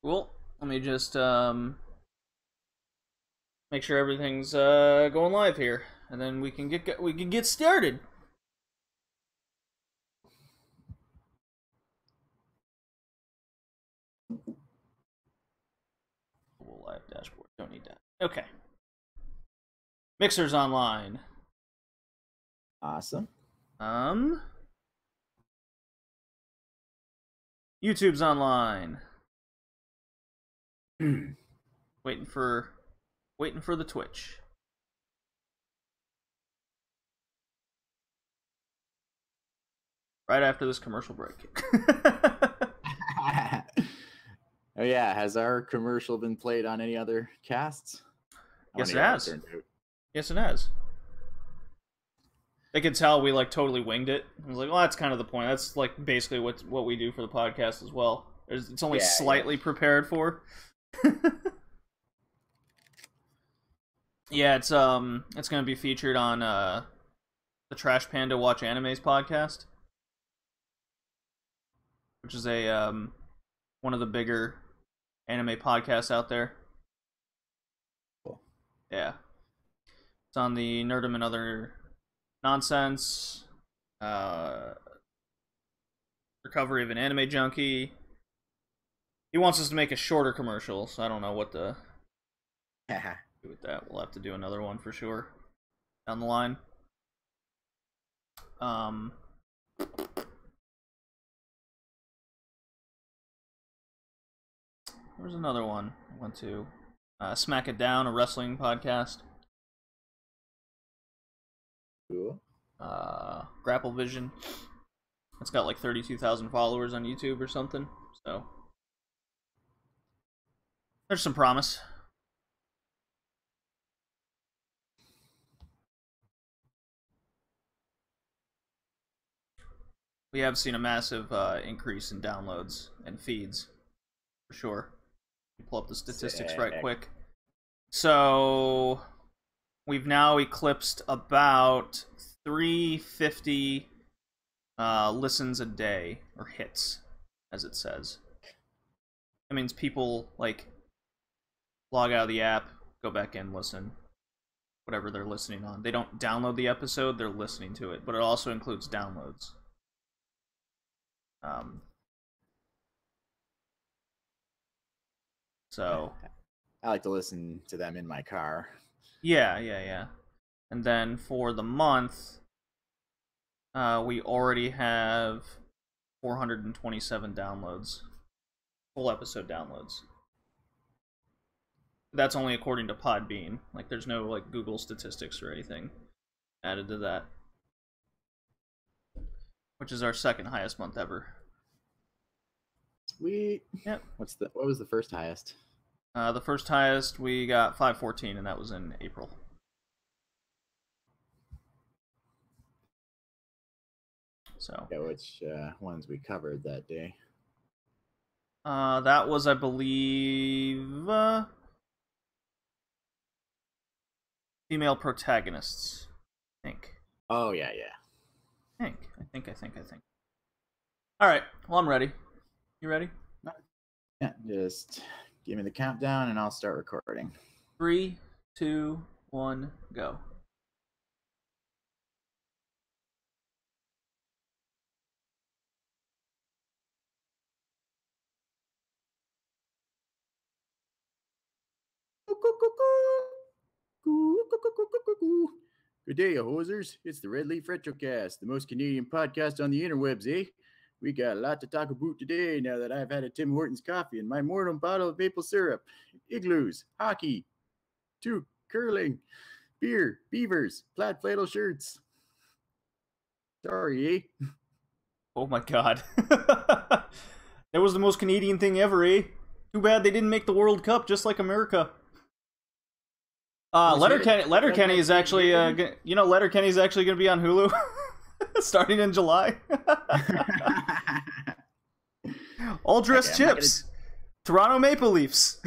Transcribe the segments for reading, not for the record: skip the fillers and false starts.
Cool. Let me just make sure everything's going live here, and then we can get started. Live dashboard. Don't need that. Okay. Mixer's online. Awesome. YouTube's online. waiting for the Twitch. Right after this commercial break. Oh yeah, has our commercial been played on any other casts? Yes, it has. Yes, it has. They could tell we like totally winged it. I was like, well, that's kind of the point. That's like basically what we do for the podcast as well. It's only slightly prepared for. Yeah, it's gonna be featured on the Trash Panda Watch Animes podcast, which is a one of the bigger anime podcasts out there. Cool. Yeah, it's on the Nerdum and Other Nonsense, Recovery of an Anime Junkie. He wants us to make a shorter commercial, so I don't know what to do with that. We'll have to do another one for sure down the line. There's another one I went to. Smack It Down, a wrestling podcast. Cool. Grapple Vision. It's got like 32,000 followers on YouTube or something. So there's some promise. We have seen a massive increase in downloads and feeds, for sure. Pull up the statistics right quick. So we've now eclipsed about 350 listens a day, or hits, as it says. That means people like log out of the app, go back in, listen, whatever they're listening on. They don't download the episode, they're listening to it, but it also includes downloads. So I like to listen to them in my car. Yeah. And then for the month, we already have 427 downloads, full episode downloads. That's only according to Podbean. Like, there's no like Google statistics or anything added to that, which is our second highest month ever. Sweet. Yep. What was the first highest? The first highest we got 514, and that was in April. So. Yeah, which ones we covered that day? That was, I believe, female protagonists. I think. Oh yeah. I think. All right. Well, I'm ready. You ready? Yeah. Just give me the countdown, and I'll start recording. 3, 2, 1, go. Good day, hosers. It's the Red Leaf Retrocast, the most Canadian podcast on the interwebs, eh? We got a lot to talk about today now that I've had a Tim Hortons coffee and my mortal bottle of maple syrup, igloos, hockey, curling, beer, beavers, plaid flannel shirts. Sorry, eh? Oh my god. That was the most Canadian thing ever, eh? Too bad they didn't make the World Cup just like America. Letterkenny is actually, Letterkenny's actually going to be on Hulu starting in July. All dressed chips. Toronto Maple Leafs.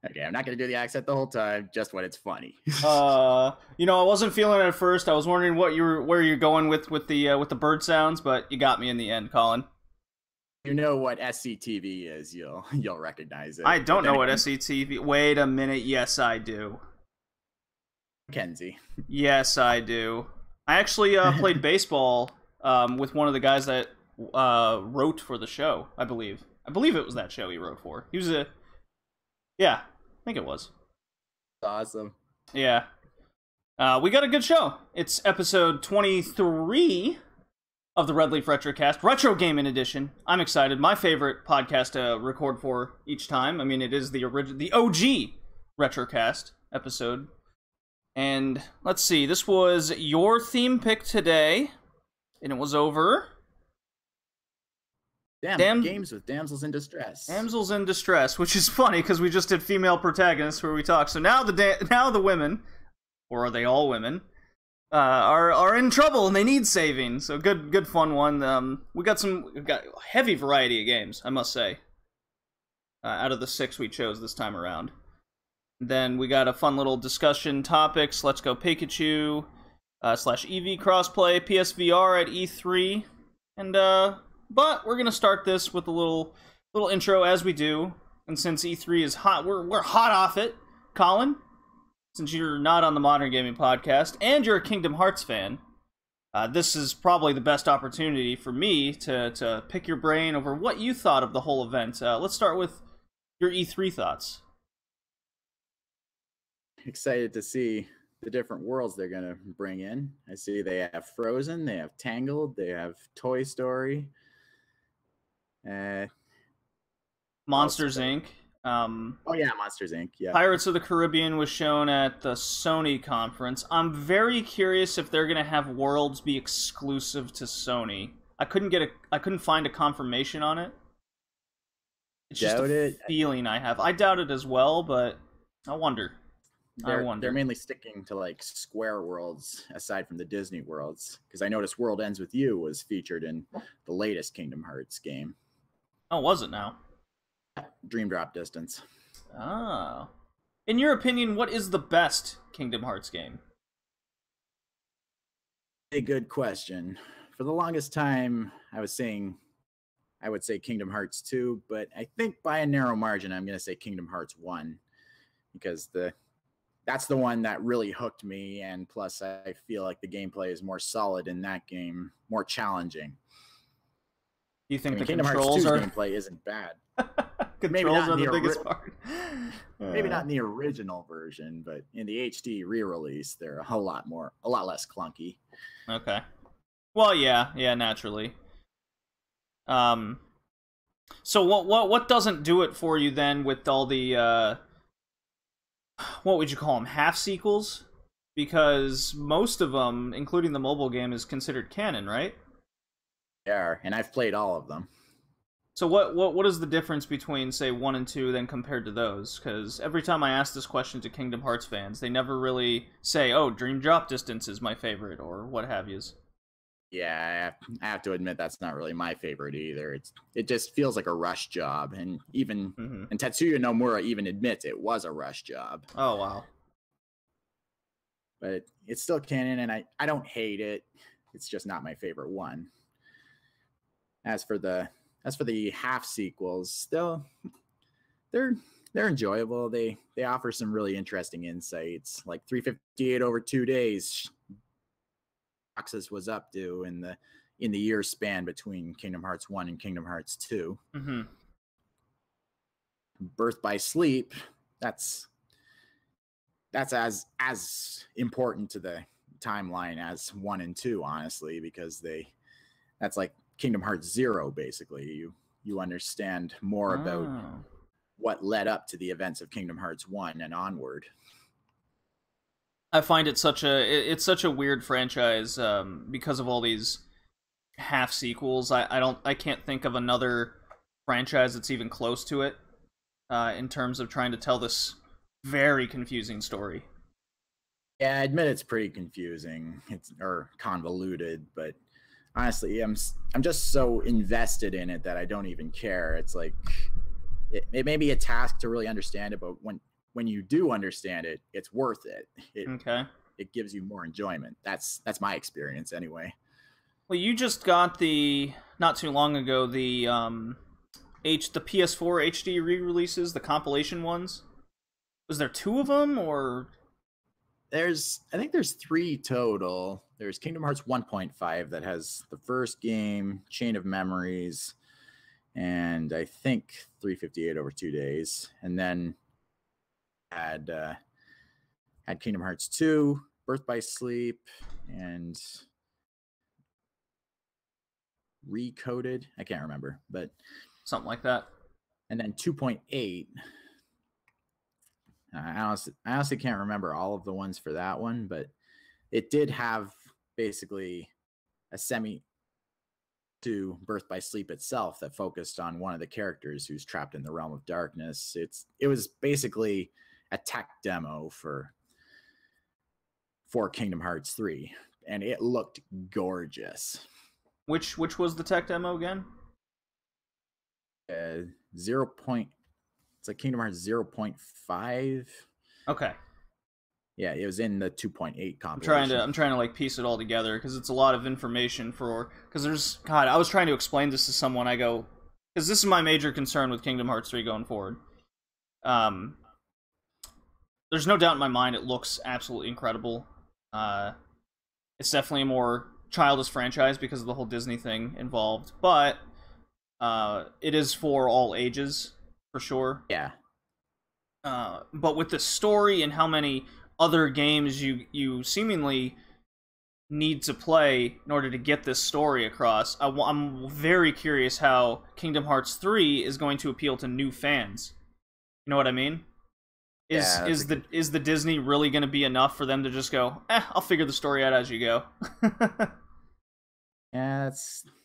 Okay, I'm not going to do the accent the whole time, just when it's funny. I wasn't feeling it at first. I was wondering where you're going with the bird sounds, but you got me in the end, Colin. you know what SCTV is, you'll recognize it. I don't know what SCTV. Wait a minute. Yes, I do. Kenzie. Yes, I do. I actually played baseball with one of the guys that wrote for the show. I believe it was that show he wrote for. He was I think it was. Awesome. Yeah. We got a good show. It's episode 23 of the Red Leaf Retrocast, Retrogaming Edition. I'm excited. My favorite podcast to record for each time. I mean, it is the OG Retrocast episode. And let's see, this was your theme pick today, and it was over... Games with Damsels in Distress. Damsels in Distress, which is funny, because we just did female protagonists where we talk. So now the women, or are they all women, are in trouble and they need saving. So good fun one. We've got a heavy variety of games, I must say, out of the 6 we chose this time around. Then we got a fun little discussion topics. Let's Go Pikachu / Eevee crossplay, PSVR at E3, and but we're gonna start this with a little intro as we do. And since E3 is hot, we're hot off it. Colin, since you're not on the Modern Gaming Podcast and you're a Kingdom Hearts fan, this is probably the best opportunity for me to pick your brain over what you thought of the whole event. Let's start with your E3 thoughts. Excited to see the different worlds they're going to bring in. I see they have Frozen, they have Tangled, they have Toy Story. Monsters Inc. Monsters Inc. Yeah. Pirates of the Caribbean was shown at the Sony conference. I'm very curious if they're going to have worlds be exclusive to Sony. I couldn't find a confirmation on it. It's just a feeling I have. I doubt it as well, but I wonder. They're mainly sticking to like Square worlds aside from the Disney worlds, because I noticed World Ends With You was featured in the latest Kingdom Hearts game. Oh, was it now? Dream Drop Distance. Oh. In your opinion, what is the best Kingdom Hearts game? A good question. For the longest time, I would say Kingdom Hearts 2, but I think by a narrow margin, I'm going to say Kingdom Hearts 1, because that's the one that really hooked me, and plus I feel like the gameplay is more solid in that game, more challenging. You think Kingdom controls Hearts 2's gameplay isn't bad. Controls are the biggest part. Maybe not in the original version, but in the HD re-release, they're a lot less clunky. Okay. Well, yeah, naturally. So what doesn't do it for you then with all the what would you call them, half sequels? Because most of them, including the mobile game, is considered canon, right? Yeah, and I've played all of them. So what is the difference between, say, 1 and 2 then compared to those? Because every time I ask this question to Kingdom Hearts fans, they never really say, oh, Dream Drop Distance is my favorite, or what have yous. Yeah, I have to admit that's not really my favorite either. It just feels like a rush job, and even and Tetsuya Nomura even admits it was a rush job. Oh wow! But it's still canon, and I don't hate it. It's just not my favorite one. As for the half sequels, they're enjoyable. They offer some really interesting insights, like 358 over 2 days. Roxas was up to in the year span between Kingdom Hearts 1 and Kingdom Hearts 2. Mm-hmm. Birth by Sleep, that's as important to the timeline as 1 and 2, honestly, because that's like Kingdom Hearts 0, basically. You understand more about what led up to the events of Kingdom Hearts 1 and onward. I find it's such a weird franchise because of all these half sequels. I can't think of another franchise that's even close to it in terms of trying to tell this very confusing story. Yeah, I admit it's pretty confusing. Or convoluted, but honestly, I'm just so invested in it that I don't even care. It's like it may be a task to really understand it, but when you do understand it, it's worth it. It gives you more enjoyment. That's my experience anyway. Well, you just got the not too long ago the the PS4 HD re-releases, the compilation ones. Was there 2 of them, or I think there's 3 total. There's Kingdom Hearts 1.5 that has the first game, Chain of Memories, and I think 358 over 2 days. And then had Kingdom Hearts 2, Birth by Sleep, and Recoded. I can't remember, but something like that. And then 2.8. I honestly can't remember all of the ones for that one, but it did have basically a semi to Birth by Sleep itself that focused on one of the characters who's trapped in the realm of darkness. It was basically a tech demo for Kingdom Hearts 3, and it looked gorgeous. Which was the tech demo again? 0. It's like Kingdom Hearts 0.5. Okay. Yeah, it was in the 2.8 compilation. I'm trying to like piece it all together because it's a lot of information because I was trying to explain this to someone. I go, because this is my major concern with Kingdom Hearts 3 going forward. There's no doubt in my mind it looks absolutely incredible. It's definitely a more childish franchise because of the whole Disney thing involved, but it is for all ages, for sure. Yeah. But with the story and how many other games you seemingly need to play in order to get this story across, I'm very curious how Kingdom Hearts 3 is going to appeal to new fans. You know what I mean? Is the Disney really going to be enough for them to just go, I'll figure the story out as you go? Yeah,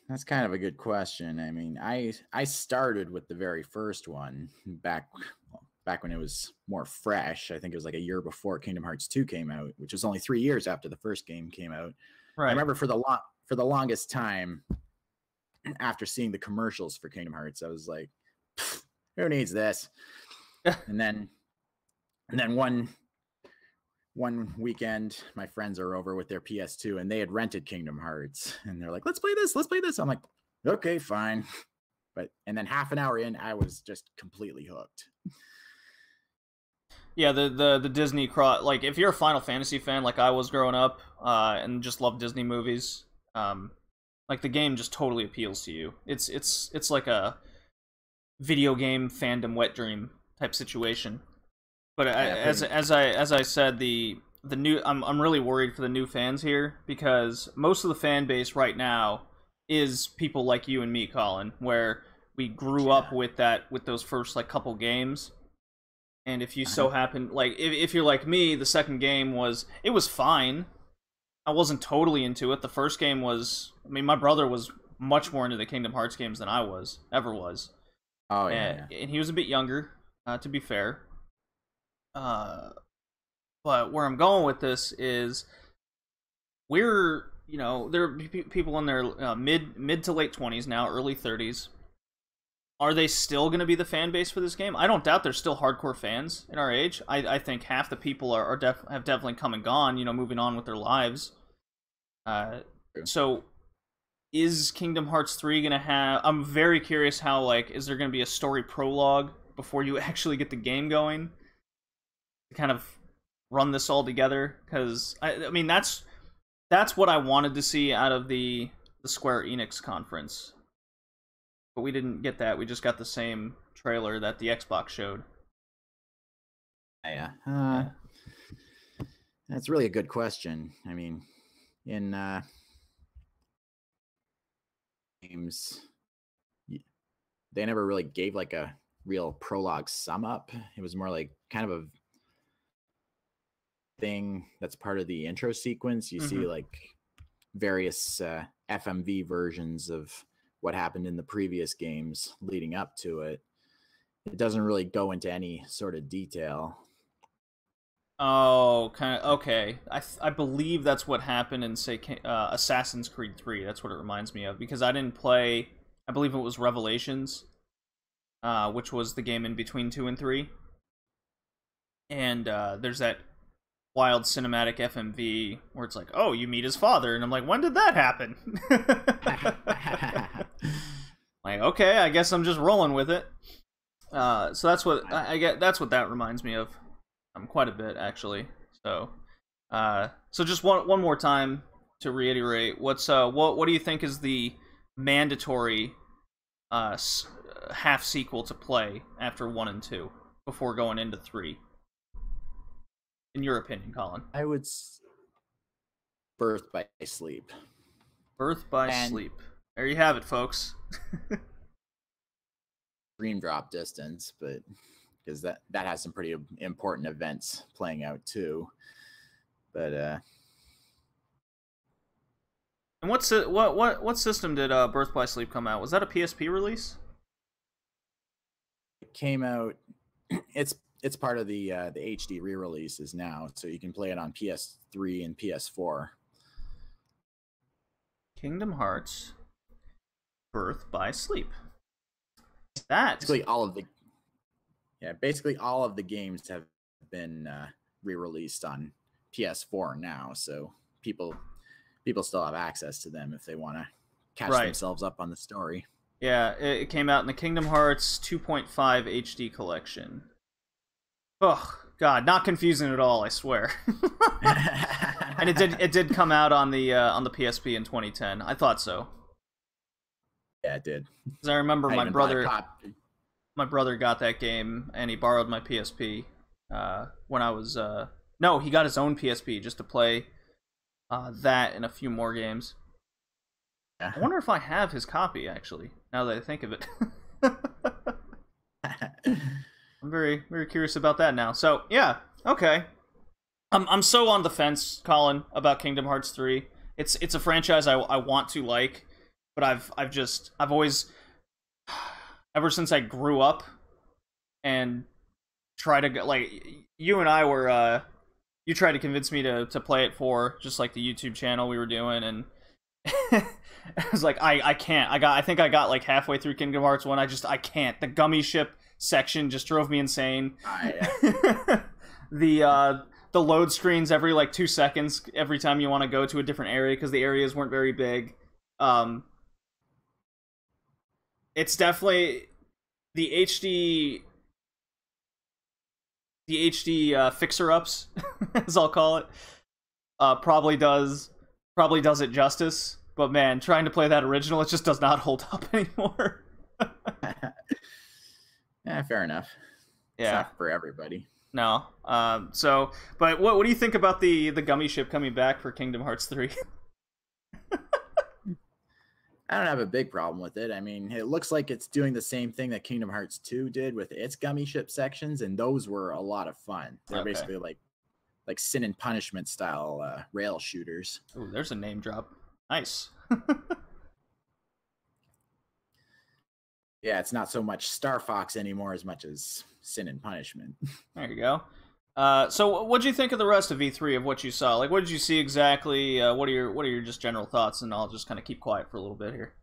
that's kind of a good question. I mean, I started with the very first one back when it was more fresh. I think it was like a year before Kingdom Hearts 2 came out, which was only 3 years after the first game came out. Right. I remember for the longest time, after seeing the commercials for Kingdom Hearts, I was like, who needs this? and then one weekend, my friends are over with their PS2 and they had rented Kingdom Hearts and they're like, let's play this. I'm like, okay, fine. And then half an hour in, I was just completely hooked. Yeah, the Disney like if you're a Final Fantasy fan like I was growing up, and just love Disney movies, like the game just totally appeals to you. It's like a video game fandom wet dream type situation. But as I said, the new I'm really worried for the new fans here because most of the fan base right now is people like you and me, Colin, where we grew up with those first like couple games. And if you so happen, like, if you're like me, the second game was fine. I wasn't totally into it. The first game was, I mean, my brother was much more into the Kingdom Hearts games than I ever was. Oh, yeah. And he was a bit younger, to be fair. But where I'm going with this is, there are people in their mid to late 20s now, early 30s. Are they still going to be the fan base for this game? I don't doubt there's still hardcore fans in our age. I think half the people have definitely come and gone, moving on with their lives. So is Kingdom Hearts 3 going to have... I'm very curious how, like, is there going to be a story prologue before you actually get the game going? To kind of run this all together? Because, I mean, that's what I wanted to see out of the Square Enix conference. But we didn't get that. We just got the same trailer that the Xbox showed. Yeah. That's really a good question. I mean, in games, they never really gave like a real prologue sum up. It was more like kind of a thing that's part of the intro sequence. You see like various FMV versions of what happened in the previous games leading up to it. It doesn't really go into any sort of detail. Oh, kind of, okay. I believe that's what happened in, say, Assassin's Creed 3. That's what it reminds me of, because I didn't play, I believe it was Revelations, which was the game in between 2 and 3. And there's that wild cinematic FMV where it's like, oh, you meet his father, and I'm like, when did that happen? Like, okay, I guess I'm just rolling with it. So that's what I get. That's what that reminds me of. Quite a bit actually. So just one more time to reiterate, what do you think is the mandatory half sequel to play after 1 and 2 before going into 3? In your opinion, Colin? I would Birth by Sleep. Birth by Sleep. There you have it, folks. Dream drop distance, but because that has some pretty important events playing out too. But and what system did Birth by Sleep come out? Was that a PSP release? It came out. It's part of the HD re-releases now, so you can play it on PS3 and PS4. Kingdom Hearts Birth by Sleep. That basically all of the games have been re-released on PS4 now, so people still have access to them if they want to catch themselves up on the story. Yeah, it came out in the Kingdom Hearts 2.5 HD collection. Oh God, not confusing at all, I swear. And it did come out on the PSP in 2010. I thought so. Yeah, it did. Because I remember my brother got that game and he borrowed my PSP when I was no, he got his own PSP just to play that and a few more games. I wonder if I have his copy actually. Now that I think of it. I'm very, very curious about that now. So yeah, okay. I'm so on the fence, Colin, about Kingdom Hearts 3. It's a franchise I want to like, but I've always, ever since I grew up and try to go, like, you and I were you tried to convince me to play it for just like the YouTube channel we were doing, and I was like, I can't. I think I got like halfway through Kingdom Hearts 1. I can't. The gummy ship section just drove me insane. The load screens every like 2 seconds every time you want to go to a different area because the areas weren't very big. It's definitely the HD fixer-ups, as I'll call it, probably does it justice. But man, trying to play that original, it just does not hold up anymore. Yeah, fair enough. Yeah, it's not for everybody. No. But what do you think about the gummy ship coming back for Kingdom Hearts 3? I don't have a big problem with it. I mean, it looks like it's doing the same thing that Kingdom Hearts 2 did with its gummy ship sections, and those were a lot of fun. They're basically like Sin and Punishment style rail shooters. Ooh, there's a name drop. Nice. Yeah, it's not so much Star Fox anymore as much as Sin and Punishment. There you go. So what did you think of the rest of E3, of what you saw? Like, what did you see exactly? What are your just general thoughts? And I'll just kind of keep quiet for a little bit here.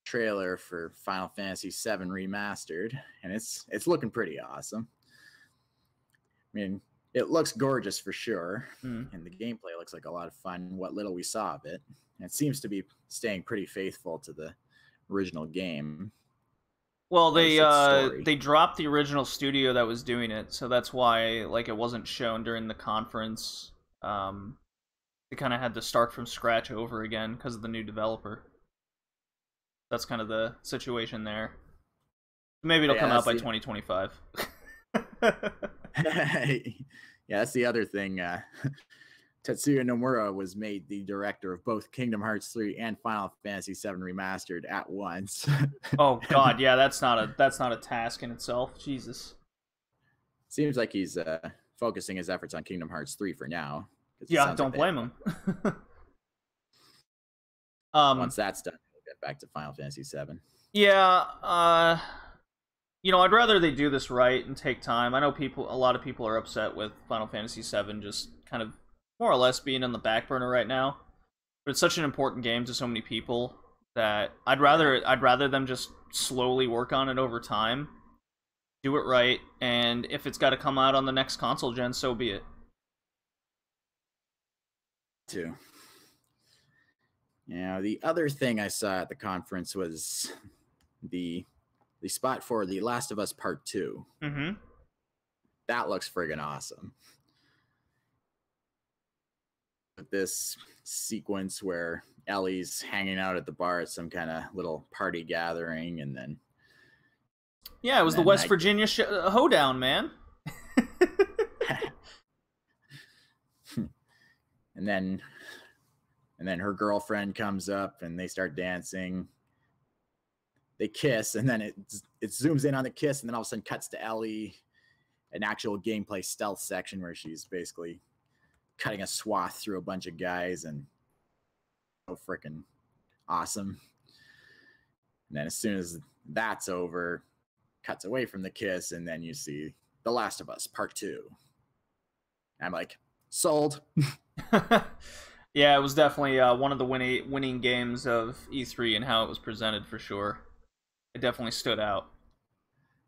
Trailer for Final Fantasy VII Remastered, and it's looking pretty awesome. I mean, it looks gorgeous for sure, and the gameplay looks like a lot of fun. What little we saw of it, and it seems to be staying pretty faithful to the original game. Well, they dropped the original studio that was doing it, so that's why like it wasn't shown during the conference. They kind of had to start from scratch over again because of the new developer. That's kind of the situation there. Maybe it'll come out by 2025. Yeah, that's the other thing. Tetsuya Nomura was made the director of both Kingdom Hearts 3 and Final Fantasy VII Remastered at once. Oh God, yeah, that's not a task in itself. Jesus. Seems like he's focusing his efforts on Kingdom Hearts 3 for now. Yeah, don't blame him. Once that's done, we'll get back to Final Fantasy VII. Yeah, you know, I'd rather they do this right and take time. I know a lot of people are upset with Final Fantasy VII just kind of more or less being on the back burner right now, but it's such an important game to so many people that I'd rather them just slowly work on it over time, do it right, and if it's got to come out on the next console gen, so be it. Too. The other thing I saw at the conference was the spot for The Last of Us Part 2. Mm-hmm. That looks friggin' awesome. This sequence where Ellie's hanging out at the bar at some kind of little party gathering, and then yeah, it was the West Virginia hoedown, man. and then her girlfriend comes up and they start dancing. They kiss, and then it zooms in on the kiss, and then all of a sudden cuts to Ellie, an actual gameplay stealth section where she's basically cutting a swath through a bunch of guys, and so freaking awesome. And then as soon as that's over, cuts away from the kiss, and then you see The Last of Us Part 2. I'm like, sold. Yeah, it was definitely one of the winning games of E3 and how it was presented, for sure. It definitely stood out.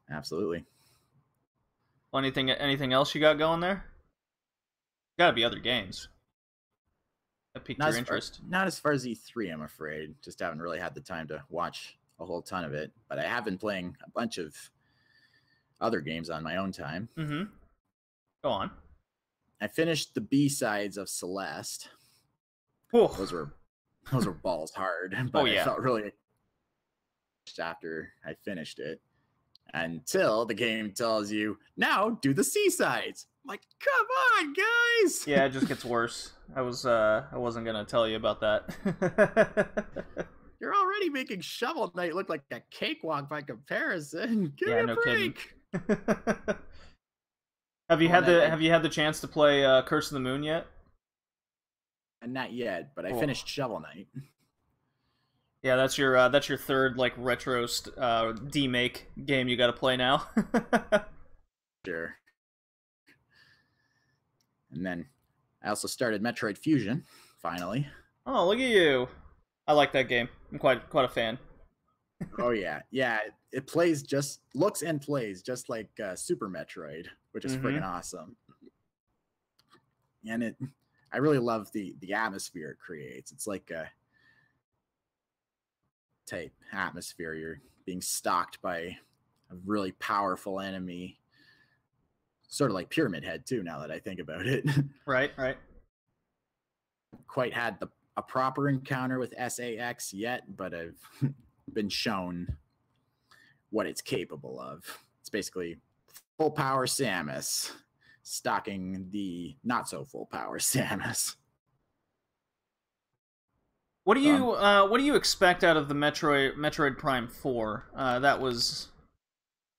Absolutely. Well, anything else you got going there? Got to be other games that piqued your interest. Not as far as E3, I'm afraid. Just haven't really had the time to watch a whole ton of it. But I have been playing a bunch of other games on my own time. Mm-hmm. Go on. I finished the B-sides of Celeste. Ooh. Those were balls hard. But I felt really after I finished it. Until the game tells you, now do the C-sides. I'm like, come on, guys! Yeah, it just gets worse. I wasn't gonna tell you about that. You're already making Shovel Knight look like a cakewalk by comparison. Give me a break. Kidding. Have you had the chance to play Curse of the Moon yet? Not yet, but I finished Shovel Knight. Yeah, that's your third like retro demake game you got to play now. Sure. And then I also started Metroid Fusion finally. Oh, look at you! I like that game. I'm quite a fan. Oh yeah. It looks and plays just like Super Metroid, which is friggin' awesome. And I really love the atmosphere it creates. It's like a type atmosphere. You're being stalked by a really powerful enemy, sort of like Pyramid Head too, now that I think about it. Right. Quite had a proper encounter with SAX yet, but I've been shown what it's capable of. It's basically full power Samus stalking the not so full power Samus. What do you expect out of the Metroid Prime 4? That was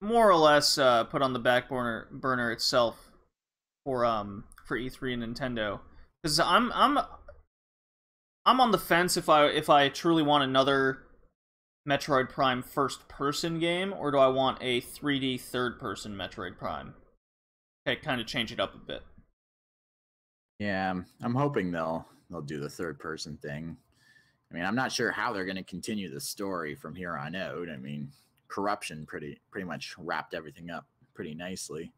more or less put on the back burner itself for E3 and Nintendo. Because I'm on the fence if I truly want another Metroid Prime first person game, or do I want a 3D third person Metroid Prime? Okay, kind of change it up a bit. Yeah, I'm hoping they'll do the third person thing. I mean, I'm not sure how they're going to continue the story from here on out. I mean, corruption pretty much wrapped everything up pretty nicely,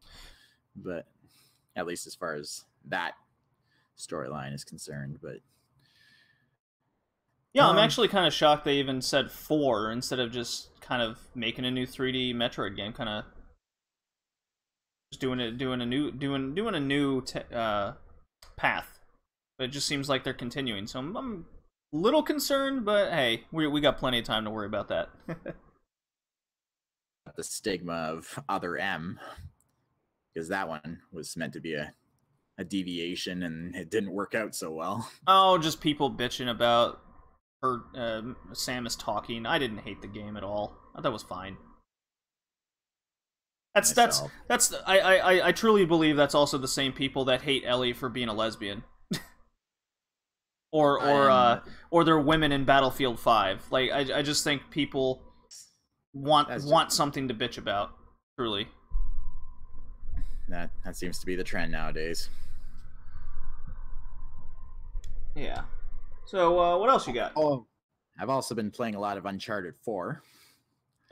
but at least as far as that storyline is concerned. But yeah, I'm actually kind of shocked they even said 4 instead of just kind of making a new 3D Metroid game, kind of just doing a new path. But it just seems like they're continuing, so I'm a little concerned, but hey, we got plenty of time to worry about that. The stigma of Other M, because that one was meant to be a deviation, and it didn't work out so well. Oh, just people bitching about her Samus talking. I didn't hate the game at all. I thought it was fine. I truly believe that's also the same people that hate Ellie for being a lesbian. or they're women in Battlefield 5. Like I just think people want something to bitch about, truly. That seems to be the trend nowadays. Yeah. So what else you got? Oh, I've also been playing a lot of Uncharted 4.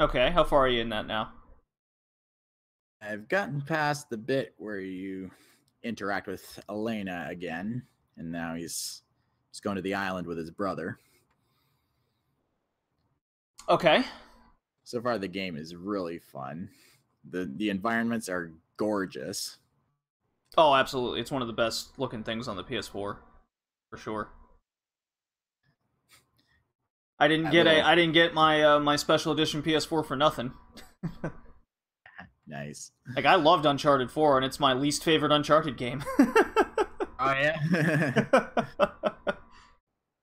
Okay, how far are you in that now? I've gotten past the bit where you interact with Elena again, and now he's going to the island with his brother. Okay. So far, the game is really fun. The environments are gorgeous. Oh, absolutely. It's one of the best looking things on the PS4, for sure. I didn't get my my special edition PS4 for nothing. Nice. Like, I loved Uncharted 4, and it's my least favorite Uncharted game. Oh yeah.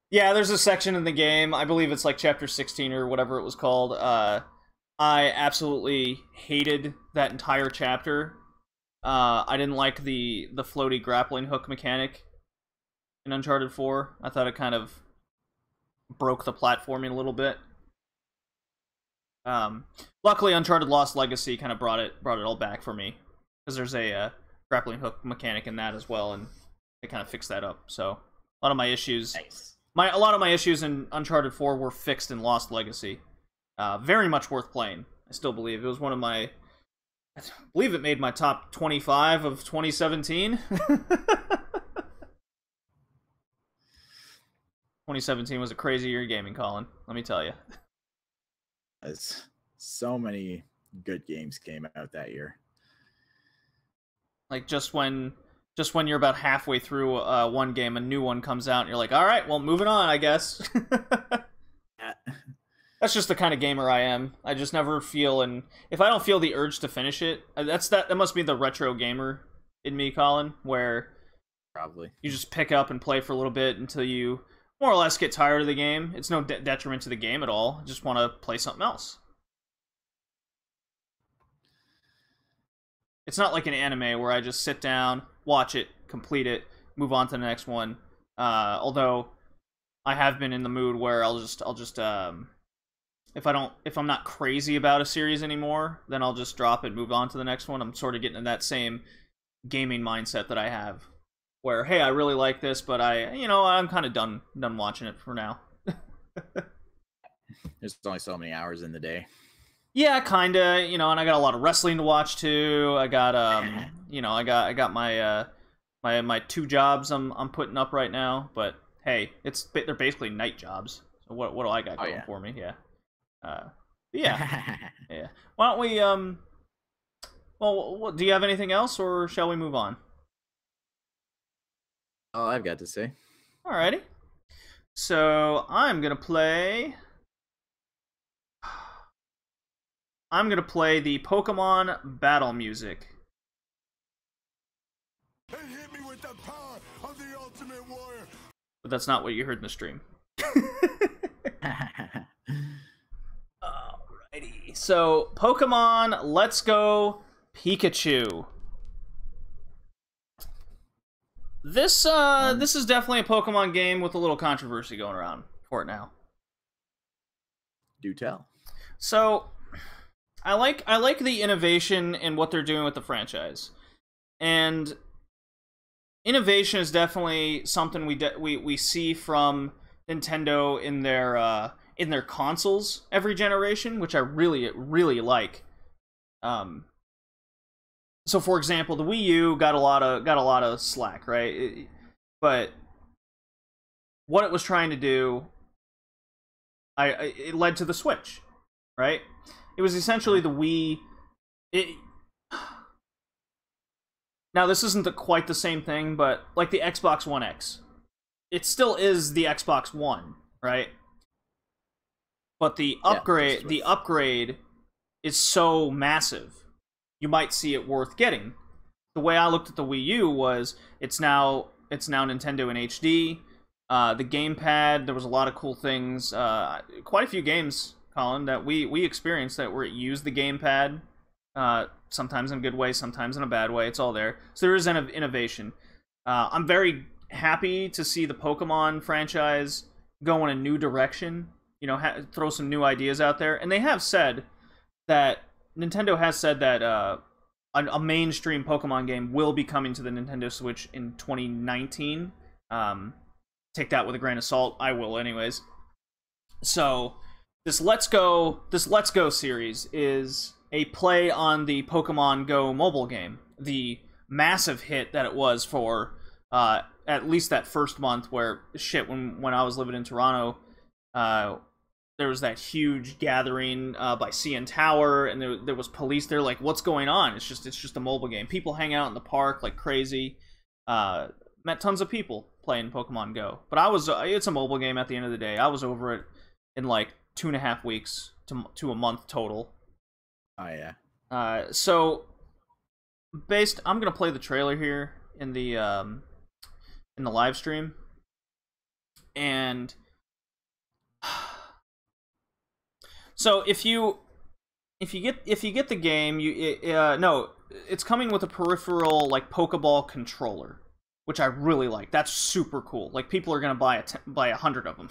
Yeah, there's a section in the game, I believe it's like chapter 16 or whatever it was called. I absolutely hated that entire chapter. I didn't like the floaty grappling hook mechanic in Uncharted 4. I thought it kind of broke the platforming a little bit. Luckily, Uncharted Lost Legacy kind of brought it all back for me, because there's a grappling hook mechanic in that as well, and they kind of fixed that up. So a lot of my issues, Nice. a lot of my issues in Uncharted 4 were fixed in Lost Legacy. Very much worth playing. I still believe it was one of my. I believe it made my top 25 of 2017. 2017 was a crazy year of gaming, Colin. Let me tell you. As so many good games came out that year. Like, just when you're about halfway through one game, a new one comes out, and you're like, all right, well, moving on, I guess. That's just the kind of gamer I am. I just never feel, and if I don't feel the urge to finish it, that must be the retro gamer in me, Colin, where Probably. you just pick up and play for a little bit until you more or less get tired of the game. It's no detriment to the game at all. I just want to play something else. It's not like an anime where I just sit down, watch it, complete it, move on to the next one. Although I have been in the mood where I'll just if I'm not crazy about a series anymore, then I'll just drop it, move on to the next one. I'm sort of getting in that same gaming mindset that I have, where, hey, I really like this, but I'm kind of done watching it for now. There's only so many hours in the day. Yeah, kinda, and I got a lot of wrestling to watch too. I got I got my my 2 jobs I'm putting up right now, but hey, they're basically night jobs. So what do I got going for me? Yeah. Yeah. Yeah. Why don't we well, do you have anything else, or shall we move on? All I've got to say. Alrighty. So I'm gonna play the Pokemon battle music. They hit me with the power of the ultimate warrior. But that's not what you heard in the stream. Alrighty. So, Pokemon Let's Go Pikachu. This is definitely a Pokemon game with a little controversy going around for it now. Do tell. So, I like the innovation in what they're doing with the franchise, and innovation is definitely something we see from Nintendo in their consoles every generation, which I really like. So, for example, the Wii U got a lot of slack, right? But what it was trying to do, it led to the Switch, right? It was essentially the Wii. Now, this isn't quite the same thing, but like the Xbox One X, it still is the Xbox One, right? But the upgrade is so massive, you might see it worth getting. The way I looked at the Wii U was it's now Nintendo in HD. The gamepad, there was a lot of cool things. Quite a few games, Colin, that we experienced that where it used the gamepad. Sometimes in a good way, sometimes in a bad way. It's all there. So there is an innovation. I'm very happy to see the Pokemon franchise go in a new direction. Throw some new ideas out there. And they have said that Nintendo has said that a mainstream Pokemon game will be coming to the Nintendo Switch in 2019. Take that with a grain of salt. I will, anyways. So this Let's Go series is a play on the Pokemon Go mobile game, the massive hit that it was for at least that first month. Where when I was living in Toronto, there was that huge gathering by CN Tower, and there was police there. Like, what's going on? It's just a mobile game. People hang out in the park like crazy. Met tons of people playing Pokemon Go. But it's a mobile game at the end of the day. I was over it in like 2.5 weeks to a month total. Oh yeah. So I'm gonna play the trailer here in the live stream, and so if you get the game, no, it's coming with a peripheral like Pokeball controller, which I really like. That's super cool. Like, people are gonna buy 100 of them.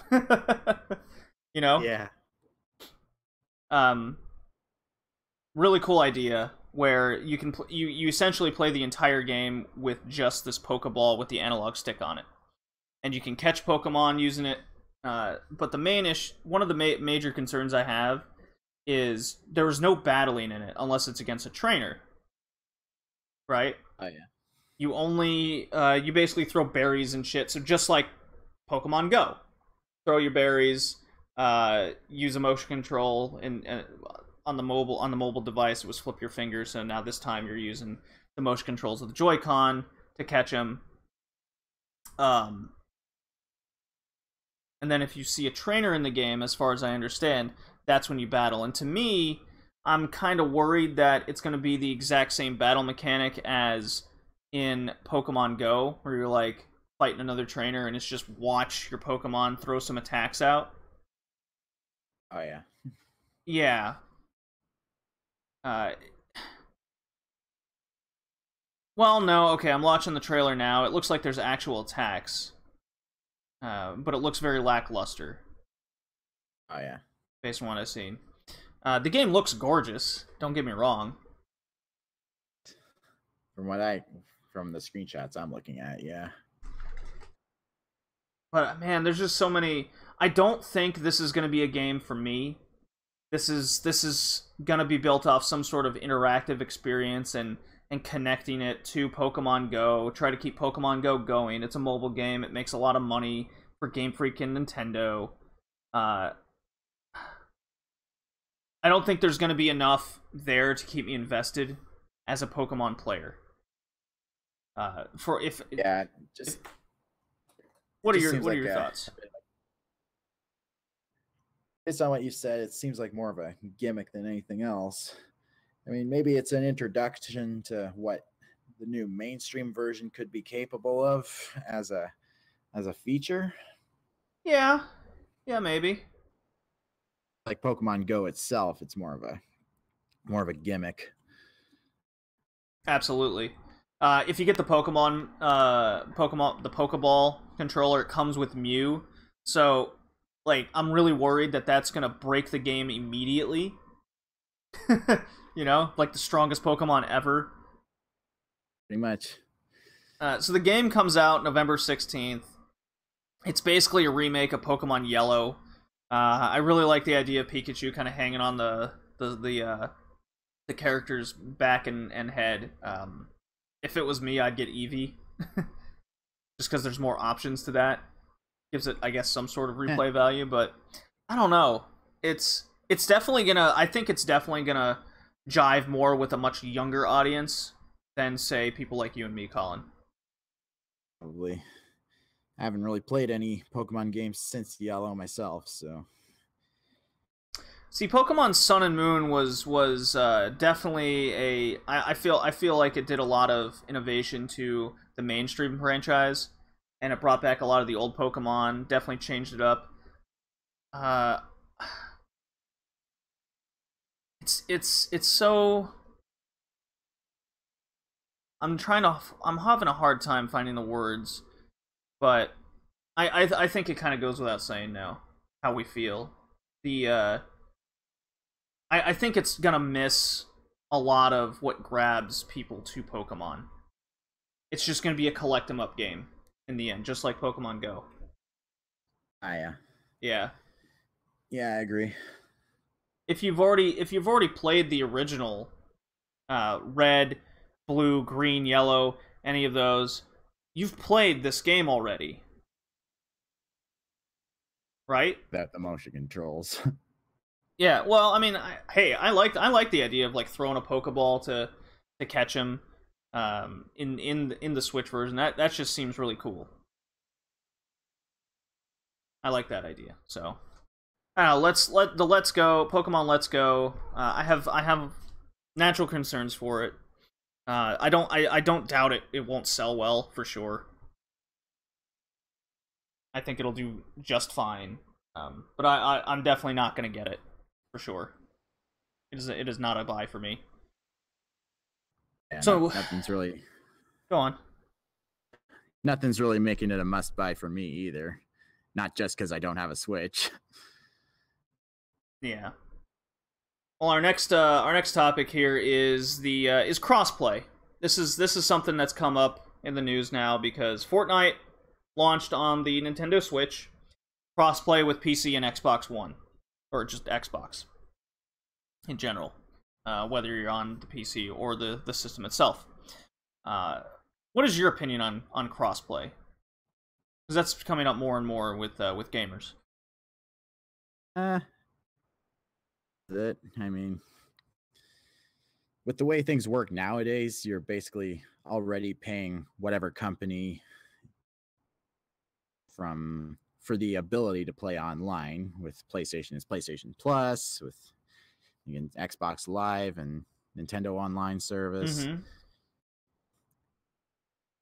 You know? Yeah. Really cool idea where you can you essentially play the entire game with just this Pokeball with the analog stick on it, and you can catch Pokemon using it. But one of the major concerns I have is there is no battling in it unless it's against a trainer, right? Oh yeah. You only you basically throw berries and shit. So just like Pokemon Go, throw your berries, use a motion control, and on the mobile device it was flip your fingers. So now this time you're using the motion controls of the Joy-Con to catch them. And then if you see a trainer in the game, as far as I understand, that's when you battle. And to me, I'm kind of worried that it's going to be the exact same battle mechanic as in Pokemon Go, where you're like fighting another trainer and it's just watch your Pokemon throw some attacks out. Oh yeah. Yeah. Well, no, okay, I'm watching the trailer now. It looks like there's actual attacks. But it looks very lackluster. Oh yeah. Based on what I've seen. The game looks gorgeous, don't get me wrong. From the screenshots I'm looking at, yeah. But man, there's just so many. I don't think this is going to be a game for me. This is going to be built off some sort of interactive experience and connecting it to Pokemon Go. Try to keep Pokemon Go going. It's a mobile game. It makes a lot of money for Game Freak and Nintendo. I don't think there's going to be enough there to keep me invested as a Pokemon player. What are your thoughts? Based on what you said, it seems like more of a gimmick than anything else. I mean, maybe it's an introduction to what the new mainstream version could be capable of as a feature. Yeah, maybe. Like Pokemon Go itself, it's more of a gimmick. Absolutely. If you get the the Pokeball controller, it comes with Mew. So, like, I'm really worried that that's gonna break the game immediately. You know, like the strongest Pokemon ever. Pretty much. So the game comes out November 16th. It's basically a remake of Pokemon Yellow. I really like the idea of Pikachu kind of hanging on the character's back and head. If it was me, I'd get Eevee. Just because there's more options to that. Gives it, I guess, some sort of replay value, but I don't know. It's definitely gonna, I think it's definitely gonna jive more with a much younger audience than, say, people like you and me, Colin. Probably. I haven't really played any Pokemon games since Yellow myself, so. See, Pokemon Sun and Moon was definitely I feel like it did a lot of innovation to the mainstream franchise, and it brought back a lot of the old Pokemon. Definitely changed it up. It's so. I'm having a hard time finding the words, but I think it kind of goes without saying now how we feel. I think it's gonna miss a lot of what grabs people to Pokemon. It's just gonna be a collect 'em up game in the end, just like Pokemon Go. Yeah. Yeah. Yeah, I agree. If you've already played the original red, blue, green, yellow, any of those, you've played this game already. right? That the motion controls. Yeah, well, I mean, I like the idea of like throwing a Pokeball to catch him, in the Switch version. That just seems really cool. I like that idea. So, I don't know, let's go Pokemon Let's Go. I have natural concerns for it. I don't doubt it won't sell well for sure. I think it'll do just fine. But I'm definitely not gonna get it for sure. It is not a buy for me. Yeah, So nothing's really go on. Nothing's really making it a must buy for me either. Not just because I don't have a Switch. Yeah. Well, our next topic here is is crossplay. This is something that's come up in the news now because Fortnite launched on the Nintendo Switch, crossplay with PC and Xbox One, or just Xbox in general, whether you're on the PC or the system itself. What is your opinion on crossplay? Because that's coming up more and more with gamers. I mean, with the way things work nowadays, you're basically already paying whatever company for the ability to play online. With PlayStation, it's PlayStation Plus, with Xbox Live and Nintendo Online service. Mm-hmm.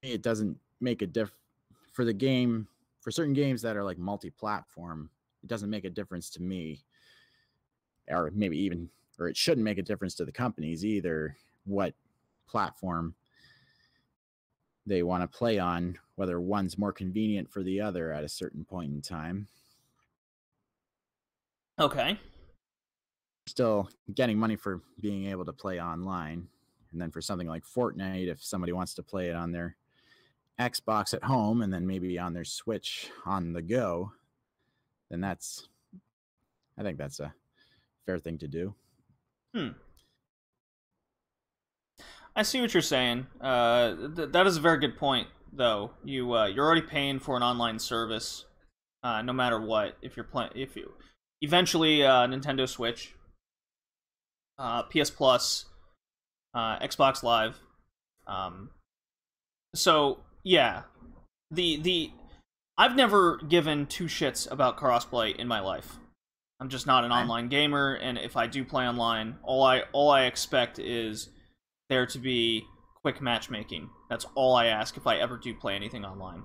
It doesn't make a for the game, for certain games that are like multi-platform. It doesn't make a difference to me, or maybe even, or it shouldn't make a difference to the companies either, what platform they want to play on, whether one's more convenient for the other at a certain point in time. Okay. Still getting money for being able to play online. And then for something like Fortnite, if somebody wants to play it on their Xbox at home and then maybe on their Switch on the go, then I think that's a fair thing to do. I see what you're saying. That is a very good point, though. You're already paying for an online service, no matter what. If you eventually Nintendo Switch, PS Plus, Xbox Live. So yeah, I've never given two shits about crossplay in my life. I'm just not an online gamer, and if I do play online, all I expect is there to be quick matchmaking. That's all I ask if I ever do play anything online.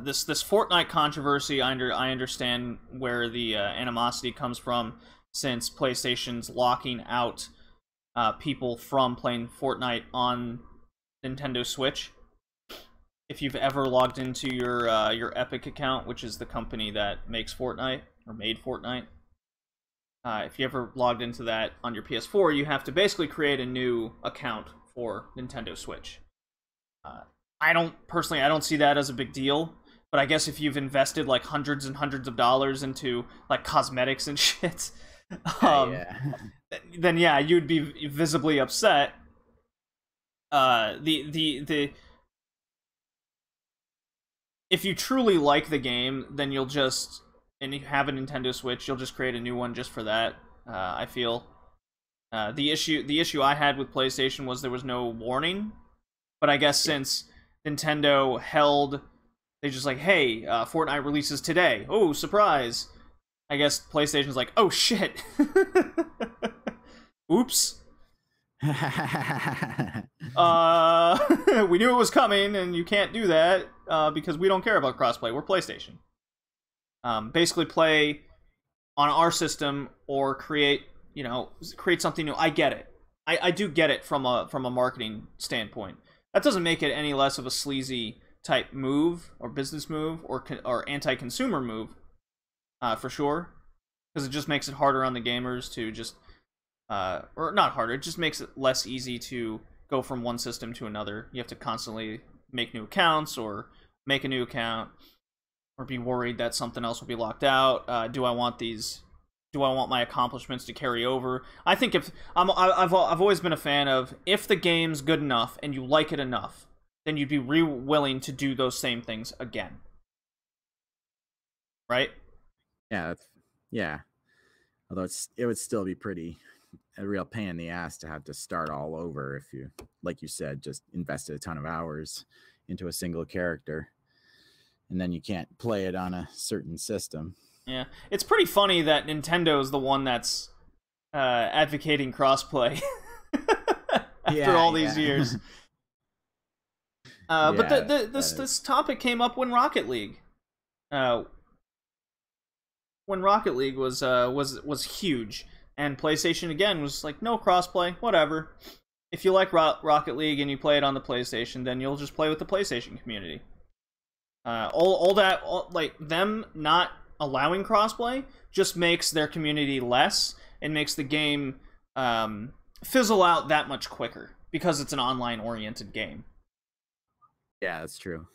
This Fortnite controversy, I understand where the animosity comes from, since PlayStation's locking out people from playing Fortnite on Nintendo Switch. If you've ever logged into your Epic account, which is the company that makes Fortnite, or made Fortnite, if you ever logged into that on your PS4, you have to basically create a new account for Nintendo Switch. I don't see that as a big deal, but I guess if you've invested like hundreds and hundreds of dollars into like cosmetics and shit, then yeah, you'd be visibly upset. If you truly like the game, then you'll just, and you have a Nintendo Switch, you'll just create a new one just for that. I feel the issue I had with PlayStation was there was no warning, but I guess since Nintendo they just like, hey, Fortnite releases today. Oh, surprise! I guess PlayStation's like, oh shit, oops. We knew it was coming, and you can't do that because we don't care about crossplay. We're PlayStation. Basically, play on our system or create something new. I get it. I do get it from a marketing standpoint. That doesn't make it any less of a sleazy type move or business move or anti-consumer move, for sure, because it just makes it harder on the gamers to just or not harder. It just makes it less easy to go from one system to another. You have to constantly make new accounts or make a new account, or be worried that something else will be locked out. Do I want my accomplishments to carry over? I think I've always been a fan of, if the game's good enough and you like it enough, then you'd be willing to do those same things again. right? Yeah, yeah. Although it would still be a real pain in the ass to have to start all over if you, like you said, just invested a ton of hours into a single character, and then you can't play it on a certain system. Yeah, it's pretty funny that Nintendo is the one that's advocating crossplay after all these years. But this topic came up when Rocket League, was huge, and PlayStation again was like, no crossplay, whatever. If you like Rocket League and you play it on the PlayStation, then you'll just play with the PlayStation community. Like them not allowing crossplay just makes their community less and makes the game fizzle out that much quicker because it's an online-oriented game. Yeah, that's true.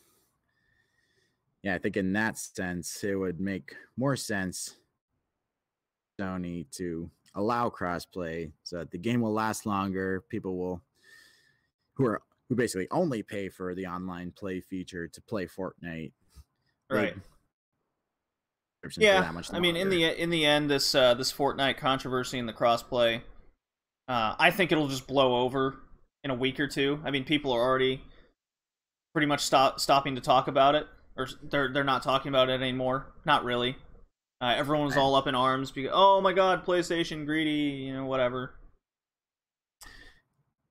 Yeah, I think in that sense, it would make more sense Sony to allow crossplay so that the game will last longer. People who basically only pay for the online play feature to play Fortnite. Right. Yeah, I mean, in the end, this Fortnite controversy and the crossplay, I think it'll just blow over in a week or two. I mean, people are already pretty much stopping to talk about it, or they're not talking about it anymore. Not really. Everyone was all up in arms because, oh my god, PlayStation greedy, whatever.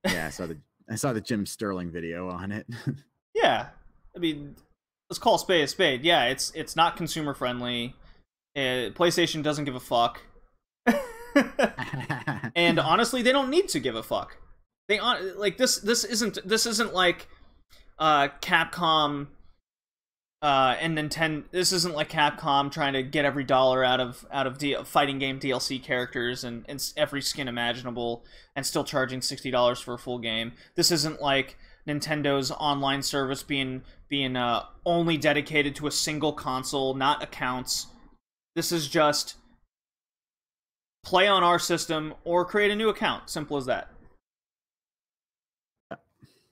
Yeah, I saw the Jim Sterling video on it. Yeah, I mean, let's call a spade a spade. Yeah, it's not consumer friendly. PlayStation doesn't give a fuck. And honestly, they don't need to give a fuck. This isn't like Capcom and Nintendo. This isn't like Capcom trying to get every dollar out of fighting game DLC characters and every skin imaginable and still charging $60 for a full game. This isn't like Nintendo's online service being only dedicated to a single console, not accounts. This is just play on our system or create a new account. Simple as that.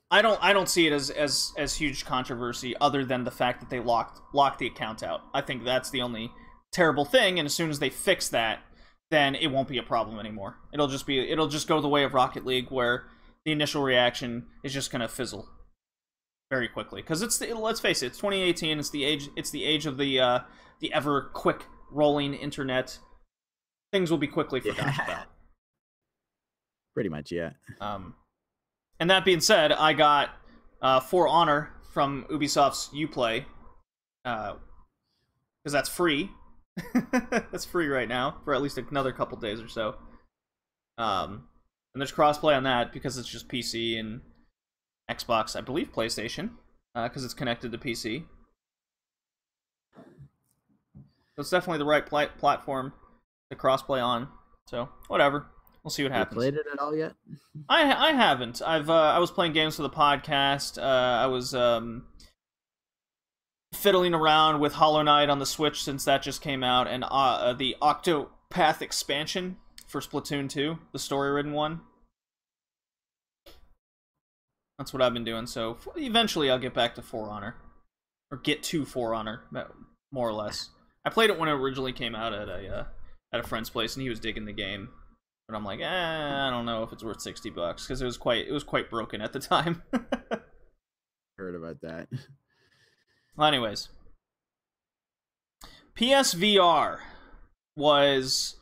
I don't see it as huge controversy other than the fact that they locked the account out. I think that's the only terrible thing, and as soon as they fix that, then it won't be a problem anymore. It'll just go the way of Rocket League, where the initial reaction is just gonna fizzle very quickly. Because let's face it, it's 2018. It's the age of the ever quick rolling internet. Things will be quickly forgotten about. Pretty much, yeah. And that being said, I got For Honor from Ubisoft's Uplay, because that's free. That's free right now for at least another couple days or so. And there's crossplay on that because it's just PC and Xbox, I believe PlayStation, because it's connected to PC. So it's definitely the right platform to crossplay on. So whatever. We'll see what happens. You played it at all yet? I haven't. I was playing games for the podcast. I was fiddling around with Hollow Knight on the Switch since that just came out, and the Octopath expansion for Splatoon 2, the story-ridden one. That's what I've been doing. So eventually, I'll get back to For Honor, or get to For Honor, more or less. I played it when it originally came out at a friend's place, and he was digging the game. But I'm like, I don't know if it's worth $60 because it was quite broken at the time. Heard about that. Well, anyways, PSVR was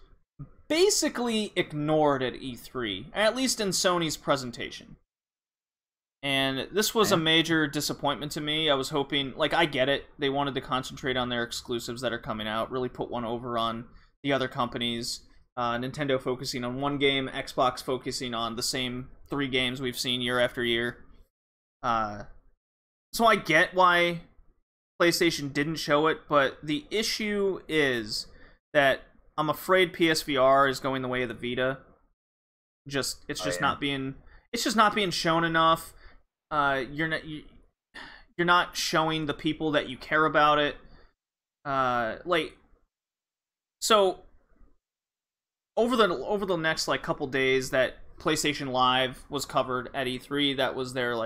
basically ignored at E3, at least in Sony's presentation. And this was a major disappointment to me. I was hoping, I get it. They wanted to concentrate on their exclusives that are coming out, really put one over on the other companies. Nintendo focusing on one game, Xbox focusing on the same 3 games we've seen year after year. So I get why PlayStation didn't show it, but the issue is that I'm afraid PSVR is going the way of the Vita. It's just not being shown enough. You're not showing the people that you care about it. So over the next couple days that PlayStation Live was covered at E3, that was their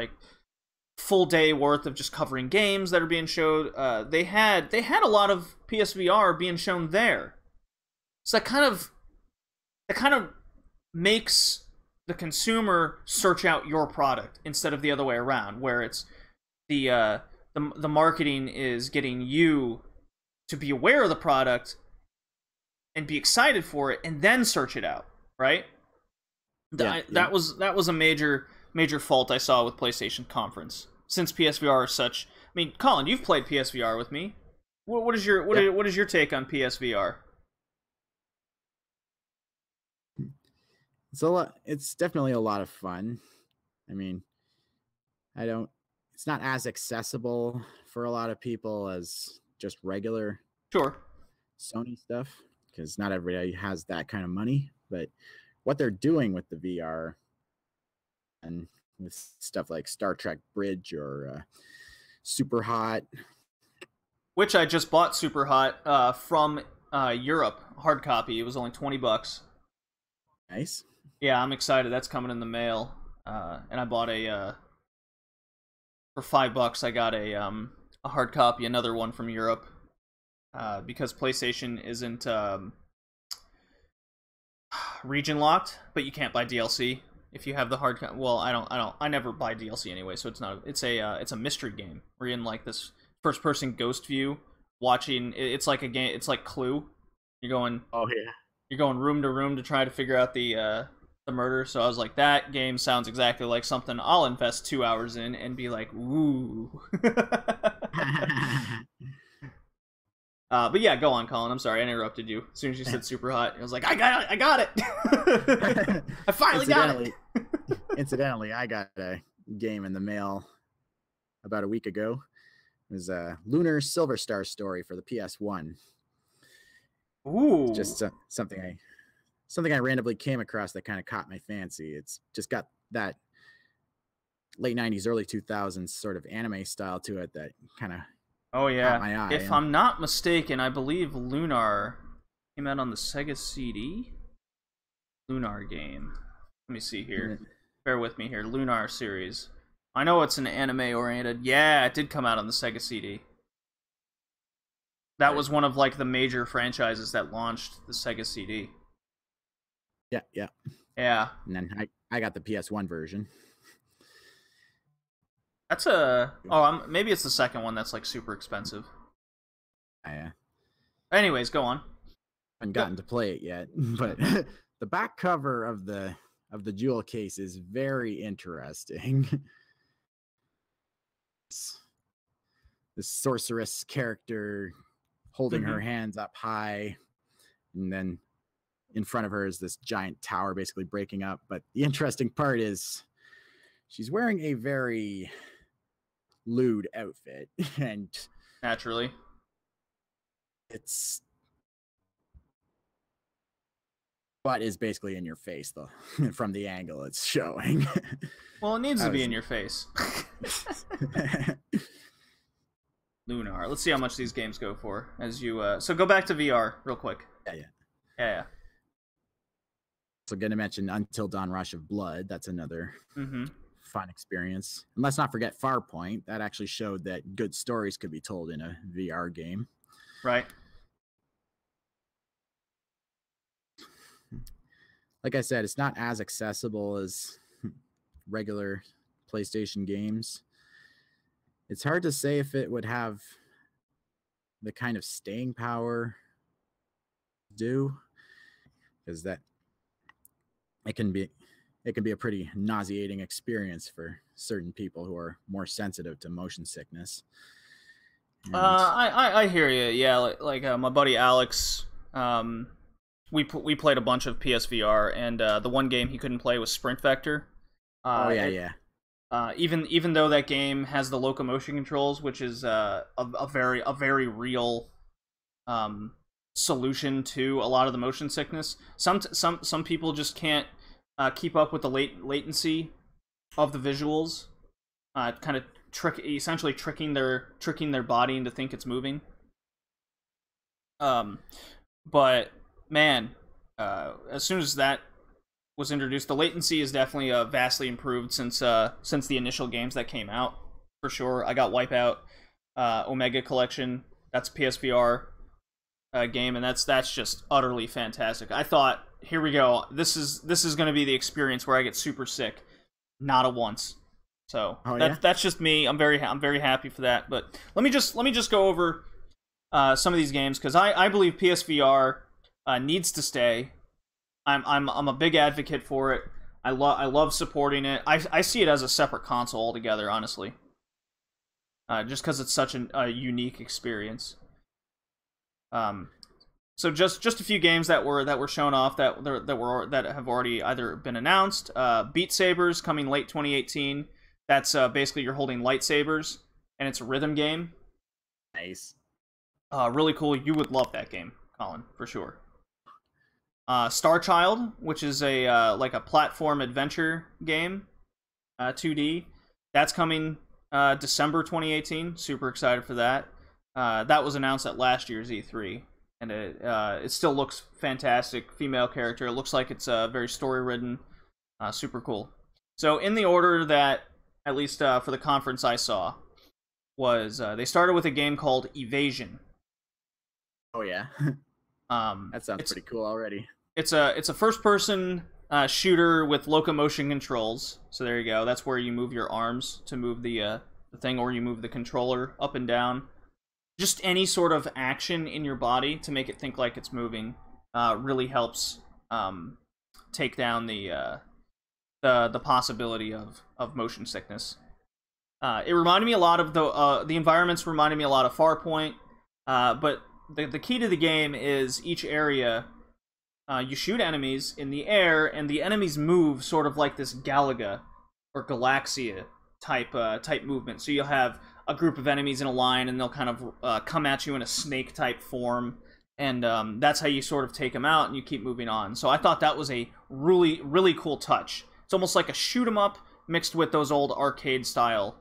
full day worth of just covering games that are being showed. They had a lot of PSVR being shown there. So that kind of makes the consumer search out your product instead of the other way around, where it's the marketing is getting you to be aware of the product and be excited for it and then search it out, right? That was a major fault I saw with PlayStation Conference, since PSVR is such. I mean, Colin, you've played PSVR with me. What is your take on PSVR? It's definitely a lot of fun. I mean, it's not as accessible for a lot of people as just regular Sony stuff, because not everybody has that kind of money. But what they're doing with the VR and with stuff like Star Trek Bridge or Super Hot, which I just bought Super Hot from Europe, hard copy. It was only $20. Nice. Yeah, I'm excited. That's coming in the mail. And I bought for $5. I got a hard copy, another one from Europe, because PlayStation isn't region locked, but you can't buy DLC if you have the hard copy. Well, I never buy DLC anyway, so it's not. It's a mystery game. We're in like this first person ghost view, watching. It's like a game. It's like Clue. You're going. Oh yeah. You're going room to room to try to figure out the murder. So I was like, that game sounds exactly like something I'll invest 2 hours in and be like, ooh. But yeah, go on, Colin. I'm sorry, I interrupted you. As soon as you said Super Hot, I was like, I got it. I finally got it. Incidentally, I got a game in the mail about a week ago. It was a Lunar Silver Star story for the PS1. Ooh. Just something I randomly came across that kind of caught my fancy. It's just got that late 90s, early 2000s sort of anime style to it that kind of caught my eye. If I'm not mistaken, I believe Lunar came out on the Sega CD. Lunar game. Let me see here. Bear with me here. Lunar series. I know it's an anime-oriented. Yeah, it did come out on the Sega CD. That was one of like the major franchises that launched the Sega CD. Yeah. And then I got the PS1 version. That's maybe it's the second one that's like super expensive. Yeah. Anyways, go on. I haven't gotten to play it yet, but the back cover of the jewel case is very interesting. This sorceress character holding her hands up high, and then in front of her is this giant tower basically breaking up. But the interesting part is she's wearing a very lewd outfit, and naturally it's butt is basically in your face though from the angle it's showing. Well, it needs to be in your face. Lunar. Let's see how much these games go for. As you so go back to VR real quick. Yeah. So gonna mention Until Dawn Rush of Blood. That's another fun experience. And let's not forget Farpoint. That actually showed that good stories could be told in a VR game. Right. Like I said, it's not as accessible as regular PlayStation games. It's hard to say if it would have the kind of staying power do, because that it can be a pretty nauseating experience for certain people who are more sensitive to motion sickness. And I hear you. Yeah, like my buddy Alex, we played a bunch of PSVR, and the one game he couldn't play was Sprint Vector. Even though that game has the locomotion controls, which is a very real solution to a lot of the motion sickness. Some people just can't keep up with the latency of the visuals. Kind of essentially tricking their body into think it's moving. But man, as soon as that was introduced, the latency is definitely vastly improved since the initial games that came out. for sure. I got Wipeout, Omega Collection. That's a PSVR game, and that's just utterly fantastic. I thought, here we go. This is going to be the experience where I get super sick. Not a once. So that's just me. I'm very happy for that. But let me just go over some of these games, because I believe PSVR needs to stay. I'm a big advocate for it. I love supporting it. I see it as a separate console altogether, honestly. Just because it's such a unique experience. So just a few games that were shown off that have already either been announced. Beat Saber's coming late 2018. That's basically you're holding lightsabers, and it's a rhythm game. Nice. Really cool. You would love that game, Colin, for sure. Star Child, which is a like a platform adventure game, 2D. That's coming December 2018. Super excited for that. That was announced at last year's E3, and it still looks fantastic. Female character. It looks like it's very story-ridden. Super cool. So in the order that, at least for the conference I saw, was they started with a game called Evasion. Oh yeah. That sounds pretty cool already. It's a first-person shooter with locomotion controls. So there you go. That's where you move your arms to move the thing, or you move the controller up and down. Just any sort of action in your body to make it think like it's moving really helps take down the possibility of motion sickness. It reminded me a lot of the environments reminded me a lot of Farpoint, but the key to the game is each area you shoot enemies in the air, and the enemies move sort of like this Galaga or Galaxia type movement. So you'll have a group of enemies in a line, and they'll kind of come at you in a snake type form, and that's how you sort of take them out, and you keep moving on. So I thought that was a really cool touch. It's almost like a shoot 'em up mixed with those old arcade style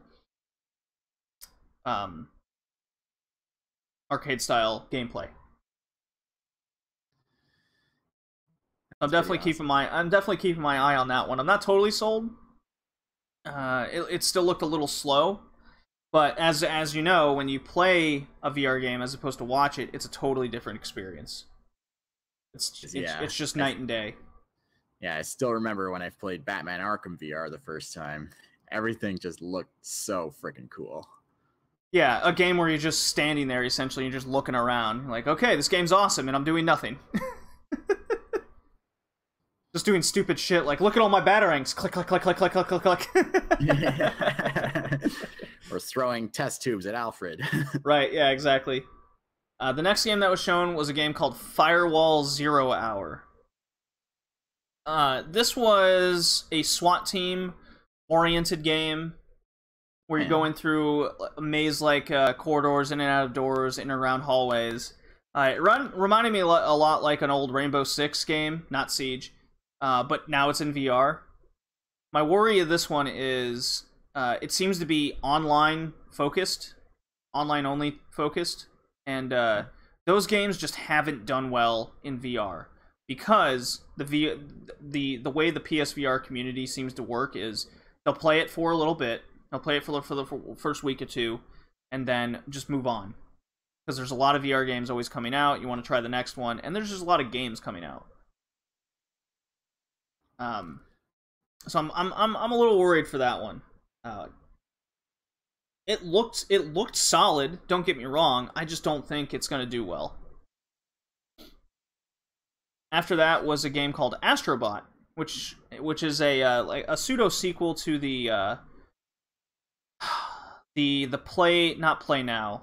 gameplay. I'm definitely keeping my eye on that one. I'm not totally sold. It still looked a little slow, but as you know, when you play a VR game as opposed to watch it, it's a totally different experience. It's just night and day. Yeah, I still remember when I played Batman Arkham VR the first time. Everything just looked so freaking cool. Yeah, a game where you're just standing there, essentially, you're just looking around. Like, okay, this game's awesome, and I'm doing nothing. Just doing stupid shit, like, look at all my batarangs. Click, click, click, click, click, click, click, click. Or throwing test tubes at Alfred. Right, yeah, exactly. The next game that was shown was a game called Firewall 0 Hour. This was a SWAT team-oriented game where you're going through maze-like corridors, in and out of doors, in and around hallways. It reminded me a lot like an old Rainbow Six game, not Siege, but now it's in VR. My worry of this one is it seems to be online-focused, online-only focused, and those games just haven't done well in VR. Because the way the PSVR community seems to work is they'll play it for a little bit, they'll play it for the first week or two, and then just move on. Because there's a lot of VR games always coming out, you want to try the next one, and there's just a lot of games coming out. So I'm a little worried for that one. It looked solid, don't get me wrong, I just don't think it's going to do well. After that was a game called Astrobot, which is a like a pseudo sequel to the Not Play Now.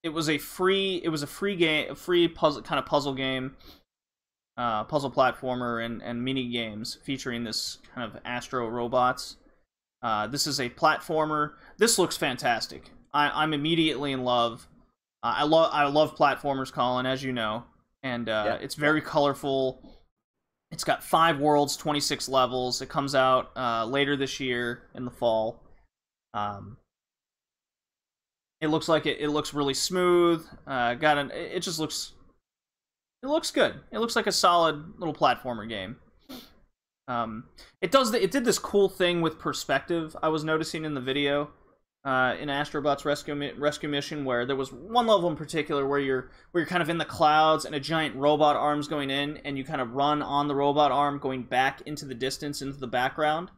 It was a free game, a free puzzle game, puzzle platformer and mini games featuring this kind of astro robots. This is a platformer. This looks fantastic. I'm immediately in love. I love platformers, Colin, as you know, and it's very colorful. It's got 5 worlds, 26 levels. It comes out later this year in the fall. It looks like it looks really smooth. It looks good. It looks like a solid little platformer game. It did this cool thing with perspective I was noticing in the video in Astrobot's rescue mission, where there was one level in particular where you're kind of in the clouds and a giant robot arm's going in, and you kind of run on the robot arm going back into the distance, into the background,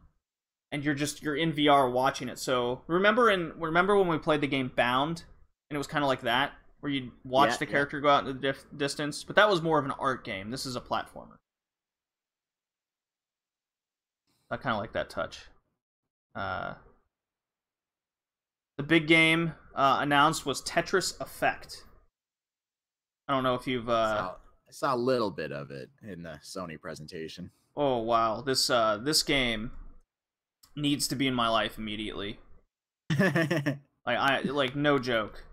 and you're in VR watching it. So remember when we played the game Bound, and it was kind of like that, where you'd watch the character go out into the distance, but that was more of an art game. This is a platformer. I kind of like that touch. The big game announced was Tetris Effect. I don't know if you've... I saw a little bit of it in the Sony presentation. Oh, wow. This game needs to be in my life immediately. Like, no joke.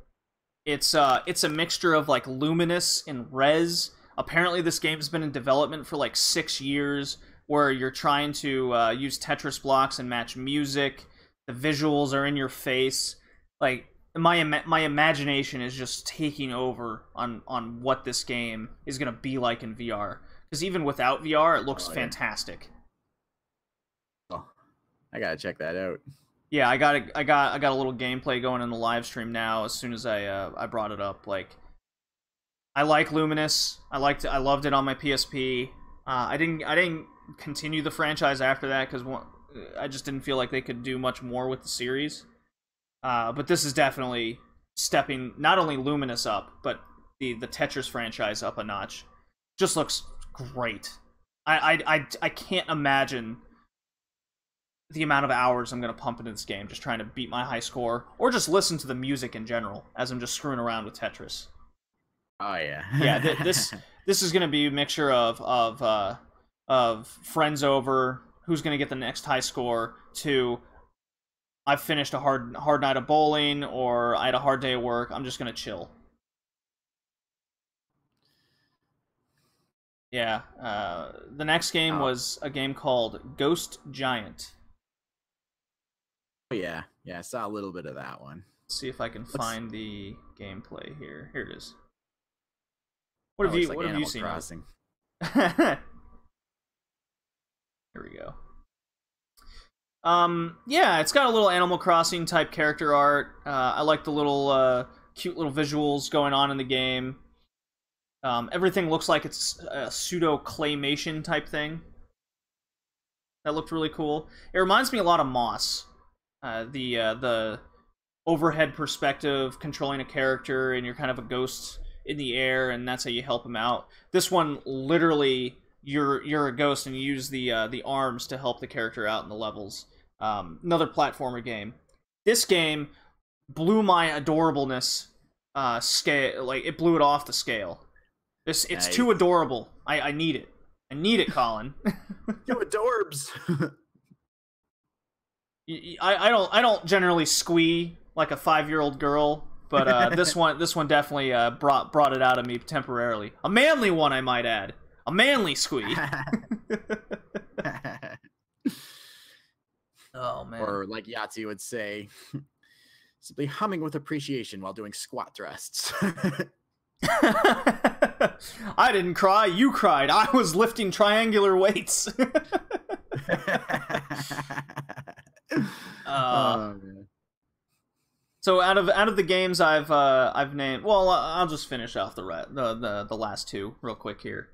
It's a mixture of, like, Luminous and Rez. Apparently this game's been in development for, like, 6 years, where you're trying to use Tetris blocks and match music. The visuals are in your face. Like, my imagination is just taking over on what this game is going to be like in VR. Because even without VR, it looks fantastic. Oh, I gotta check that out. Yeah, I got a little gameplay going in the live stream now. As soon as I brought it up, like, I like Luminous. I loved it on my PSP. I didn't continue the franchise after that because I just didn't feel like they could do much more with the series. But this is definitely stepping not only Luminous up, but the Tetris franchise up a notch. Just looks great. I can't imagine the amount of hours I'm gonna pump into this game just trying to beat my high score, or just listen to the music in general as I'm just screwing around with Tetris. Oh yeah. Yeah, this is gonna be a mixture of friends over, who's gonna get the next high score, to I've finished a hard night of bowling, or I had a hard day at work, I'm just gonna chill. Yeah, the next game was a game called Ghost Giant. Oh yeah, I saw a little bit of that one. Let's see if I can find the gameplay here. Here it is. What have you seen? Crossing. Here we go. Yeah, it's got a little Animal Crossing type character art. I like the little cute little visuals going on in the game. Everything looks like it's a pseudo claymation type thing. That looked really cool. It reminds me a lot of Moss. The overhead perspective, controlling a character, and you're kind of a ghost in the air, and that's how you help him out. This one, literally, you're a ghost, and you use the arms to help the character out in the levels. Another platformer game. This game blew my adorableness scale. Like, it blew it off the scale. It's nice. Too adorable. I need it. I need it, Colin. You adorbs. I don't generally squee like a 5-year-old girl, but this one definitely brought it out of me temporarily. A manly one, I might add. A manly squee. Oh man. Or like Yahtzee would say, simply humming with appreciation while doing squat thrusts. I didn't cry, you cried. I was lifting triangular weights. So out of the games I've named, well, I'll just finish off the last two real quick here.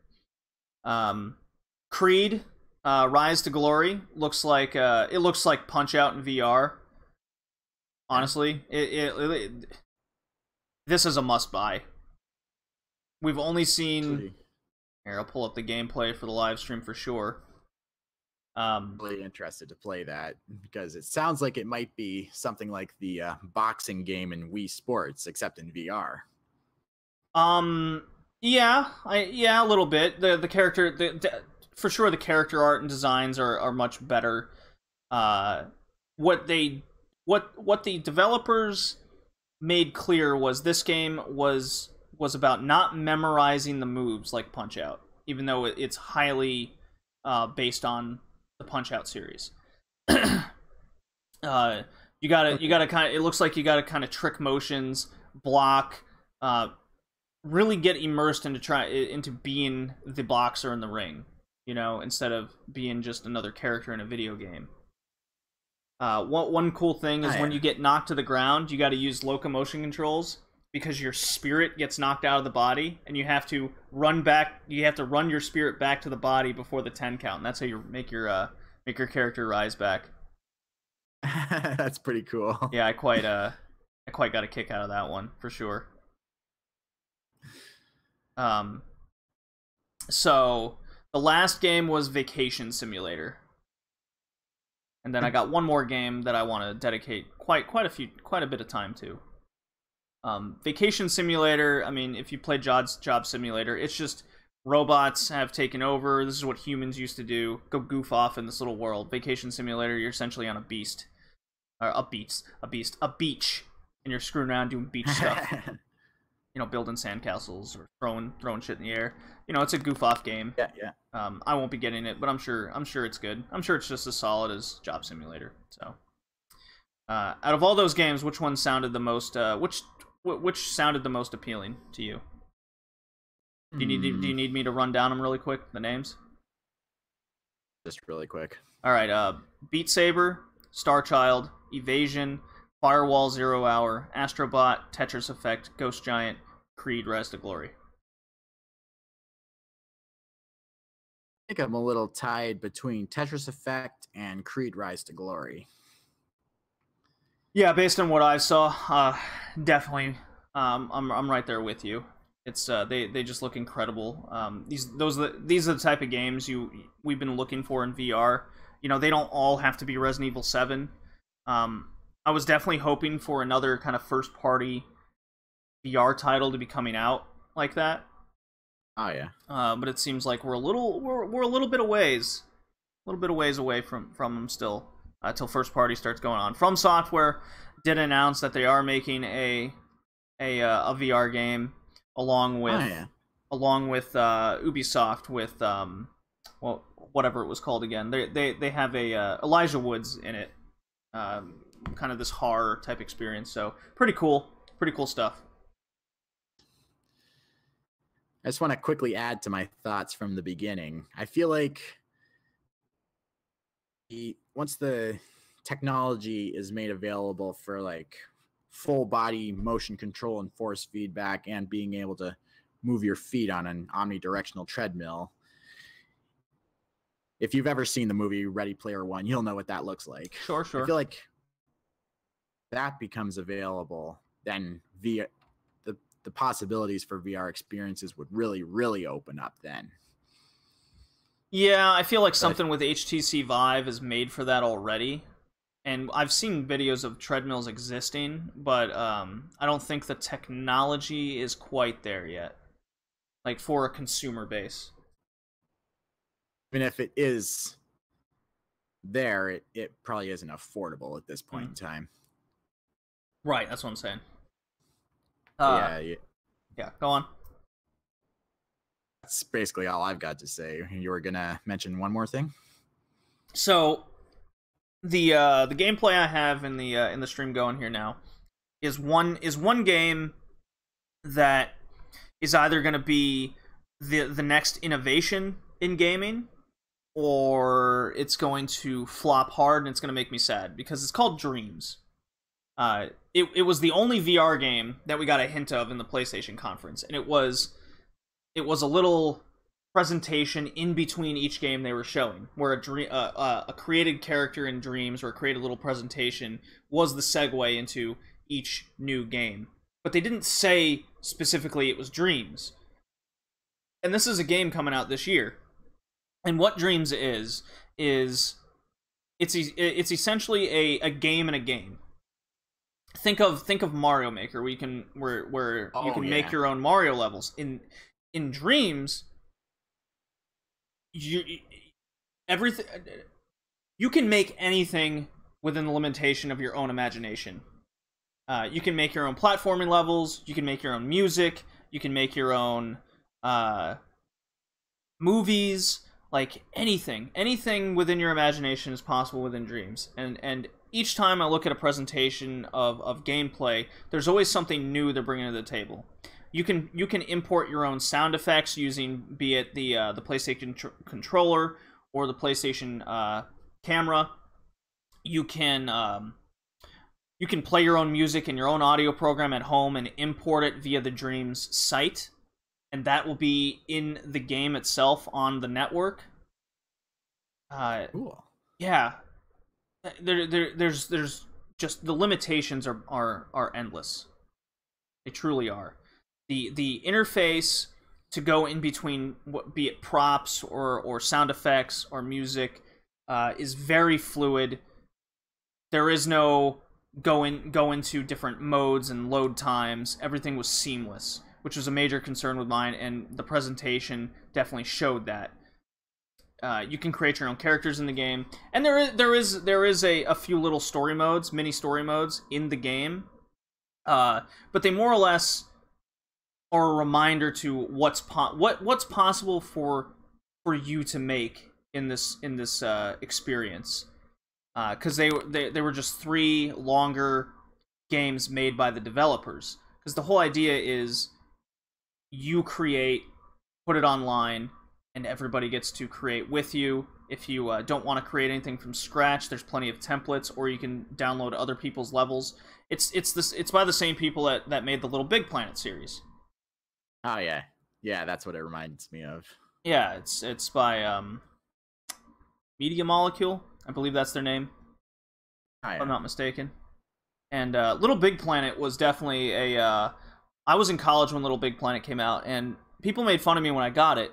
Creed, Rise to Glory looks like Punch-Out in VR. Honestly, this is a must-buy. We've only seen... Here, I'll pull up the gameplay for the live stream for sure. Really interested to play that, because it sounds like it might be something like the boxing game in Wii Sports, except in VR. Yeah, a little bit. The character, for sure, the character art and designs are much better. What the developers made clear was this game was about not memorizing the moves like Punch-Out, even though it's highly based on the Punch-Out series. You gotta kind of, it looks like you gotta kind of trick motions, block, really get immersed into being the boxer in the ring. you know, instead of being just another character in a video game. One cool thing is when you get knocked to the ground, you got to use locomotion controls because your spirit gets knocked out of the body, and you have to run back. You have to run your spirit back to the body before the 10 count, and that's how you make your character rise back. That's pretty cool. Yeah, I quite got a kick out of that one for sure. So the last game was Vacation Simulator. And then I got one more game that I want to dedicate quite a bit of time to. Vacation Simulator, I mean, if you play Job Simulator, it's just robots have taken over. This is what humans used to do. Go goof off in this little world. Vacation Simulator, you're essentially on a beach. And you're screwing around doing beach stuff. You know, building sandcastles or throwing shit in the air. You know, it's a goof off game. Yeah. I won't be getting it, but I'm sure it's good. I'm sure it's just as solid as Job Simulator. So, out of all those games, which one sounded the most? Which sounded the most appealing to you? Do you need me to run down them really quick? The names? Just really quick. All right. Beat Saber, Star Child, Evasion, Firewall Zero Hour, Astrobot, Tetris Effect, Ghost Giant, Creed Rise to Glory. I think I'm a little tied between Tetris Effect and Creed Rise to Glory. Yeah, based on what I saw, definitely, I'm right there with you. It's they just look incredible. These are the type of games we've been looking for in VR. You know, they don't all have to be Resident Evil 7. I was definitely hoping for another kind of first-party VR title to be coming out like that. Oh yeah. But it seems like we're a little bit away from them still, till first party starts going on. From Software did announce that they are making a VR game along with Ubisoft with whatever it was called again. They have a Elijah Woods in it. Kind of this horror type experience, so pretty cool stuff. I just want to quickly add to my thoughts from the beginning. I feel like once the technology is made available for like full body motion control and force feedback and being able to move your feet on an omnidirectional treadmill, if you've ever seen the movie Ready Player One, you'll know what that looks like. Sure. I feel like that becomes available, then the possibilities for VR experiences would really, really open up then. Yeah, I feel like something with HTC Vive is made for that already. And I've seen videos of treadmills existing, but I don't think the technology is quite there yet. Like, for a consumer base. Even if it is there, it probably isn't affordable at this point in time. Right, that's what I'm saying. Yeah, go on. That's basically all I've got to say. You were gonna mention one more thing? So, the gameplay I have in the stream going here now is one game that is either going to be the next innovation in gaming, or it's going to flop hard and it's going to make me sad, because it's called Dreams. It was the only VR game that we got a hint of in the PlayStation conference, and it was a little presentation in between each game they were showing, where a created character in Dreams or a created little presentation was the segue into each new game. But they didn't say specifically it was Dreams. And this is a game coming out this year. And what Dreams is it's essentially a game in a game. Think of Mario Maker, where you can make your own Mario levels. In Dreams, you can make anything within the limitation of your own imagination. You can make your own platforming levels, you can make your own music, you can make your own movies, like anything within your imagination is possible within Dreams. And each time I look at a presentation of gameplay, there's always something new they're bringing to the table. you can import your own sound effects using, be it the PlayStation controller or the PlayStation camera. You can play your own music in your own audio program at home and import it via the Dreams site, and that will be in the game itself on the network. Cool. Yeah, there's just, the limitations are endless. They truly are. The interface to go in between, be it props or sound effects or music, is very fluid. There is no go into different modes and load times. Everything was seamless, which was a major concern with mine, and the presentation definitely showed that. You can create your own characters in the game, and there is a few little story modes, mini story modes in the game, but they more or less are a reminder to what's possible for you to make in this experience, because they were just 3 longer games made by the developers. Because the whole idea is you create, put it online, and everybody gets to create with you. If you don't want to create anything from scratch, there's plenty of templates, or you can download other people's levels. It's by the same people that made the Little Big Planet series. Oh yeah, that's what it reminds me of. Yeah, it's by Media Molecule, I believe that's their name, Oh, yeah. if I'm not mistaken. And Little Big Planet was definitely I was in college when Little Big Planet came out, and people made fun of me when I got it,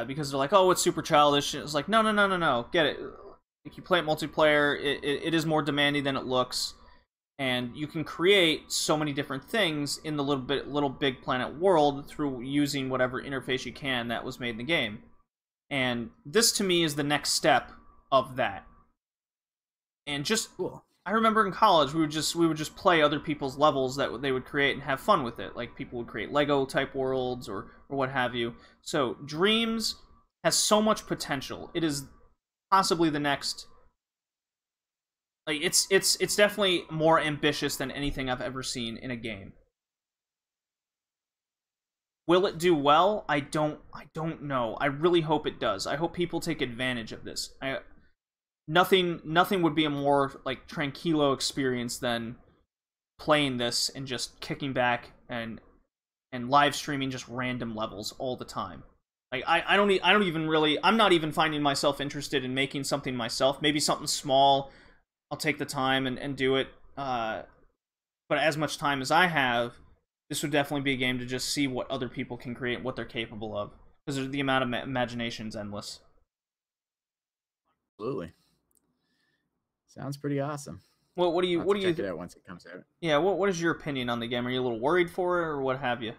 because they're like, "Oh, it's super childish." And it was like, no, get it. If you play it multiplayer, it is more demanding than it looks, and you can create so many different things in the Little Big Planet world through using whatever interface you can that was made in the game. And this, to me, is the next step of that. And just Cool. I remember in college we would just play other people's levels that they would create and have fun with it. Like, people would create Lego type worlds or what have you. So Dreams has so much potential. It is possibly the next, like, it's definitely more ambitious than anything I've ever seen in a game. Will it do well? I don't know. I really hope it does. I hope people take advantage of this. Nothing would be a more, like, tranquilo experience than playing this and just kicking back and live streaming just random levels all the time. Like, I don't even really, I'm not even finding myself interested in making something myself. Maybe something small. I'll take the time and do it. But as much time as I have, this would definitely be a game to just see what other people can create, what they're capable of, because the amount of imagination is endless. Absolutely. Sounds pretty awesome. What do you check it out once it comes out. Yeah, what is your opinion on the game? Are you a little worried for it, or what have you?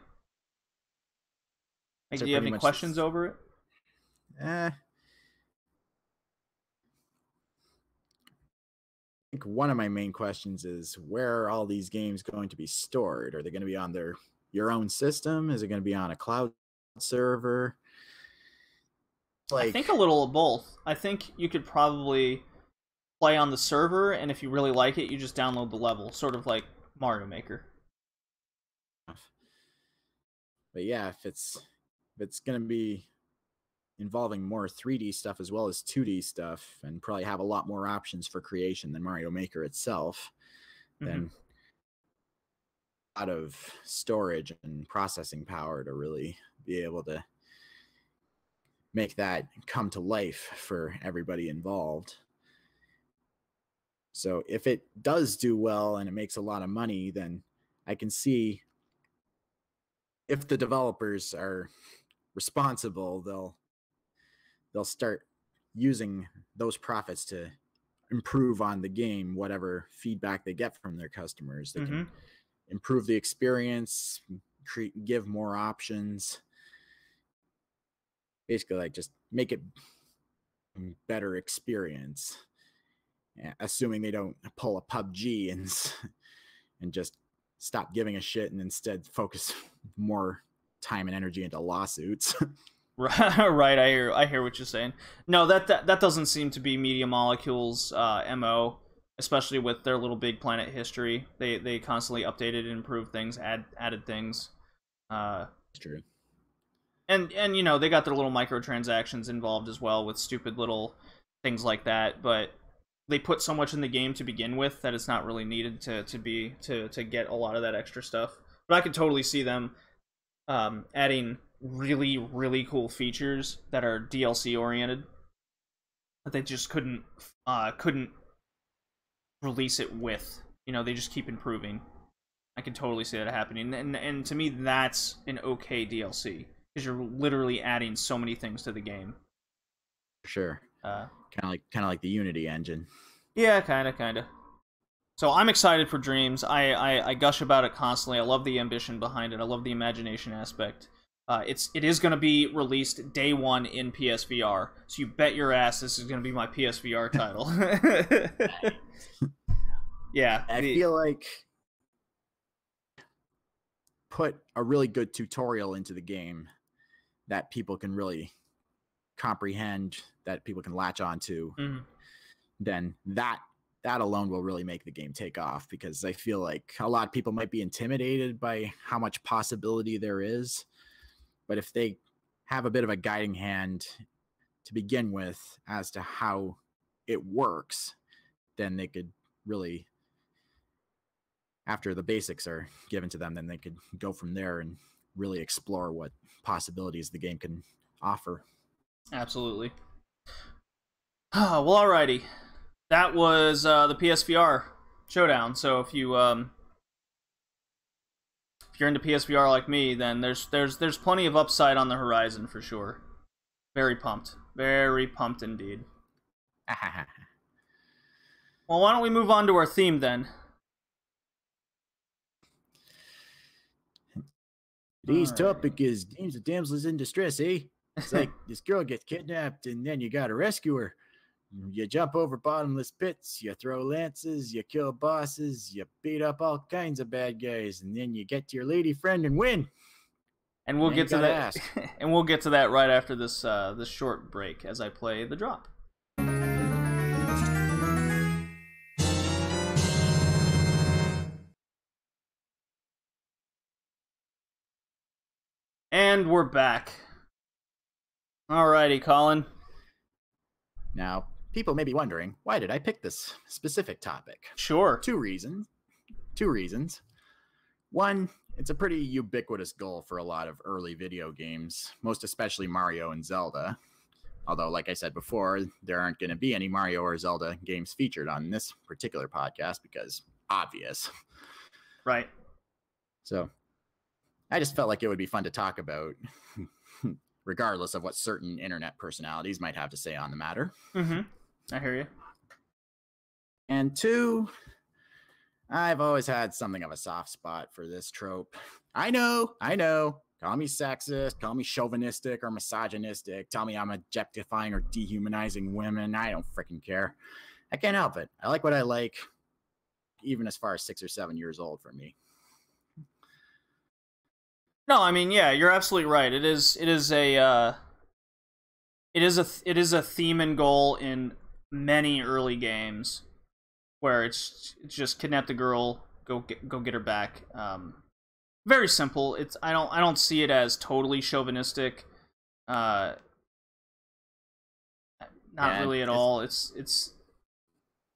Like, So do you have pretty any much questions over it? I think one of my main questions is, where are all these games going to be stored? Are they going to be on your own system? Is it going to be on a cloud server? Like, I think a little of both. I think you could probably play on the server, and if you really like it, you just download the level, sort of like Mario Maker. But yeah, if it's going to be involving more 3D stuff as well as 2D stuff, and probably have a lot more options for creation than Mario Maker itself, then a lot of storage and processing power to really be able to make that come to life for everybody involved. So if it does do well and it makes a lot of money, then I can see, if the developers are responsible, they'll start using those profits to improve on the game, whatever feedback they get from their customers. They can improve the experience, give more options. Basically, like, just make it a better experience. Assuming they don't pull a PUBG and just stop giving a shit and instead focus more time and energy into lawsuits. Right, I hear what you're saying. No, that doesn't seem to be Media Molecule's MO, especially with their little Big Planet history. They constantly updated and improved things, added things. It's true. And you know, they got their little microtransactions involved as well with stupid little things like that, but they put so much in the game to begin with that it's not really needed to get a lot of that extra stuff. But I could totally see them adding really, really cool features that are DLC oriented that they just couldn't release it with. You know, they just keep improving. I can totally see that happening, and to me, that's an okay DLC because you're literally adding so many things to the game. Sure. Kind of like the Unity engine. Yeah, kind of. So I'm excited for Dreams. I gush about it constantly. I love the ambition behind it. I love the imagination aspect. It is going to be released day one in PSVR. So you bet your ass this is going to be my PSVR title. Yeah. I feel like put a really good tutorial into the game that people can really comprehend, that people can latch onto. Mm-hmm. Then that alone will really make the game take off, because I feel like a lot of people might be intimidated by how much possibility there is. But if they have a bit of a guiding hand to begin with as to how it works, then they could really, after the basics are given to them, then they could go from there and really explore what possibilities the game can offer. Absolutely. Well, alrighty. That was the PSVR showdown. So if you're into PSVR like me, then there's plenty of upside on the horizon for sure. Very pumped indeed. Well, why don't we move on to our theme then? Today's topic is games of damsels in distress, eh? It's like this girl gets kidnapped and then you gotta rescue her. You jump over bottomless pits, you throw lances, you kill bosses, you beat up all kinds of bad guys, and then you get to your lady friend and win. And we'll get to that. And we'll get to that right after this this short break as I play the drop. And we're back. Alrighty, Colin. Now, people may be wondering, why did I pick this specific topic? Sure. Two reasons. One, it's a pretty ubiquitous goal for a lot of early video games, most especially Mario and Zelda. Although, like I said before, there aren't going to be any Mario or Zelda games featured on this particular podcast because obvious. Right. So, I just felt like it would be fun to talk about, regardless of what certain internet personalities might have to say on the matter. Mm-hmm. I hear you. And two, I've always had something of a soft spot for this trope. I know. Call me sexist, call me chauvinistic or misogynistic, tell me I'm objectifying or dehumanizing women. I don't freaking care. I can't help it. I like what I like, even as far as 6 or 7 years old for me. No, I mean, yeah, you're absolutely right. It is a theme and goal in many early games where it's just kidnap the girl, go get her back. Very simple. I don't see it as totally chauvinistic. Not really at all. It's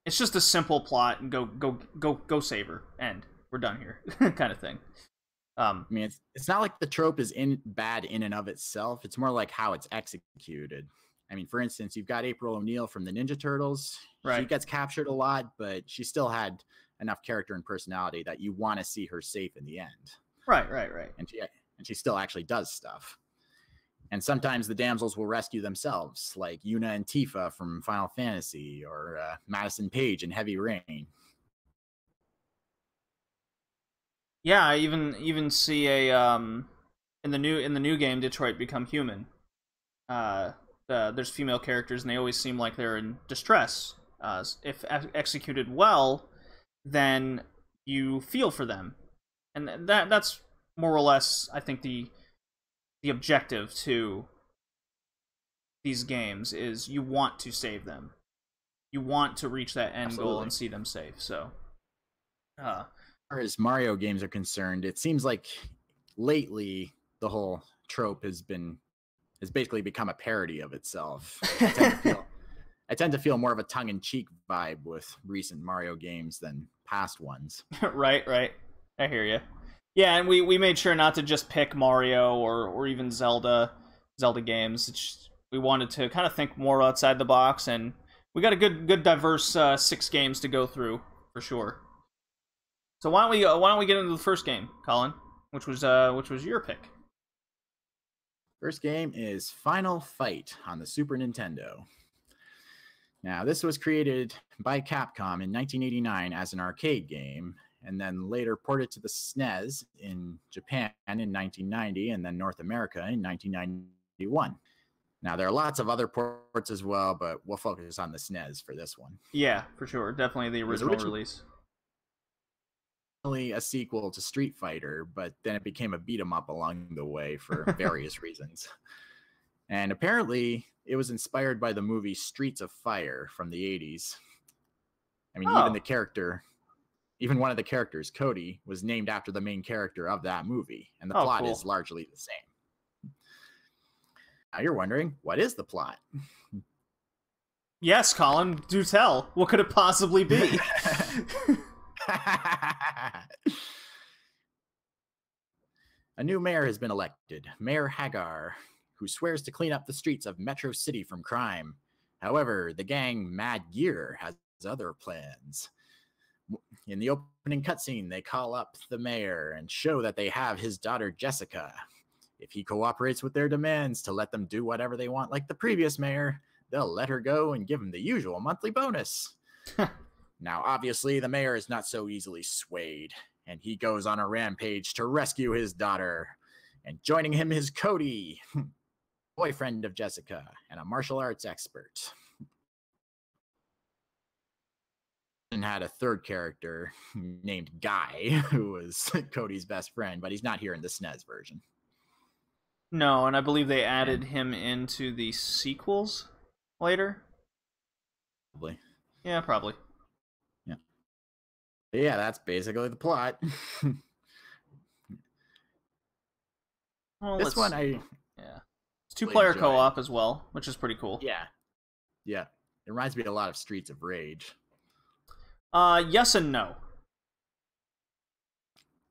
just a simple plot and go save her. End. We're done here, kind of thing. I mean, it's not like the trope is bad in and of itself. It's more like how it's executed. I mean, for instance, you've got April O'Neil from the Ninja Turtles. Right. She gets captured a lot, but she still had enough character and personality that you want to see her safe in the end. Right. And she still actually does stuff. And sometimes the damsels will rescue themselves, like Yuna and Tifa from Final Fantasy, or Madison Page in Heavy Rain. Yeah, I even see a in the new game Detroit Become Human. There's female characters and they always seem like they're in distress. If executed well, then you feel for them, and that's more or less, I think, the objective to these games is you want to save them. you want to reach that end Absolutely. goal and see them safe. So, as far as Mario games are concerned, it seems like lately the whole trope has basically become a parody of itself. I tend to feel more of a tongue-in-cheek vibe with recent Mario games than past ones. right. I hear you. Yeah, and we made sure not to just pick Mario or even Zelda games. We wanted to kind of think more outside the box, and we got a good diverse 6 games to go through for sure. So why don't we get into the first game, Colin, which was your pick? First game is Final Fight on the Super Nintendo. Now, this was created by Capcom in 1989 as an arcade game, and then later ported to the SNES in Japan in 1990, and then North America in 1991. Now, there are lots of other ports as well, but we'll focus on the SNES for this one. Yeah, for sure. Definitely the original release. A sequel to Street Fighter, but then it became a beat-em-up along the way for various reasons. And apparently, it was inspired by the movie Streets of Fire from the 80s. I mean, even one of the characters, Cody, was named after the main character of that movie, and the plot is largely the same. Now you're wondering, what is the plot? Yes, Colin, do tell. What could it possibly be? A new mayor has been elected, Mayor Hagar, who swears to clean up the streets of Metro City from crime. However, the gang Mad Gear has other plans. In the opening cutscene, they call up the mayor and show that they have his daughter Jessica. If he cooperates with their demands to let them do whatever they want like the previous mayor, they'll let her go and give him the usual monthly bonus. Now, obviously, the mayor is not so easily swayed, and he goes on a rampage to rescue his daughter. And joining him is Cody, boyfriend of Jessica, and a martial arts expert. And had a third character named Guy, who was Cody's best friend, but he's not here in the SNES version. No, and I believe they added him into the sequels later. Probably. Yeah, probably. Yeah. But yeah, that's basically the plot. Well, this one, yeah, it's 2-player co-op as well, which is pretty cool. Yeah. It reminds me a lot of Streets of Rage. Yes and no.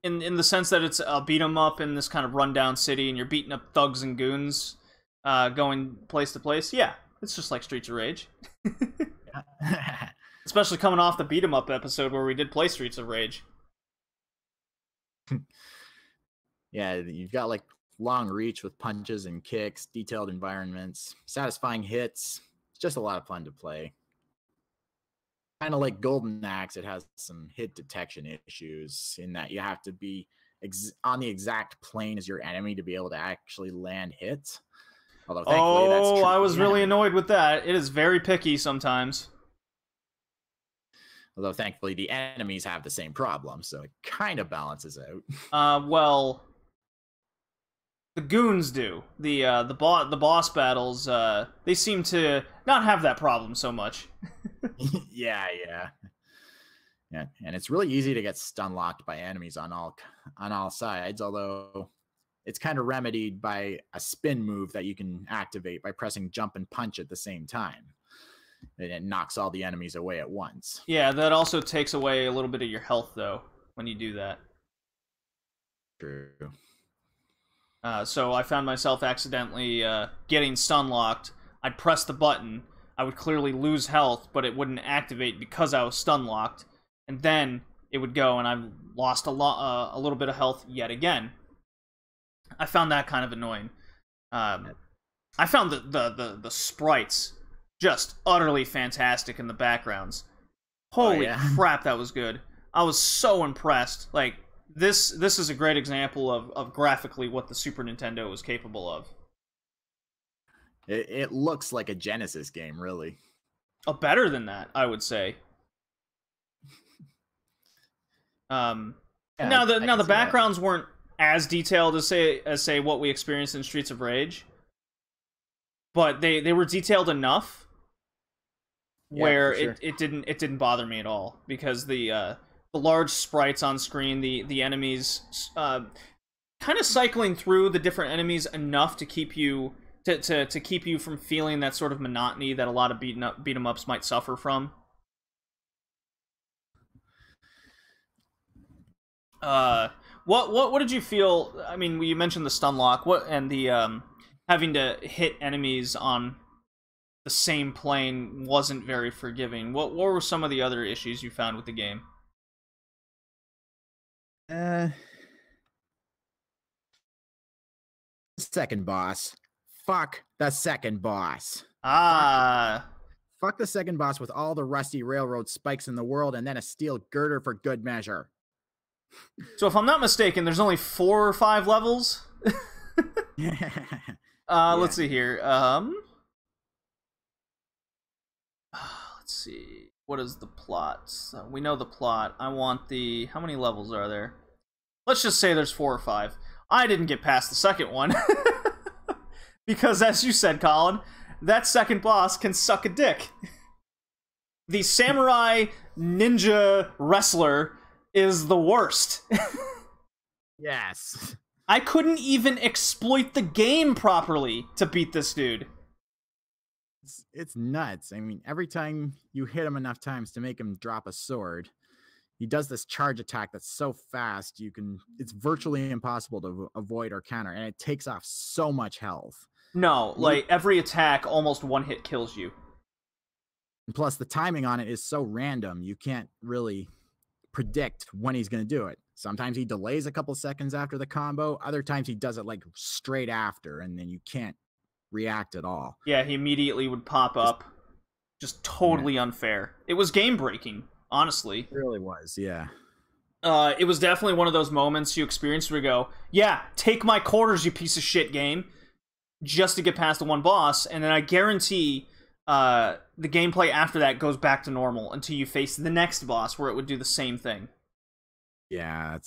In the sense that it's a beat 'em up in this kind of rundown city, and you're beating up thugs and goons, going place to place. Yeah, it's just like Streets of Rage. Especially coming off the beat 'em up episode where we did play Streets of Rage. Yeah, you've got like long reach with punches and kicks, detailed environments, satisfying hits. It's just a lot of fun to play. Kind of like Golden Axe, it has some hit detection issues in that you have to be on the exact plane as your enemy to be able to actually land hits. Although thankfully that's true. I was really annoyed with that. It is very picky sometimes. Although thankfully the enemies have the same problem, so it kind of balances out. Well, the goons do. The boss battles, they seem to not have that problem so much. Yeah, and it's really easy to get stun locked by enemies on all sides, although it's kind of remedied by a spin move that you can activate by pressing jump and punch at the same time. And it knocks all the enemies away at once. Yeah, that also takes away a little bit of your health, though, when you do that. True. So I found myself accidentally getting stun locked. I'd press the button. I would clearly lose health, but it wouldn't activate because I was stun locked. And then it would go, and I lost a little bit of health yet again. I found that kind of annoying. I found the sprites just utterly fantastic in the backgrounds. Holy crap, that was good. I was so impressed. Like, this is a great example of graphically what the Super Nintendo was capable of. It looks like a Genesis game, really. Better than that, I would say. Now the backgrounds weren't as detailed as say what we experienced in Streets of Rage, but they were detailed enough where sure. it didn't bother me at all, because the large sprites on screen, the enemies, kind of cycling through the different enemies enough to keep you to keep you from feeling that sort of monotony that a lot of beat 'em ups might suffer from. What did you feel? I mean, you mentioned the stun lock, and the having to hit enemies on the same plane wasn't very forgiving. What were some of the other issues you found with the game? Second boss. Fuck the second boss. Ah. Fuck the second boss with all the rusty railroad spikes in the world and then a steel girder for good measure. So if I'm not mistaken, there's only 4 or 5 levels. Let's see here. Let's see. What is the plot? We know the plot. I want the... How many levels are there? Let's just say there's 4 or 5. I didn't get past the second one. Because, as you said, Colin, that second boss can suck a dick. The samurai ninja wrestler is the worst. Yes. I couldn't even exploit the game properly to beat this dude. It's nuts. I mean, every time you hit him enough times to make him drop a sword, he does this charge attack that's so fast it's virtually impossible to avoid or counter, and it takes off so much health. No, like every attack almost one hit kills you. And plus, the timing on it is so random, you can't really predict when he's going to do it. Sometimes he delays a couple seconds after the combo. Other times he does it like straight after, and then you can't react at all. Yeah, he immediately would pop up. Just totally unfair. It was game breaking, honestly. It really was, yeah. It was definitely one of those moments you experienced where you go, yeah, take my quarters, you piece of shit game, just to get past the one boss, and then I guarantee the gameplay after that goes back to normal until you face the next boss where it would do the same thing. Yeah,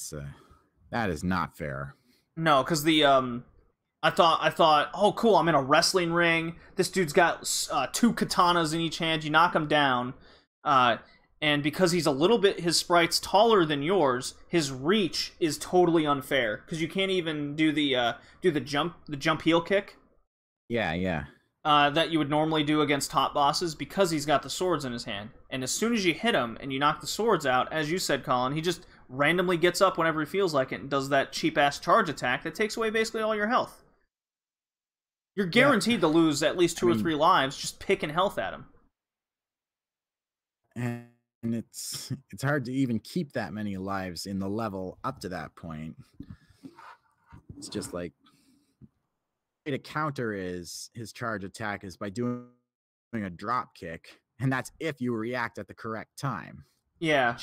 that is not fair. No, because the I thought, oh cool, I'm in a wrestling ring. This dude's got 2 katanas in each hand. You knock him down, and because he's a little bit, his sprite's taller than yours, his reach is totally unfair because you can't even do the jump heel kick. Yeah. That you would normally do against top bosses because he's got the swords in his hand. And as soon as you hit him and you knock the swords out, as you said, Colin, he just randomly gets up whenever he feels like it and does that cheap-ass charge attack that takes away basically all your health. You're guaranteed to lose at least 2 or 3 lives just picking health at him. And it's hard to even keep that many lives in the level up to that point. It's just like, to counter his charge attack is by doing a drop kick, and that's if you react at the correct time. Yeah.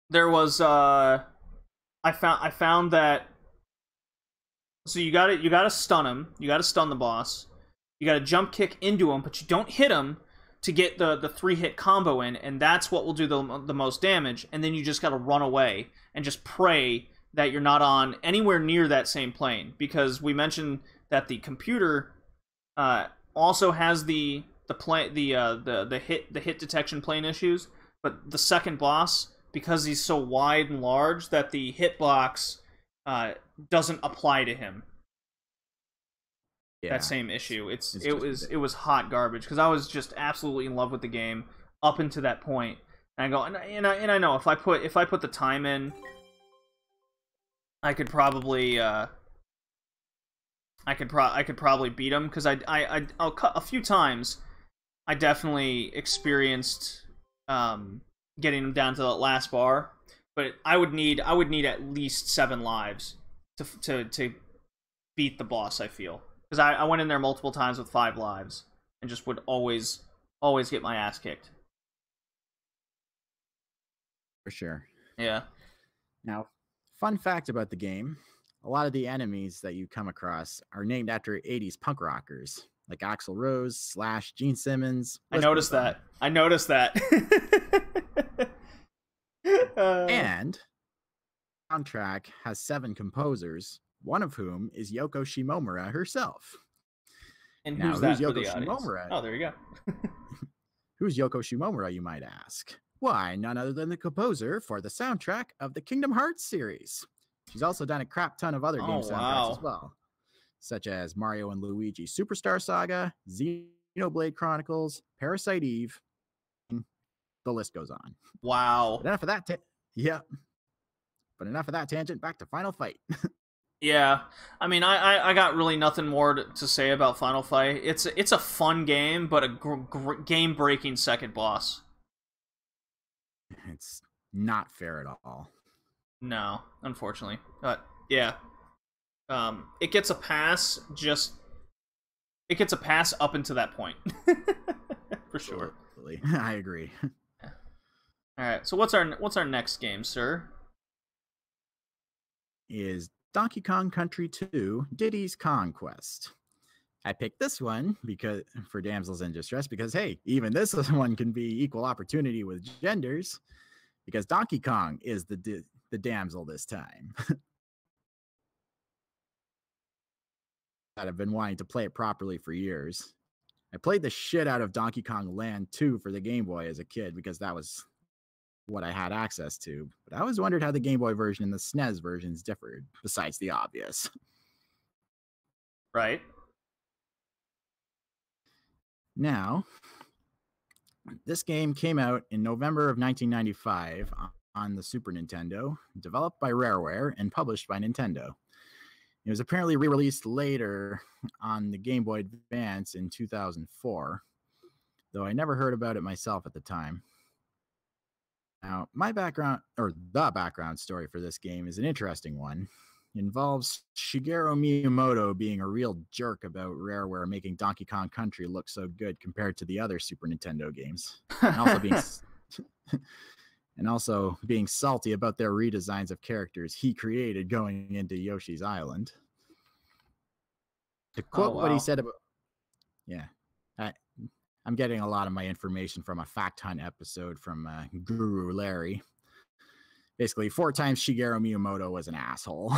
There was I found that, so you gotta stun him, you gotta stun the boss, you gotta jump kick into him, but you don't hit him to get the 3-hit combo in, and that's what will do the most damage, and then you just gotta run away and just pray that you're not on anywhere near that same plane, because we mentioned that the computer also has the hit detection plane issues, but the second boss, because he's so wide and large, that the hitbox doesn't apply to him. Yeah, that same issue. It was hot garbage because I was just absolutely in love with the game up until that point, and I go and I know if I put the time in, I could probably beat him, because a few times I definitely experienced getting him down to that last bar, but I would need at least 7 lives to beat the boss, I feel, because I went in there multiple times with 5 lives and just would always get my ass kicked. For sure. Yeah. Now, fun fact about the game, a lot of the enemies that you come across are named after 80s punk rockers, like Axl Rose, Slash, Gene Simmons. I noticed that. And the soundtrack has 7 composers, one of whom is Yoko Shimomura herself. And who's that Yoko for the audience? Shimomura? Oh, there you go. Who's Yoko Shimomura, you might ask? Why, none other than the composer for the soundtrack of the Kingdom Hearts series. She's also done a crap ton of other game soundtracks as well, such as Mario and Luigi Superstar Saga, Xenoblade Chronicles, Parasite Eve. The list goes on. Wow. But enough of that. But enough of that tangent. Back to Final Fight. Yeah, I mean, I got really nothing more to say about Final Fight. It's a fun game, but a game-breaking second boss. It's not fair at all. No, unfortunately. But yeah, it gets a pass. It gets a pass up until that point, for sure. Absolutely. I agree. Yeah. All right. So what's our next game, sir? Is Donkey Kong Country 2 Diddy's Conquest. I picked this one for Damsels in Distress because, hey, even this one can be equal opportunity with genders because Donkey Kong is the damsel this time. I've been wanting to play it properly for years. I played the shit out of Donkey Kong Land 2 for the Game Boy as a kid because that was what I had access to, but I always wondered how the Game Boy version and the SNES versions differed, besides the obvious. Right. Now, this game came out in November of 1995 on the Super Nintendo, developed by Rareware and published by Nintendo. It was apparently re-released later on the Game Boy Advance in 2004, though I never heard about it myself at the time. Now, the background story for this game is an interesting one. It involves Shigeru Miyamoto being a real jerk about Rareware making Donkey Kong Country look so good compared to the other Super Nintendo games, and also being salty about their redesigns of characters he created going into Yoshi's Island. To quote what he said about, I'm getting a lot of my information from a Fact Hunt episode from Guru Larry. Basically, 4 times Shigeru Miyamoto was an asshole.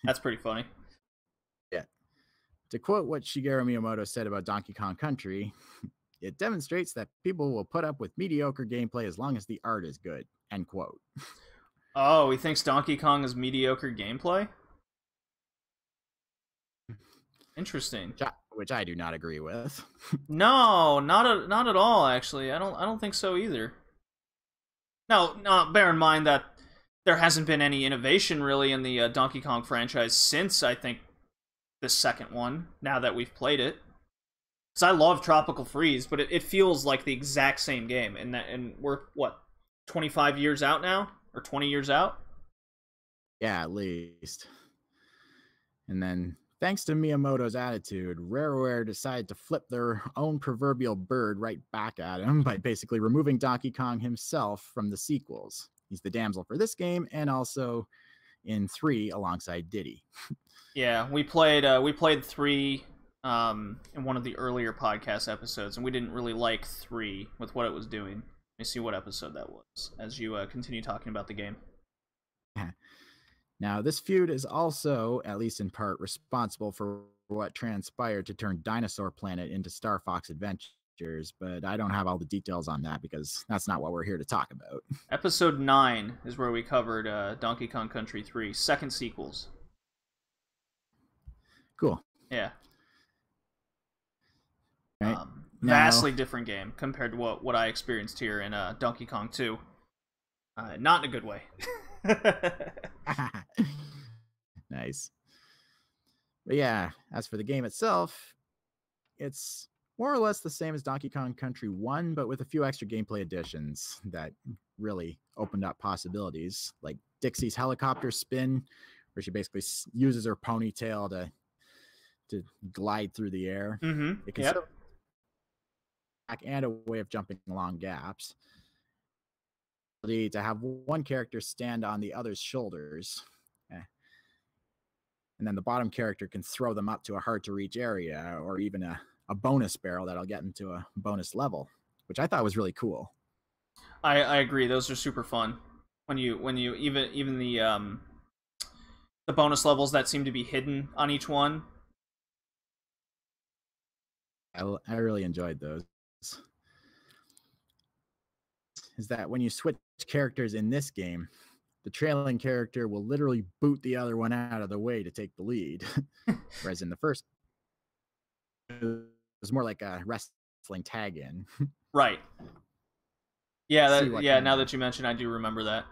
That's pretty funny. Yeah. To quote what Shigeru Miyamoto said about Donkey Kong Country, it demonstrates that people will put up with mediocre gameplay as long as the art is good. End quote. Oh, he thinks Donkey Kong is mediocre gameplay? Interesting. Which I do not agree with. No, not at all. Actually, I don't think so either. Now, bear in mind that there hasn't been any innovation really in the Donkey Kong franchise since I think the second one. Now that we've played it, because I love Tropical Freeze, but it feels like the exact same game, and we're what 25 years out now, or 20 years out. Yeah, at least. And then, thanks to Miyamoto's attitude, Rareware decided to flip their own proverbial bird right back at him by basically removing Donkey Kong himself from the sequels. He's the damsel for this game and also in 3 alongside Diddy. Yeah, we played 3 in one of the earlier podcast episodes, and we didn't really like 3 with what it was doing. Let me see what episode that was as you continue talking about the game. Now, this feud is also, at least in part, responsible for what transpired to turn Dinosaur Planet into Star Fox Adventures, but I don't have all the details on that because that's not what we're here to talk about. Episode 9 is where we covered Donkey Kong Country 3, second sequels. Cool. Yeah. Right. Vastly different game compared to what I experienced here in Donkey Kong 2. Not in a good way. Nice. But yeah, as for the game itself, it's more or less the same as Donkey Kong Country 1, but with a few extra gameplay additions that really opened up possibilities, like Dixie's helicopter spin, where she basically uses her ponytail to glide through the air. Mm-hmm. It can and a way of jumping along gaps. To have one character stand on the other's shoulders, and then the bottom character can throw them up to a hard-to-reach area, or even a bonus barrel that'll get them to a bonus level, which I thought was really cool. I agree. Those are super fun. When you even the bonus levels that seem to be hidden on each one. I really enjoyed those. Is that when you switch characters in this game, the trailing character will literally boot the other one out of the way to take the lead. Whereas in the first, it was more like a wrestling tag in. Right. Yeah, now of, that you mention, I do remember that.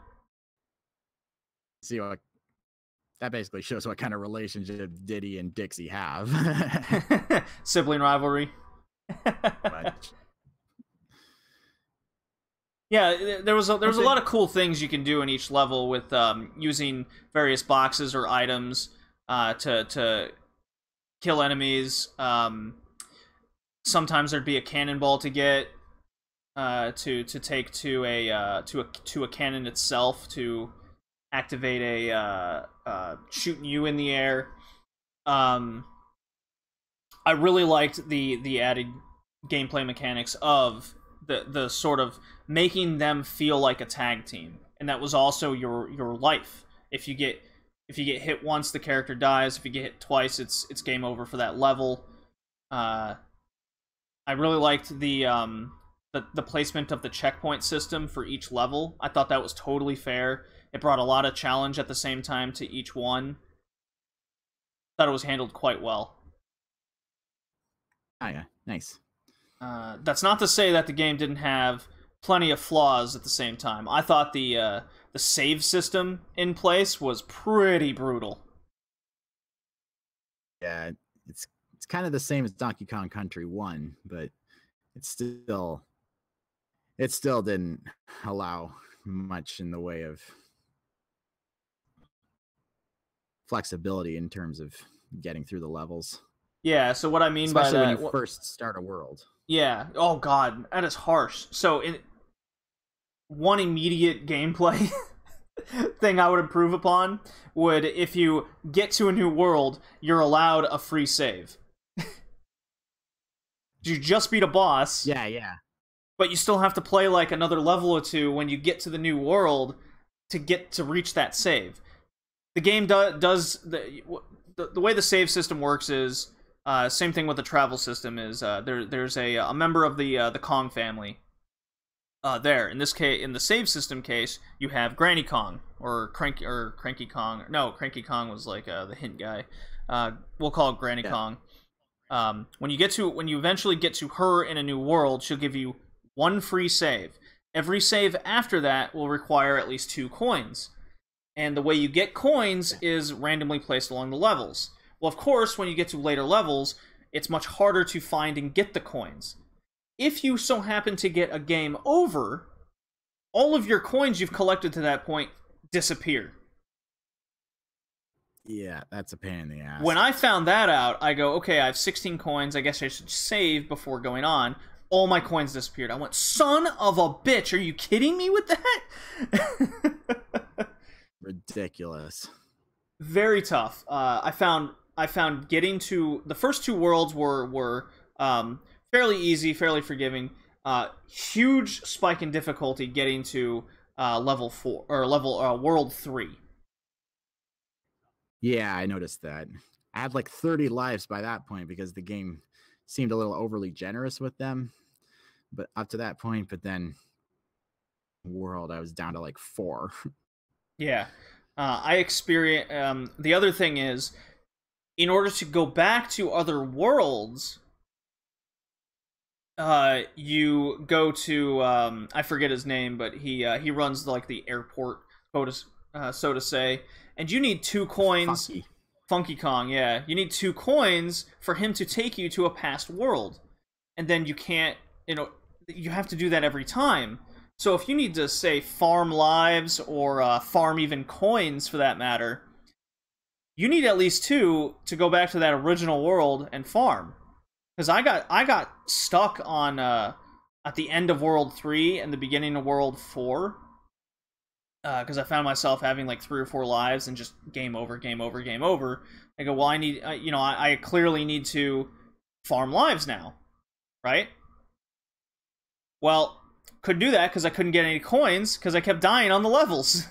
See what that basically shows what kind of relationship Diddy and Dixie have. Sibling rivalry. But, yeah, there was a lot of cool things you can do in each level with using various boxes or items to kill enemies. Sometimes there'd be a cannonball to get to take to a cannon itself to activate a shooting you in the air. I really liked the added gameplay mechanics of the sort of making them feel like a tag team, and that was also your life. If you get hit once, the character dies. If you get hit twice, it's game over for that level. I really liked the placement of the checkpoint system for each level. I thought that was totally fair. It brought a lot of challenge at the same time to each one. Thought it was handled quite well. Oh yeah, nice. That's not to say that the game didn't have plenty of flaws at the same time. I thought the save system in place was pretty brutal. Yeah, it's kind of the same as Donkey Kong Country 1, but it still didn't allow much in the way of flexibility in terms of getting through the levels. Yeah, so what I mean especially by that, when you first start a world. Yeah. Oh god, that is harsh. So one immediate gameplay thing I would improve upon would, if you get to a new world, you're allowed a free save. You just beat a boss. Yeah. But you still have to play like another level or two when you get to the new world to reach that save. The game does the way the save system works is same thing with the travel system is there's a member of the Kong family. There in this case, in the save system case, you have Granny Kong or Cranky Kong. No, Cranky Kong was like the hint guy. We'll call it Granny Kong. When you eventually get to her in a new world, she'll give you one free save. Every save after that will require at least 2 coins. And the way you get coins is randomly placed along the levels. Well, of course, when you get to later levels, it's much harder to find and get the coins. If you so happen to get a game over, all of your coins you've collected to that point disappear. Yeah, that's a pain in the ass. When I found that out, I go, okay, I have 16 coins. I guess I should save before going on. All my coins disappeared. I went, son of a bitch, are you kidding me with that? Ridiculous. Very tough. I found getting to the first 2 worlds were fairly easy, fairly forgiving. Huge spike in difficulty getting to level 4 or world 3. Yeah, I noticed that. I had like 30 lives by that point because the game seemed a little overly generous with them. But up to that point, but then world, I was down to like 4. Yeah. I experience the other thing is, in order to go back to other worlds, you go to I forget his name, but he runs like the airport, so to say, and you need 2 coins. Funky Kong, yeah. You need 2 coins for him to take you to a past world. And then you can't, you have to do that every time. So if you need to, say, farm lives or farm even coins for that matter, you need at least 2 to go back to that original world and farm. Because I got stuck on at the end of World 3 and the beginning of World 4. Because I found myself having like 3 or 4 lives and just game over. I go, well, I clearly need to farm lives now, right? Well, couldn't do that because I couldn't get any coins because I kept dying on the levels.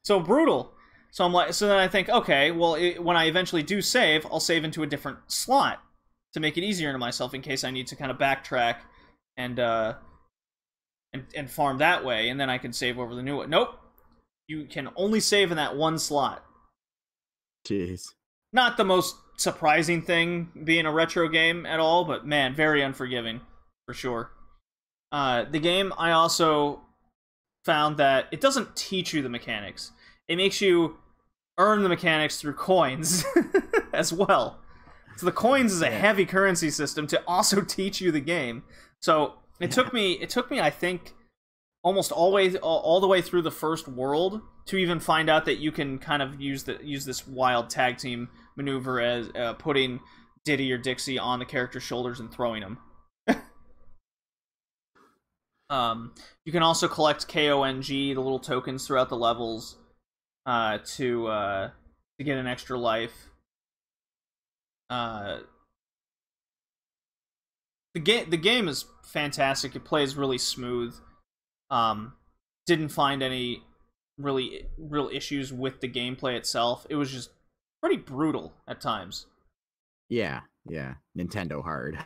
So brutal. So I'm like, so then I think, okay, well, when I eventually do save, I'll save into a different slot to make it easier to myself in case I need to kind of backtrack and farm that way, and then I can save over the new one. Nope, you can only save in that one slot. Jeez. Not the most surprising thing being a retro game at all, but man, very unforgiving for sure. The game, I also found that it doesn't teach you the mechanics. It makes you earn the mechanics through coins as well. So the coins is a heavy currency system to also teach you the game. So it took me, I think, almost all the way through the first world to even find out that you can kind of use this wild tag team maneuver as putting Diddy or Dixie on the character's shoulders and throwing them. You can also collect KONG, the little tokens throughout the levels, to get an extra life. The game is fantastic. It plays really smooth. Didn't find any real issues with the gameplay itself. It was just pretty brutal at times. Yeah, Nintendo hard.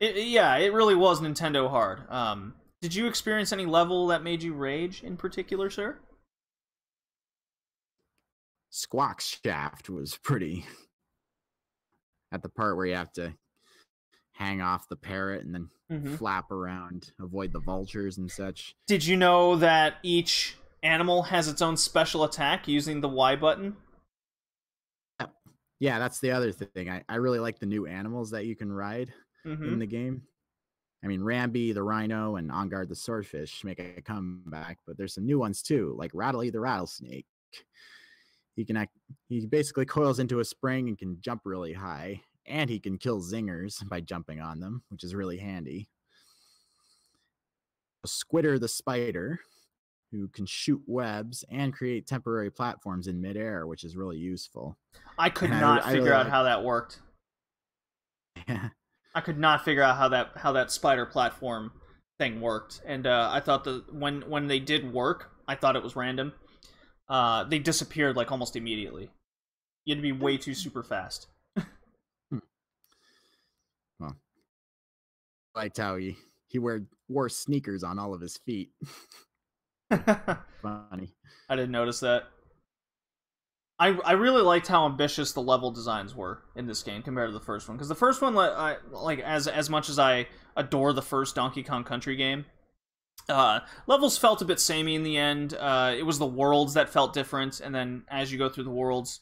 It really was Nintendo hard. Did you experience any level that made you rage in particular, sir? Squawk's shaft was pretty. At the part where you have to hang off the parrot and then flap around, avoid the vultures and such. Did you know that each animal has its own special attack using the Y button? Yeah, that's the other thing. I really like the new animals that you can ride in the game. I mean, Rambi the rhino and On Guard the swordfish make a comeback, but there's some new ones too, like Rattly the rattlesnake. He basically coils into a spring and can jump really high, and he can kill zingers by jumping on them, which is really handy. Squitter the spider, who can shoot webs and create temporary platforms in midair, which is really useful. I could not figure out how that worked. I could not figure out how that spider platform thing worked, and I thought when they did work, I thought it was random. They disappeared like almost immediately. You had to be way too super fast. Well, I liked how he wore sneakers on all of his feet. Funny. I didn't notice that. I really liked how ambitious the level designs were in this game compared to the first one, because the first one, as much as I adore the first Donkey Kong Country game, levels felt a bit samey in the end. It was the worlds that felt different, and then as you go through the worlds,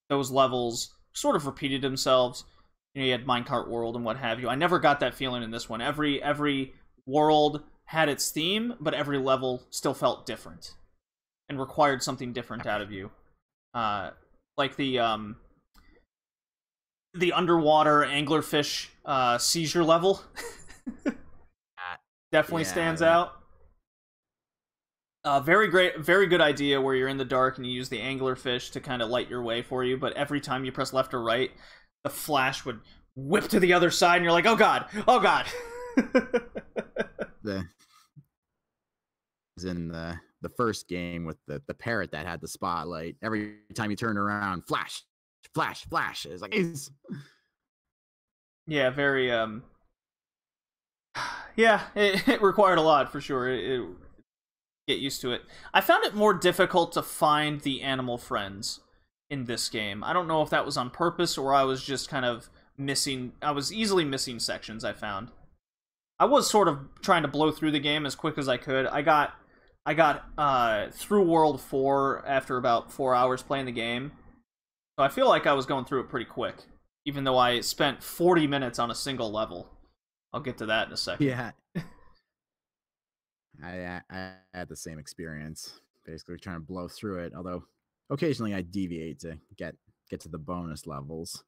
those levels sort of repeated themselves. You had Minecart World and what have you. I never got that feeling in this one. Every world had its theme, but every level still felt different and required something different out of you. Like the underwater anglerfish seizure level definitely stands out. Very good idea where you're in the dark and you use the anglerfish to kind of light your way for you, but every time you press left or right, the flash would whip to the other side and you're like, oh god. In the first game with the parrot that had the spotlight, every time you turn around, flash. It's like, yeah, very it required a lot for sure. It get used to it. I found it more difficult to find the animal friends in this game. I don't know if that was on purpose or I was just kind of missing. I was easily missing sections. I found I was sort of trying to blow through the game as quick as I could. I got through World 4 after about 4 hours playing the game. So I feel like I was going through it pretty quick, even though I spent 40 minutes on a single level. I'll get to that in a second. Yeah. I had the same experience, basically trying to blow through it, although occasionally I deviate to get to the bonus levels.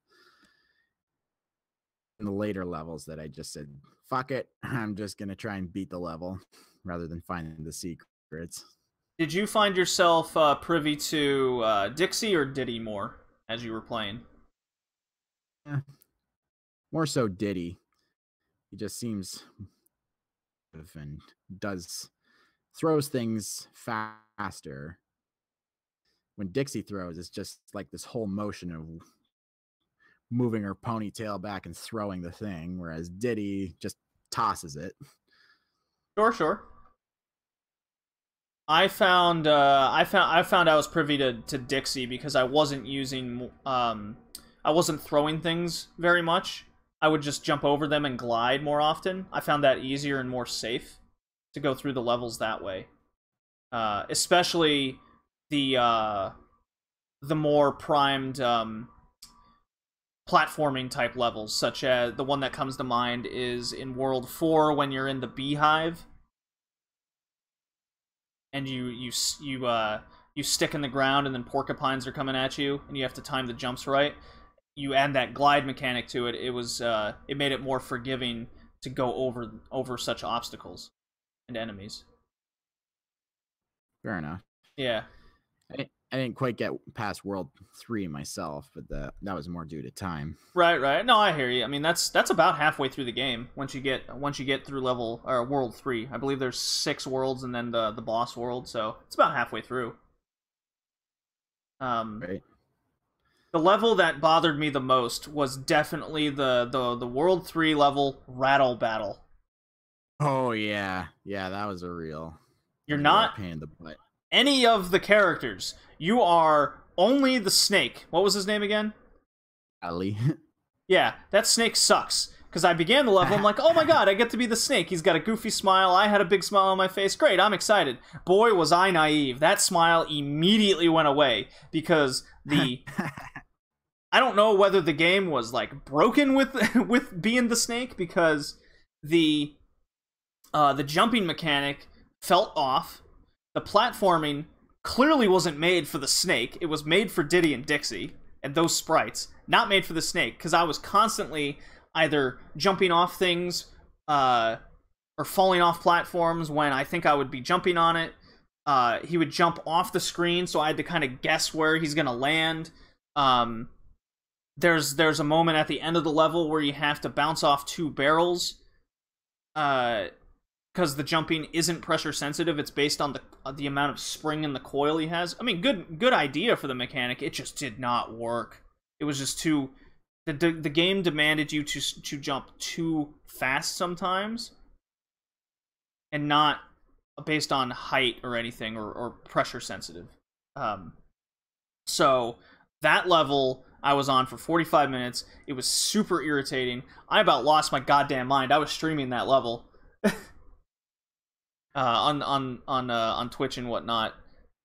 In the later levels that I just said, fuck it, I'm just going to try and beat the level rather than finding the secrets. Did you find yourself privy to Dixie or Diddy more as you were playing? Yeah. More so Diddy. He just seems and throws things faster. when Dixie throws, it's just like this whole motion of moving her ponytail back and throwing the thing, whereas Diddy just tosses it. Sure. I found I was privy to Dixie because I wasn't using I wasn't throwing things very much. I would just jump over them and glide more often. I found that easier and more safe to go through the levels that way. Especially the more primed platforming type levels, such as the one that comes to mind is in World 4 when you're in the beehive and you stick in the ground and then porcupines are coming at you and you have to time the jumps right. You add that glide mechanic to it. It made it more forgiving to go over such obstacles and enemies. Fair enough. Yeah. I didn't quite get past World 3 myself, but that was more due to time. Right. No, I hear you. I mean, that's about halfway through the game once you get through level or World 3. I believe there's 6 worlds and then the boss world, so it's about halfway through. Right. The level that bothered me the most was definitely the World 3 level Rattle Battle. Oh yeah, that was a real. You're not pain in the butt. Any of the characters. You are only the snake. What was his name again? Ali. Yeah, that snake sucks. Because I began the level, I'm like, oh my god, I get to be the snake. He's got a goofy smile. I had a big smile on my face. Great, I'm excited. Boy, was I naive. That smile immediately went away because I don't know whether the game was like broken with being the snake because the jumping mechanic felt off. The platforming clearly wasn't made for the snake. It was made for Diddy and Dixie and those sprites, not made for the snake, because I was constantly either jumping off things or falling off platforms when I think I would be jumping on it. He would jump off the screen, so I had to kind of guess where he's going to land. There's a moment at the end of the level where you have to bounce off 2 barrels. Because the jumping isn't pressure sensitive, it's based on the amount of spring in the coil he has. I mean, good idea for the mechanic. It just did not work. It was just too. The game demanded you to jump too fast sometimes, and not based on height or anything or pressure sensitive. So that level I was on for 45 minutes. It was super irritating. I about lost my goddamn mind. I was streaming that level. On Twitch and whatnot.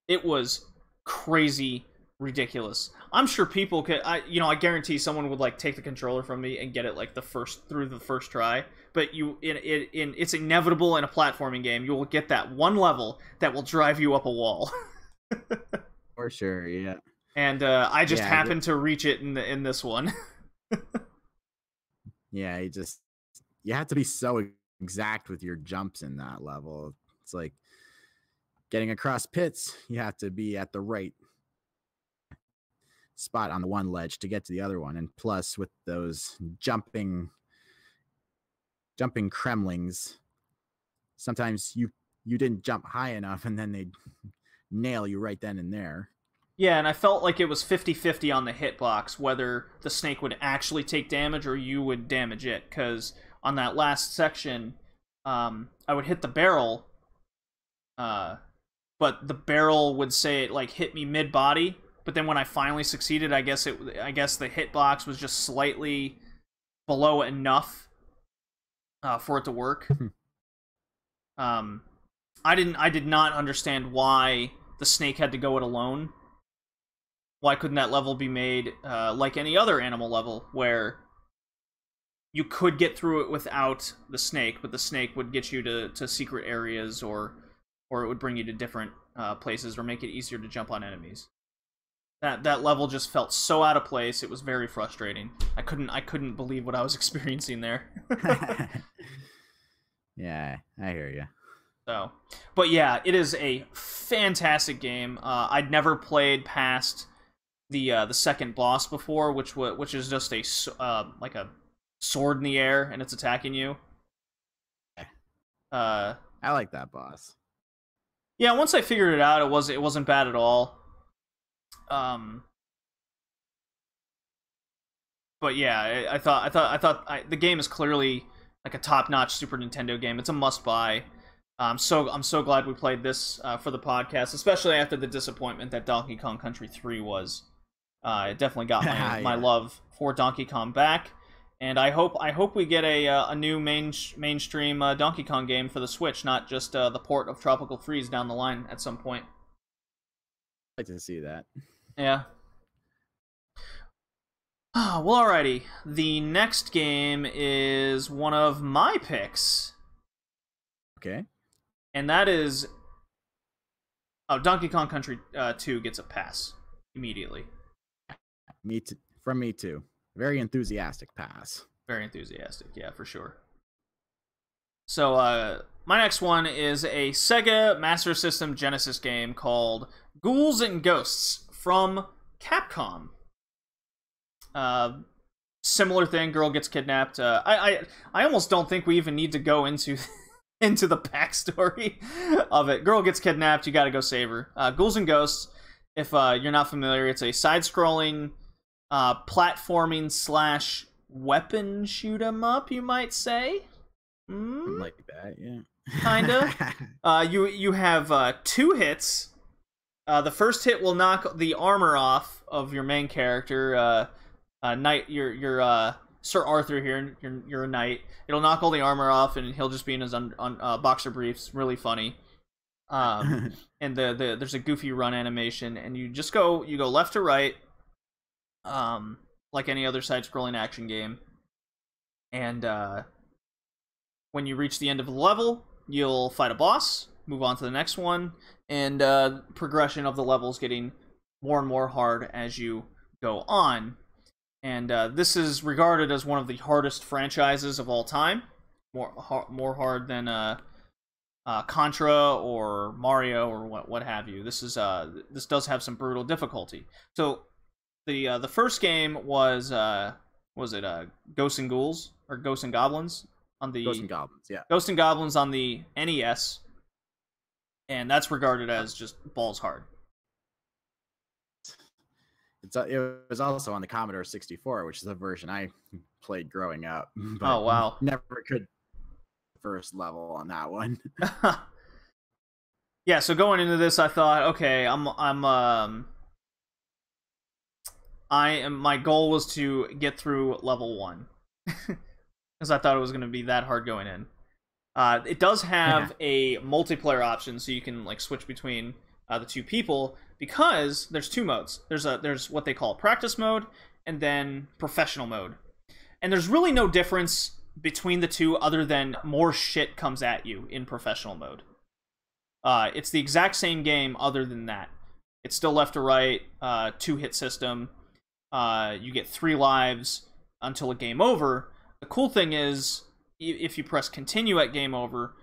It was crazy ridiculous. I'm sure people could I guarantee someone would like take the controller from me and get it like through the first try, but it's inevitable in a platforming game. You will get that one level that will drive you up a wall. For sure, yeah. And I just happened to reach it in this one. Yeah, you have to be so exact with your jumps in that level. It's like getting across pits, you have to be at the right spot on the one ledge to get to the other one, and plus with those jumping Kremlings, sometimes you didn't jump high enough and then they'd nail you right then and there. Yeah, and I felt like it was 50-50 on the hitbox, whether the snake would actually take damage or you would damage it, because on that last section, I would hit the barrel, but the barrel would say it like hit me mid-body, but then when I finally succeeded, I guess the hitbox was just slightly below enough for it to work. I did not understand why the snake had to go it alone. Why couldn't that level be made like any other animal level, where you could get through it without the snake, but the snake would get you to secret areas, or it would bring you to different places, or make it easier to jump on enemies. That level just felt so out of place. It was very frustrating. I couldn't believe what I was experiencing there. Yeah, I hear you. So, but yeah, it is a fantastic game. I'd never played past the second boss before, which is just like a sword in the air and it's attacking you. I like that boss. Yeah, once I figured it out, it wasn't bad at all. But yeah, I thought the game is clearly like a top-notch Super Nintendo game. It's a must-buy. I'm so glad we played this for the podcast, especially after the disappointment that Donkey Kong Country 3 was. It definitely got my love for Donkey Kong back, and I hope we get a new mainstream Donkey Kong game for the Switch, not just the port of Tropical Freeze down the line at some point. I'd like to see that. Yeah. Well, alrighty. The next game is one of my picks. Okay. And that is... Oh, Donkey Kong Country 2 gets a pass immediately. Me too. From me too. Very enthusiastic pass. Very enthusiastic, yeah, for sure. So, my next one is a Sega Master System Genesis game called Ghouls and Ghosts from Capcom. Similar thing, girl gets kidnapped. I almost don't think we even need to go into into the backstory of it. Girl gets kidnapped, you gotta go save her. Ghouls and Ghosts, if you're not familiar, it's a side-scrolling platforming slash weapon shoot 'em up, you might say. Like that, yeah. Kinda. You have 2 hits. The first hit will knock the armor off of your main character. Knight, you're Sir Arthur here. You're a knight. It'll knock all the armor off, and he'll just be in his boxer briefs. Really funny. And there's a goofy run animation, and you go left to right, like any other side-scrolling action game. And when you reach the end of the level, you'll fight a boss, move on to the next one, and progression of the levels getting more and more hard as you go on. And this is regarded as one of the hardest franchises of all time, more hard than Contra or Mario or what have you. This does have some brutal difficulty. So the first game was it Ghosts and Ghouls or Ghosts and Goblins on the Ghosts and Goblins, yeah. Ghosts and Goblins on the NES, and that's regarded as just balls hard. It was also on the Commodore 64, which is the version I played growing up. Oh wow! Never could first level on that one. Yeah, so going into this, I thought, okay, my goal was to get through level 1 because I thought it was going to be that hard going in. It does have a multiplayer option, so you can like switch between the 2 people, because there's 2 modes. There's what they call practice mode and then professional mode. And there's really no difference between the 2 other than more shit comes at you in professional mode. It's the exact same game other than that. It's still left to right, 2-hit system. You get 3 lives until a game over. The cool thing is, if you press continue at game over,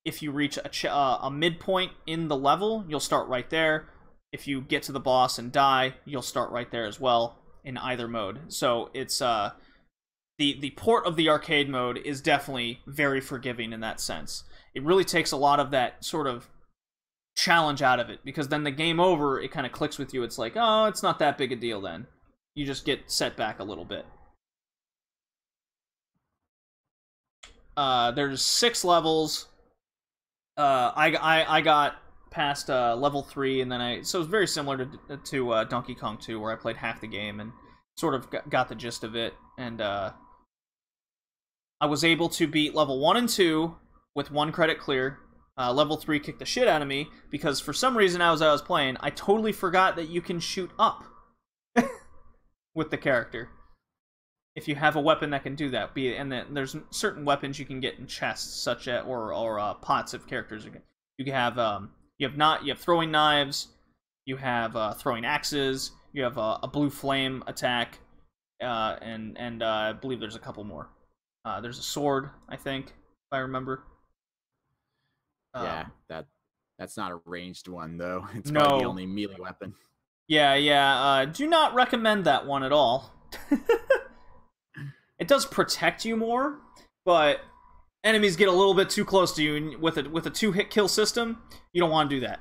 if you reach a midpoint in the level, you'll start right there. If you get to the boss and die, you'll start right there as well in either mode. So it's the port of the arcade mode is definitely very forgiving in that sense. It really takes a lot of that sort of challenge out of it, because then the game over, it kind of clicks with you. It's like, oh, it's not that big a deal then. You just get set back a little bit. There's 6 levels. I got past level 3, and then so it's very similar to Donkey Kong 2, where I played half the game and sort of got the gist of it. And I was able to beat level 1 and 2 with 1 credit clear. Level 3 kicked the shit out of me, because for some reason as I was playing, I totally forgot that you can shoot up with the character. If you have a weapon that can do that, and then there's certain weapons you can get in chests, such as or pots of characters. You can have you have throwing knives, you have throwing axes, you have a blue flame attack, and I believe there's a couple more. There's a sword, I think, if I remember. Yeah, that's not a ranged one though. It's no. probably the only melee weapon. Yeah. Do not recommend that one at all. It does protect you more, but enemies get a little bit too close to you, and with a 2-hit kill system, you don't want to do that.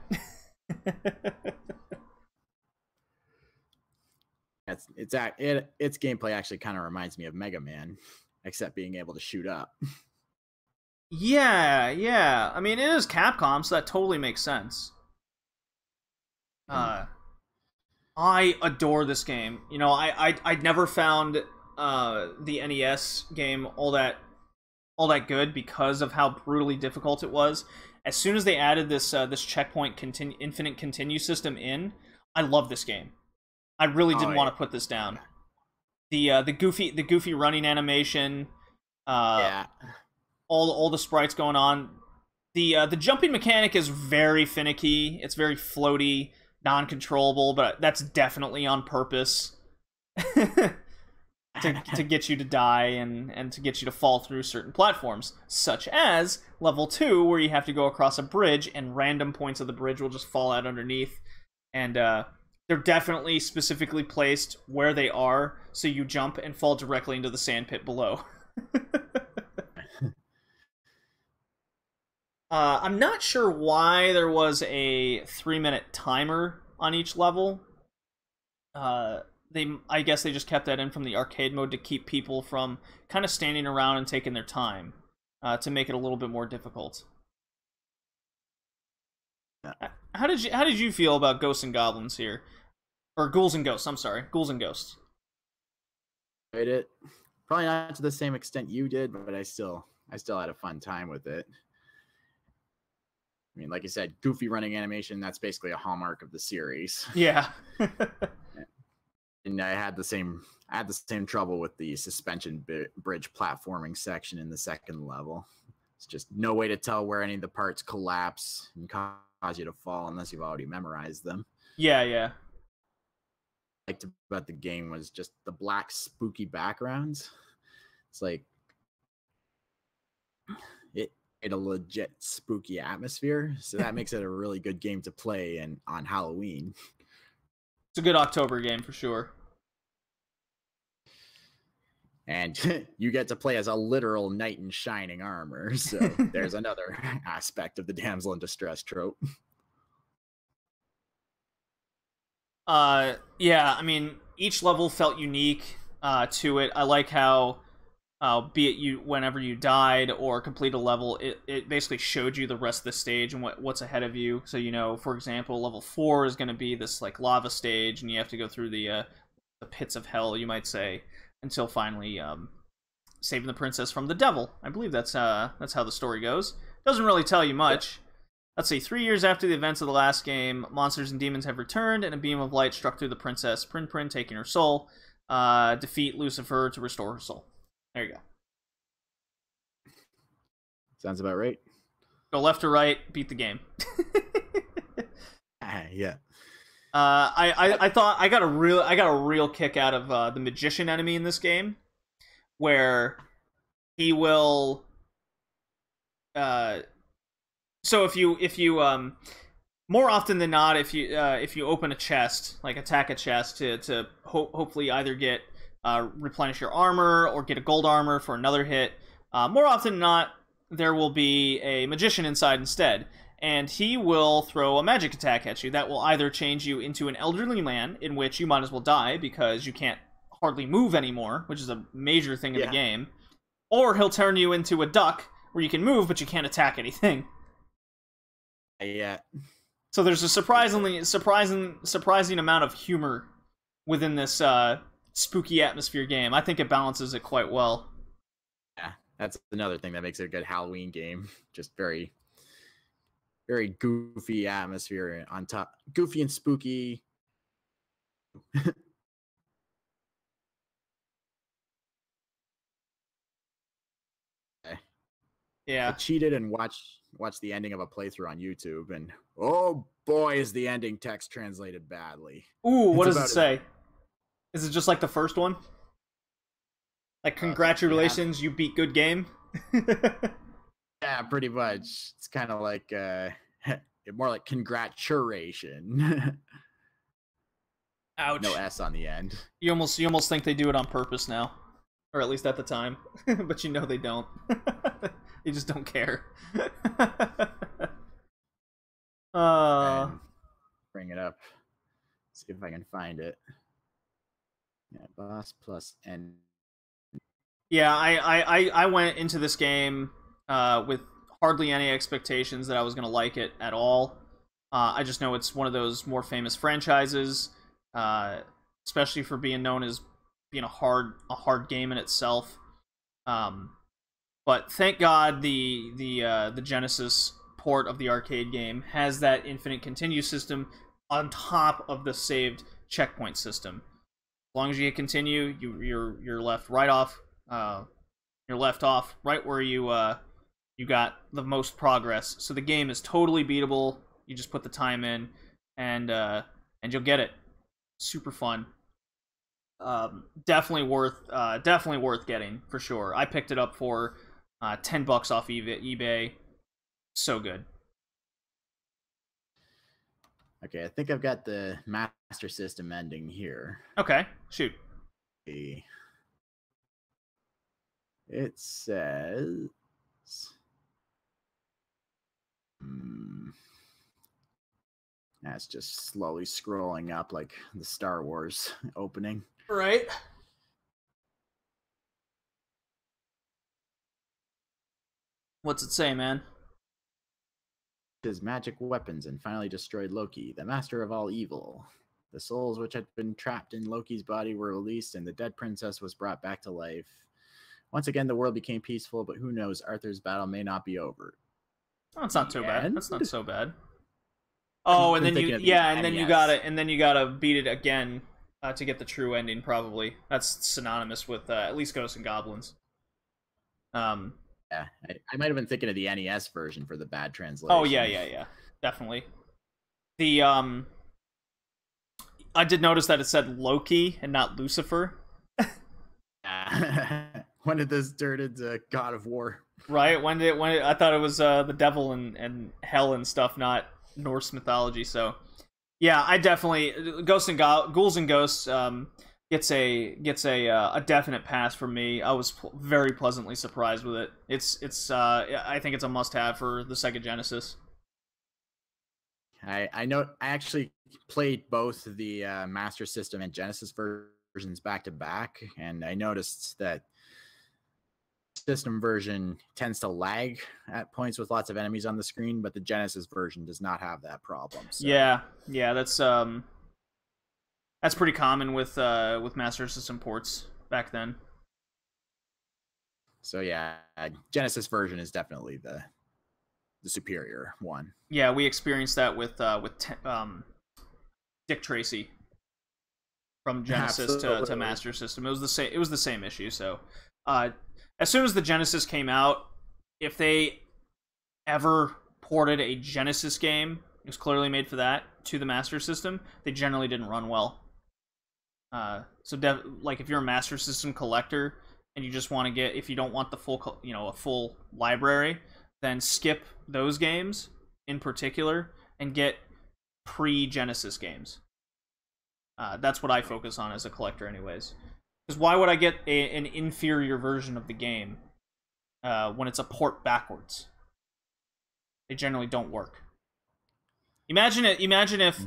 its gameplay actually kind of reminds me of Mega Man, except being able to shoot up. Yeah. I mean, it is Capcom, so that totally makes sense. I adore this game. You know, I'd never found the NES game all that good because of how brutally difficult it was. As soon as they added this this checkpoint infinite continue system in, I love this game. I really didn't want to put this down. The goofy running animation, all the sprites going on. The jumping mechanic is very finicky. It's very floaty, non-controllable, but that's definitely on purpose to get you to die and to get you to fall through certain platforms, such as level 2, where you have to go across a bridge and random points of the bridge will just fall out underneath, and they're definitely specifically placed where they are, so you jump and fall directly into the sand pit below. I'm not sure why there was a 3-minute timer on each level. I guess they just kept that in from the arcade mode to keep people from kind of standing around and taking their time, to make it a little bit more difficult. How did you feel about Ghosts and Goblins here? Or Ghouls and Ghosts, I'm sorry. Ghouls and Ghosts. Played it. Probably not to the same extent you did, but I still had a fun time with it. I mean, like you said, goofy running animation, that's basically a hallmark of the series. Yeah. And I had the same trouble with the suspension bridge platforming section in the second level. It's just no way to tell where any of the parts collapse and cause you to fall unless you've already memorized them. Yeah. What I liked about the game was just the black spooky backgrounds. It's like it a legit spooky atmosphere, so that makes it a really good game to play and on Halloween. It's a good October game for sure. And you get to play as a literal knight in shining armor, so there's another aspect of the damsel in distress trope. Yeah, I mean, each level felt unique to it. I like how be it you whenever you died or complete a level, it basically showed you the rest of the stage and what's ahead of you. So, you know, for example, level 4 is going to be this like lava stage, and you have to go through the pits of hell, you might say, until finally saving the princess from the devil. I believe that's how the story goes. Doesn't really tell you much. Let's see, 3 years after the events of the last game, monsters and demons have returned, and a beam of light struck through the princess Prin, taking her soul. Defeat Lucifer to restore her soul. There you go. Sounds about right. Go left or right, beat the game. Yeah. I thought I got a real kick out of the magician enemy in this game, where he will. So if you more often than not, if you open a chest, like attack a chest to hopefully either get replenish your armor or get a gold armor for another hit, more often than not, there will be a magician inside instead, and he will throw a magic attack at you that will either change you into an elderly man, in which you might as well die because you can't hardly move anymore, which is a major thing in the game, or he'll turn you into a duck where you can move but you can't attack anything. Yeah. So there's a surprising amount of humor within this spooky atmosphere game. I think it balances it quite well. Yeah, that's another thing that makes it a good Halloween game. Just very, very goofy atmosphere on top. Goofy and spooky. Yeah. I cheated and watched the ending of a playthrough on YouTube, and oh boy, is the ending text translated badly. Ooh, what does it say? Is it just like the first one? Like, congratulations, you beat good game? Yeah, pretty much. It's kind of like, more like congratulation. Ouch. No S on the end. You almost think they do it on purpose now. Or at least at the time. But you know they don't. They just don't care. Bring it up. See if I can find it. Yeah, boss plus N. Yeah, I went into this game with hardly any expectations that I was going to like it at all. I just know it's one of those more famous franchises, especially for being known as being a hard game in itself. But thank God the Genesis port of the arcade game has that infinite continue system on top of the saved checkpoint system. As long as you continue, you're left right off. You're left off right where you got the most progress. So the game is totally beatable. You just put the time in, and you'll get it. Super fun. Definitely worth getting for sure. I picked it up for $10 off eBay. So good. Okay, I think I've got the Master System ending here. Okay, shoot. It says... That's just slowly scrolling up like the Star Wars opening. Right. What's it say, man? His magic weapons and finally destroyed Loki, the master of all evil. The souls which had been trapped in Loki's body were released, and the dead princess was brought back to life. Once again, the world became peaceful, but who knows? Arthur's battle may not be over. Oh, it's not too bad. That's not so bad. Oh, and then you gotta beat it again to get the true ending. Probably that's synonymous with at least Ghosts and Goblins. Yeah, I might have been thinking of the NES version for the bad translation. Oh yeah, definitely. The I did notice that it said Loki and not Lucifer. When did this turn into God of War? Right? When did I thought it was the devil and hell and stuff, not Norse mythology. So yeah, I definitely Ghouls and Ghosts gets a definite pass from me. I was very pleasantly surprised with it. It's I think it's a must-have for the Sega Genesis. I know I actually played both the Master System and Genesis versions back to back, and I noticed that system version tends to lag at points with lots of enemies on the screen, but the Genesis version does not have that problem. So. Yeah, that's pretty common with Master System ports back then. So yeah, Genesis version is definitely the superior one. Yeah, we experienced that with Dick Tracy from Genesis to Master System. It was the same issue. So as soon as the Genesis came out, if they ever ported a Genesis game, it was clearly made for that, to the Master System, they generally didn't run well. Like if you're a Master System collector and you just want to get, if you don't want the full, a full library, then skip those games in particular and get pre-Genesis games. That's what I focus on as a collector anyways. Because why would I get an inferior version of the game when it's a port backwards? They generally don't work. Imagine if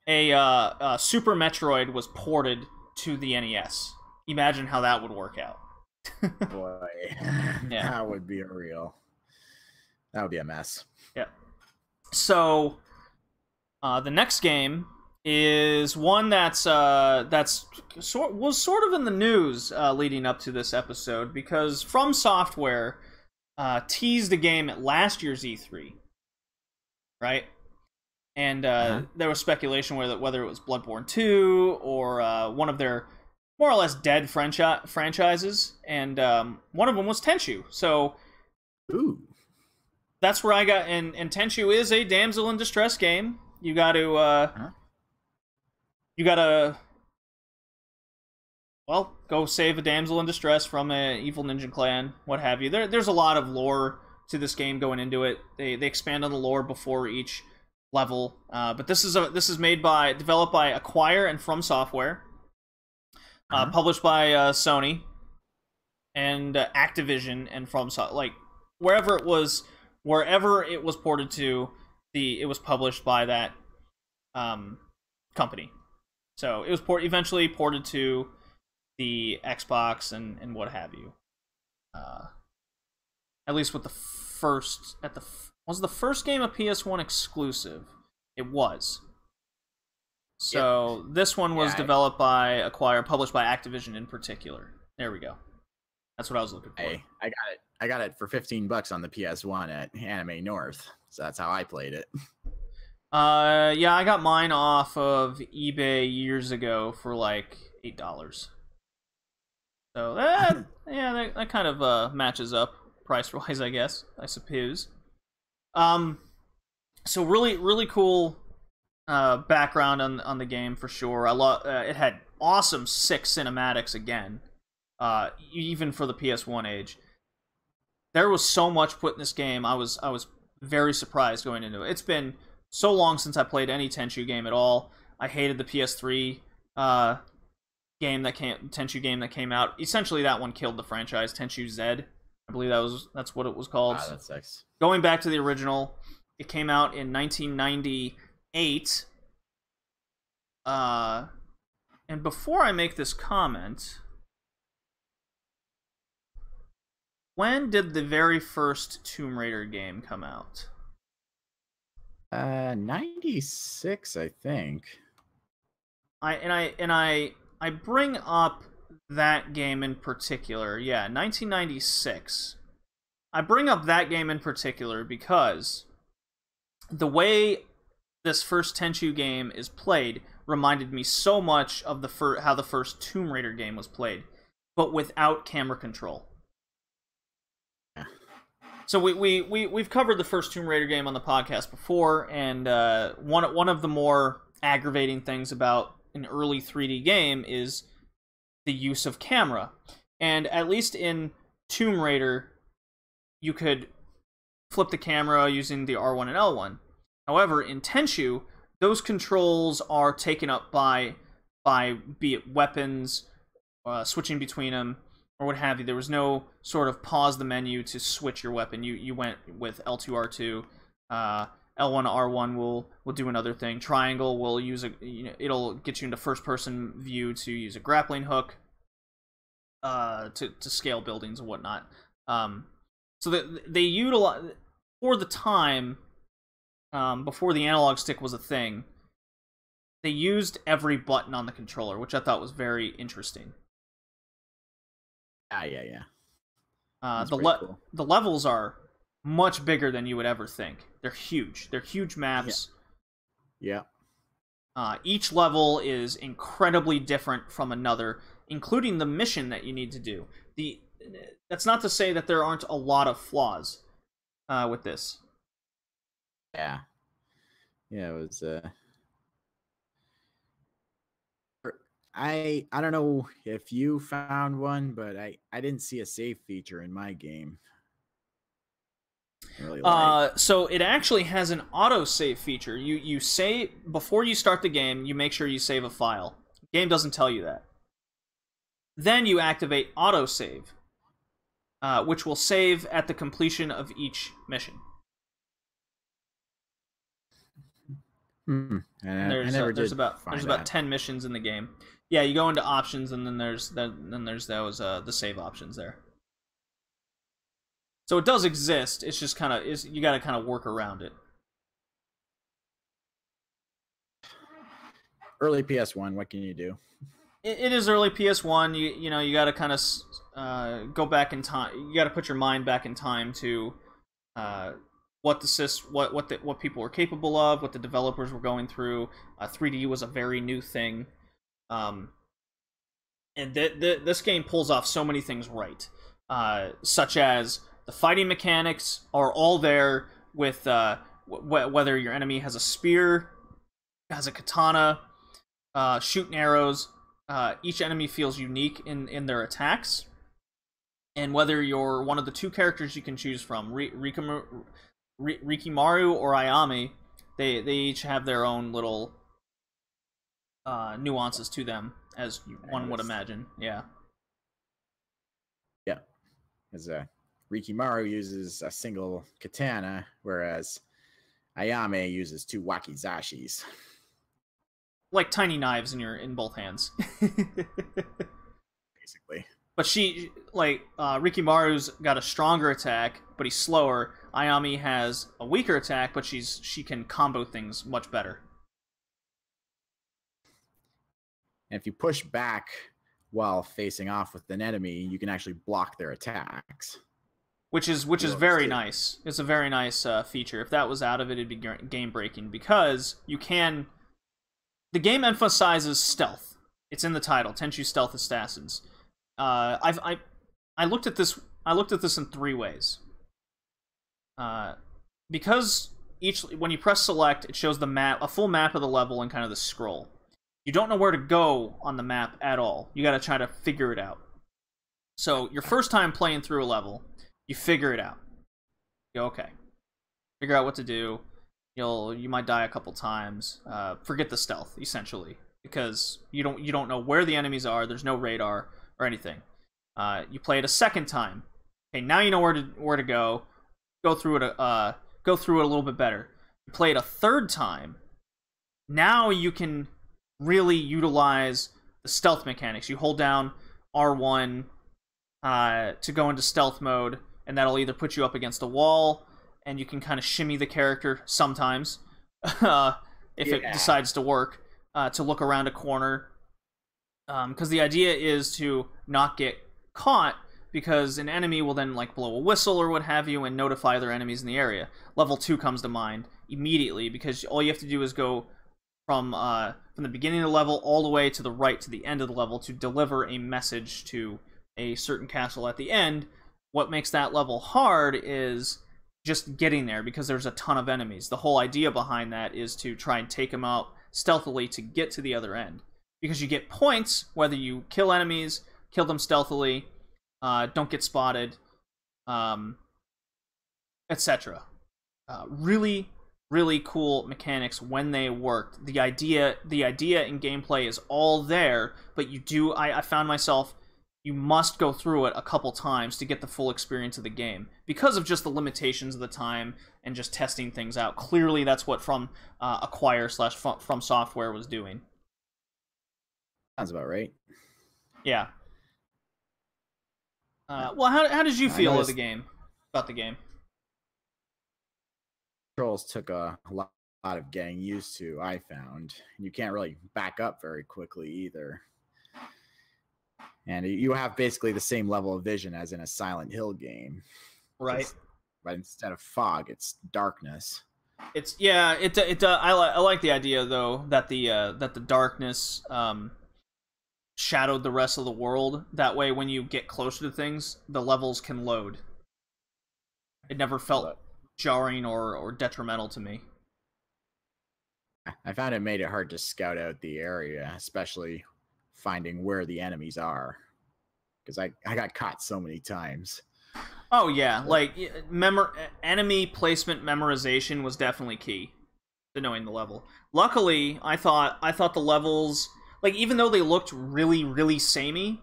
a Super Metroid was ported to the NES. Imagine how that would work out. Boy, yeah. That would be that would be a mess. Yeah. So the next game is one was sort of in the news leading up to this episode, because From Software teased the game at last year's E3, right? And there was speculation whether it was Bloodborne 2 or one of their more or less dead franchises, and one of them was Tenchu. So, ooh, that's where I got. And Tenchu is a damsel in distress game. You got to go save a damsel in distress from an evil ninja clan, what have you. There's a lot of lore to this game going into it. They expand on the lore before each level, but this is developed by Acquire and From Software, published by Sony and Activision and From like wherever it was ported to, it was published by that company. So it was eventually ported to the Xbox and what have you. At least with the first was the first game a PS1 exclusive? It was. So this one was developed by published by Activision in particular. There we go. That's what I was looking for. Hey, I got it for $15 on the PS1 at Anime North. So that's how I played it. Yeah, I got mine off of eBay years ago for like $8. So yeah, that kind of matches up price-wise, I guess. I suppose. So really cool background on the game for sure. It had awesome 6 cinematics again, even for the PS1 age. There was so much put in this game. I was very surprised going into it. It's been so long since I played any Tenchu game at all. I hated the PS3 Tenchu game that came out. Essentially, that one killed the franchise. Tenchu Z, I believe that's what it was called. Wow, that sucks. Going back to the original, it came out in 1998. And before I make this comment, when did the very first Tomb Raider game come out? 96, I think. I bring up that game in particular. Yeah, 1996. I bring up that game in particular because the way this first Tenchu game is played reminded me so much of how the first Tomb Raider game was played, but without camera control. So we've covered the first Tomb Raider game on the podcast before, and one of the more aggravating things about an early 3D game is the use of camera. And at least in Tomb Raider, you could flip the camera using the R1 and L1. However, in Tenchu, those controls are taken up by be it weapons, switching between them, or what have you. There was no sort of pause the menu to switch your weapon. You went with L2, R2. L1 R1 will do another thing. Triangle will it'll get you into first person view to use a grappling hook to scale buildings and whatnot. So that they utilize, for the time, before the analog stick was a thing, they used every button on the controller, which I thought was very interesting. Yeah. Cool. The levels are much bigger than you would ever think. They're huge. They're huge maps. Yeah. Each level is incredibly different from another, including the mission that you need to do. That's not to say that there aren't a lot of flaws with this. Yeah, it was. I don't know if you found one, but I didn't see a save feature in my game. Really so it actually has an auto save feature. You save before you start the game. You make sure you save a file. The game doesn't tell you that. Then you activate auto save, which will save at the completion of each mission. There's about 10 missions in the game. Yeah, you go into options, and then there's those the save options there. So it does exist. It's just you got to kind of work around it. Early PS1, what can you do? It is early PS1. You got to kind of go back in time. You got to put your mind back in time to what people were capable of, what the developers were going through. 3D was a very new thing, and this game pulls off so many things right, such as the fighting mechanics are all there with whether your enemy has a spear, has a katana, shooting arrows. Each enemy feels unique in their attacks, and whether you're one of the two characters you can choose from, Rikimaru or Ayame, they each have their own little nuances to them, as one would imagine. Yeah, as Rikimaru uses a single katana, whereas Ayame uses 2 wakizashis. Like tiny knives in both hands. basically. But she, like, Rikimaru's got a stronger attack, but he's slower. Ayami has a weaker attack, but she can combo things much better. And if you push back while facing off with an enemy, you can actually block their attacks. Which is very nice. It's a very nice feature. If that was out of it, it'd be game breaking, because you can. The game emphasizes stealth. It's in the title, Tenchu Stealth Assassins. I looked at this. I looked at this in 3 ways. Because when you press select, it shows the map, a full map of the level, and kind of the scroll. You don't know where to go on the map at all. You got to try to figure it out. So your first time playing through a level, you figure it out. You go, okay. Figure out what to do. You might die a couple times. Forget the stealth, essentially, because you don't know where the enemies are. There's no radar or anything. You play it a second time. Okay, now you know where to go. Go through it a little bit better. You play it a third time. Now you can really utilize the stealth mechanics. You hold down R1 to go into stealth mode, and that'll either put you up against a wall, and you can kind of shimmy the character sometimes, if it decides to work, to look around a corner. Because the idea is to not get caught, because an enemy will then like blow a whistle or what have you and notify other enemies in the area. Level 2 comes to mind immediately, because all you have to do is go from the beginning of the level all the way to the right to the end of the level to deliver a message to a certain castle at the end. What makes that level hard is just getting there, because there's a ton of enemies. The whole idea behind that is to try and take them out stealthily to get to the other end, because you get points whether you kill enemies, kill them stealthily, don't get spotted, etc. Really cool mechanics when they worked. The idea in gameplay is all there, but I found myself, you must go through it a couple times to get the full experience of the game, because of just the limitations of the time and just testing things out. Clearly that's what From Acquire/From Software was doing. Sounds about right. Yeah. Well, how did you feel about the game? Controls took a lot of getting used to, I found. You can't really back up very quickly either. And you have basically the same level of vision as in a Silent Hill game. Right. But instead of fog, it's darkness. I like the idea, though, that the darkness shadowed the rest of the world. That way, when you get closer to things, the levels can load. It never felt jarring or detrimental to me. I found it made it hard to scout out the area, especially finding where the enemies are, because I got caught so many times. Oh yeah, like enemy placement memorization was definitely key to knowing the level. Luckily, I thought the levels, like, even though they looked really samey,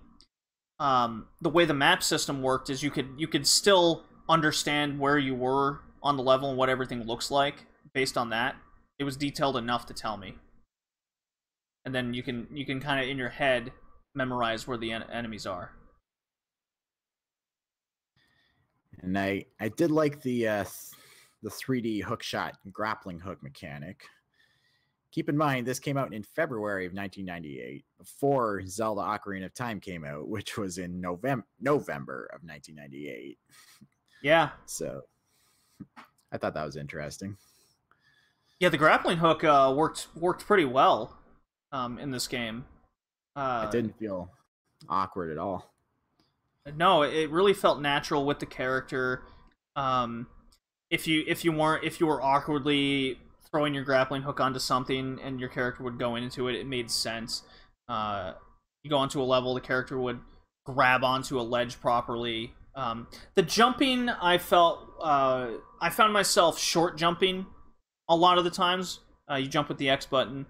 the way the map system worked is you could still understand where you were on the level and what everything looks like based on that. It was detailed enough to tell me. And then you can kind of in your head memorize where the enemies are. And I did like the 3D hookshot grappling hook mechanic. Keep in mind, this came out in February of 1998, before Zelda Ocarina of Time came out, which was in November of 1998. Yeah. So I thought that was interesting. Yeah, the grappling hook worked pretty well in this game. It didn't feel awkward at all. No, it really felt natural with the character. If you were awkwardly throwing your grappling hook onto something and your character would go into it, it made sense. You go onto a level, the character would grab onto a ledge properly. The jumping, I found myself short jumping a lot of the times. You jump with the X button.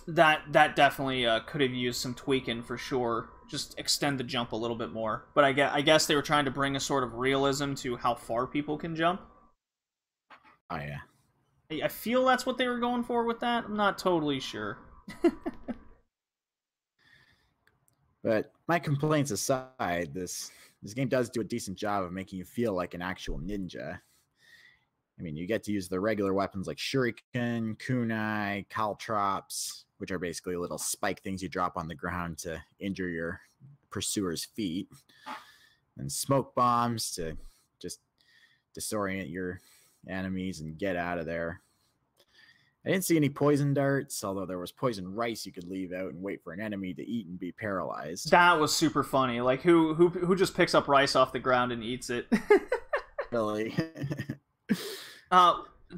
That definitely could have used some tweaking for sure. Just extend the jump a little bit more. But I guess they were trying to bring a sort of realism to how far people can jump. Oh yeah. I feel that's what they were going for with that. I'm not totally sure. But my complaints aside, this game does do a decent job of making you feel like an actual ninja. I mean, you get to use the regular weapons like shuriken, kunai, caltrops, which are basically little spike things you drop on the ground to injure your pursuer's feet, and smoke bombs to just disorient your enemies and get out of there. I didn't see any poison darts, although there was poison rice you could leave out and wait for an enemy to eat and be paralyzed. That was super funny. Like, who just picks up rice off the ground and eats it? Really?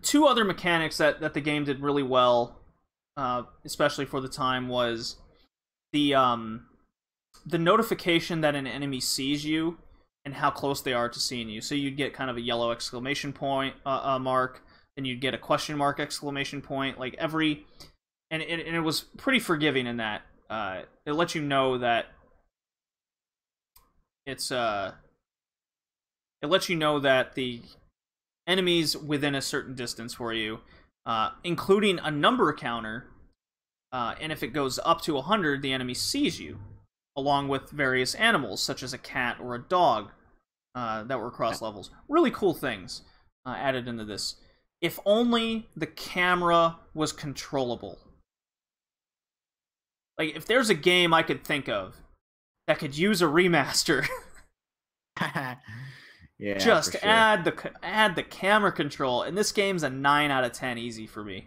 Two other mechanics that the game did really well, especially for the time, was the notification that an enemy sees you and how close they are to seeing you. So you'd get kind of a yellow exclamation point mark, then you'd get a question mark exclamation point, like every, and it was pretty forgiving in that. It lets you know that it lets you know that the enemies within a certain distance for you, including a number counter, and if it goes up to 100, the enemy sees you, along with various animals, such as a cat or a dog, that were cross levels. Really cool things added into this. If only the camera was controllable. Like, if there's a game I could think of that could use a remaster, Yeah, just for sure. add the camera control, and this game's a 9 out of 10 easy for me.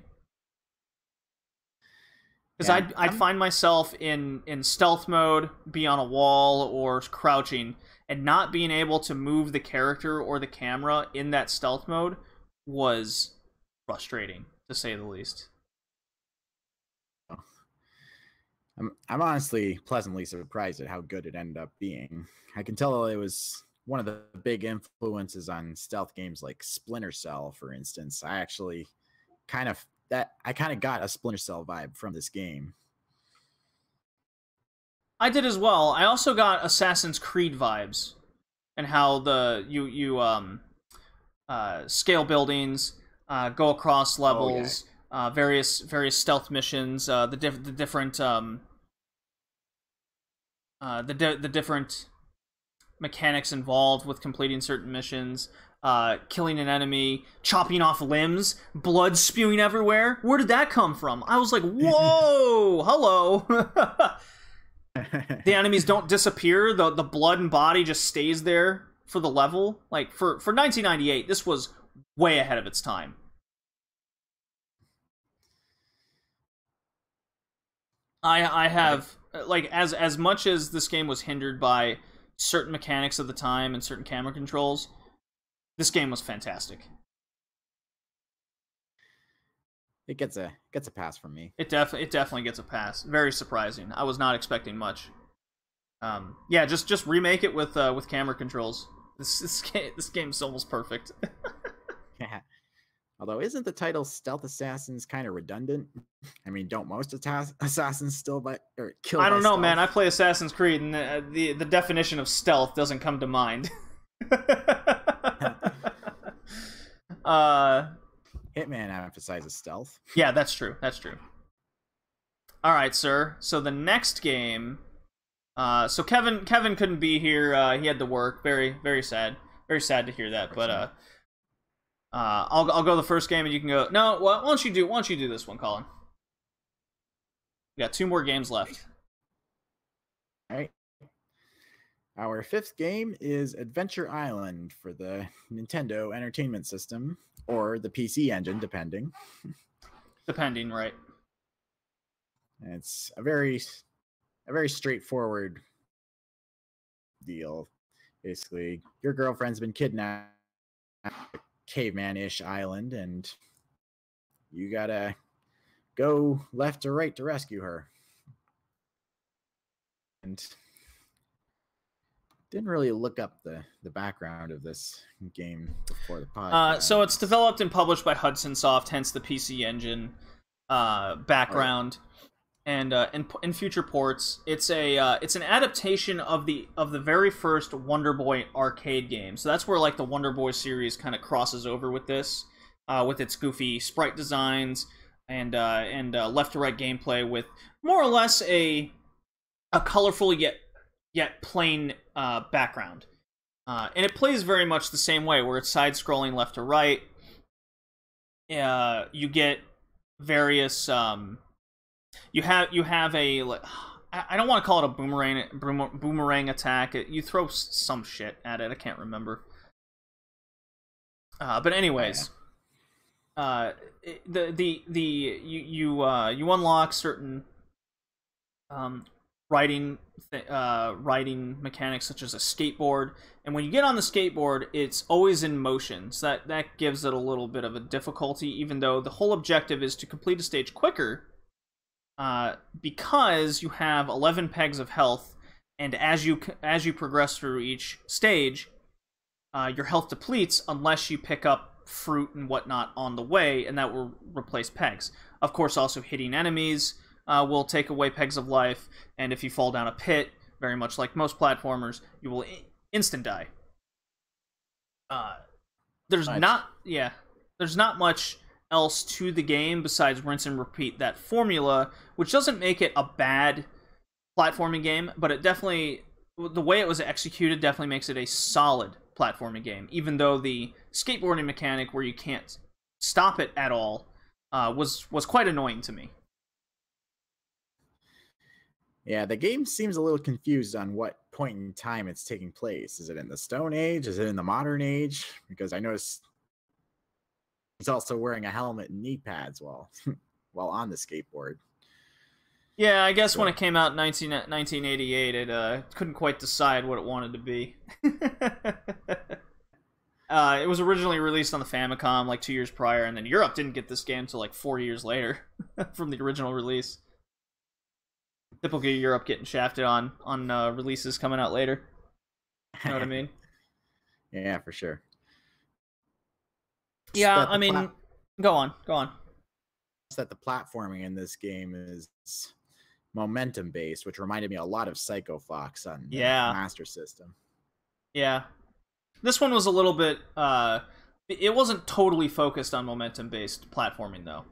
Because Yeah, I'd find myself in stealth mode, be on a wall or crouching, and not being able to move the character or the camera in that stealth mode was frustrating, to say the least. I'm honestly pleasantly surprised at how good it ended up being. I can tell it was one of the big influences on stealth games like Splinter Cell, for instance. I actually kind of got a Splinter Cell vibe from this game. I did as well. I also got Assassin's Creed vibes, and how you scale buildings, go across levels, various stealth missions, the different mechanics involved with completing certain missions, killing an enemy, chopping off limbs, blood spewing everywhere. Where did that come from? I was like, whoa, hello. The enemies don't disappear. The blood and body just stays there for the level. Like, for 1998, this was way ahead of its time. I have, like, as much as this game was hindered by certain mechanics of the time and certain camera controls, this game was fantastic. It gets a pass from me. It definitely gets a pass. Very surprising. I was not expecting much. Yeah, just remake it with camera controls. This game's almost perfect. Yeah. Although, isn't the title Stealth Assassins kind of redundant? I mean, don't most assassins still kill? I don't know, stealth? man. I play Assassin's Creed, and the definition of stealth doesn't come to mind. Hitman emphasizes stealth. Yeah, that's true. That's true. All right, sir. So the next game. So Kevin couldn't be here. He had to work. Very, very sad. Very sad to hear that. But I'll go the first game, and you can go. No, why don't you do this one, Colin? We got 2 more games left. All right. Our 5th game is Adventure Island for the Nintendo Entertainment System, or the PC Engine, depending. Depending, right? It's a very straightforward deal. Basically, your girlfriend's been kidnapped on a caveman-ish island, and you gotta go left or right to rescue her. And didn't really look up the background of this game before the podcast. So it's developed and published by Hudson Soft, hence the PC Engine background. And in future ports, it's an adaptation of the very first Wonder Boy arcade game. So that's where, like, the Wonder Boy series kind of crosses over with this, with its goofy sprite designs and left to right gameplay, with more or less a colorful yet yet plain background. And it plays very much the same way, where it's side-scrolling left to right. You get various... You have a... I don't want to call it a boomerang attack. You throw some shit at it. I can't remember. But anyways... you unlock certain riding mechanics, such as a skateboard, and when you get on the skateboard, it's always in motion, so that gives it a little bit of a difficulty, even though the whole objective is to complete a stage quicker, because you have 11 pegs of health, and as you progress through each stage, your health depletes unless you pick up fruit and whatnot on the way, and that will replace pegs. Of course, also hitting enemies will take away pegs of life, and if you fall down a pit, very much like most platformers, you will instant die. There's not much else to the game besides rinse and repeat that formula, which doesn't make it a bad platforming game, but it definitely, the way it was executed definitely makes it a solid platforming game, even though the skateboarding mechanic where you can't stop it at all was quite annoying to me. Yeah, the game seems a little confused on what point in time it's taking place. Is it in the Stone Age? Is it in the Modern Age? Because I noticed he's also wearing a helmet and knee pads while on the skateboard. Yeah, I guess when it came out in 1988, it couldn't quite decide what it wanted to be. It was originally released on the Famicom like 2 years prior, and then Europe didn't get this game until like 4 years later from the original release. Typically Europe getting shafted on releases coming out later. You know what I mean? Yeah, for sure. Yeah, I mean, go on. That the platforming in this game is momentum based, which reminded me a lot of Psycho Fox on the Master System. Yeah. This one was a little bit it wasn't totally focused on momentum based platforming though.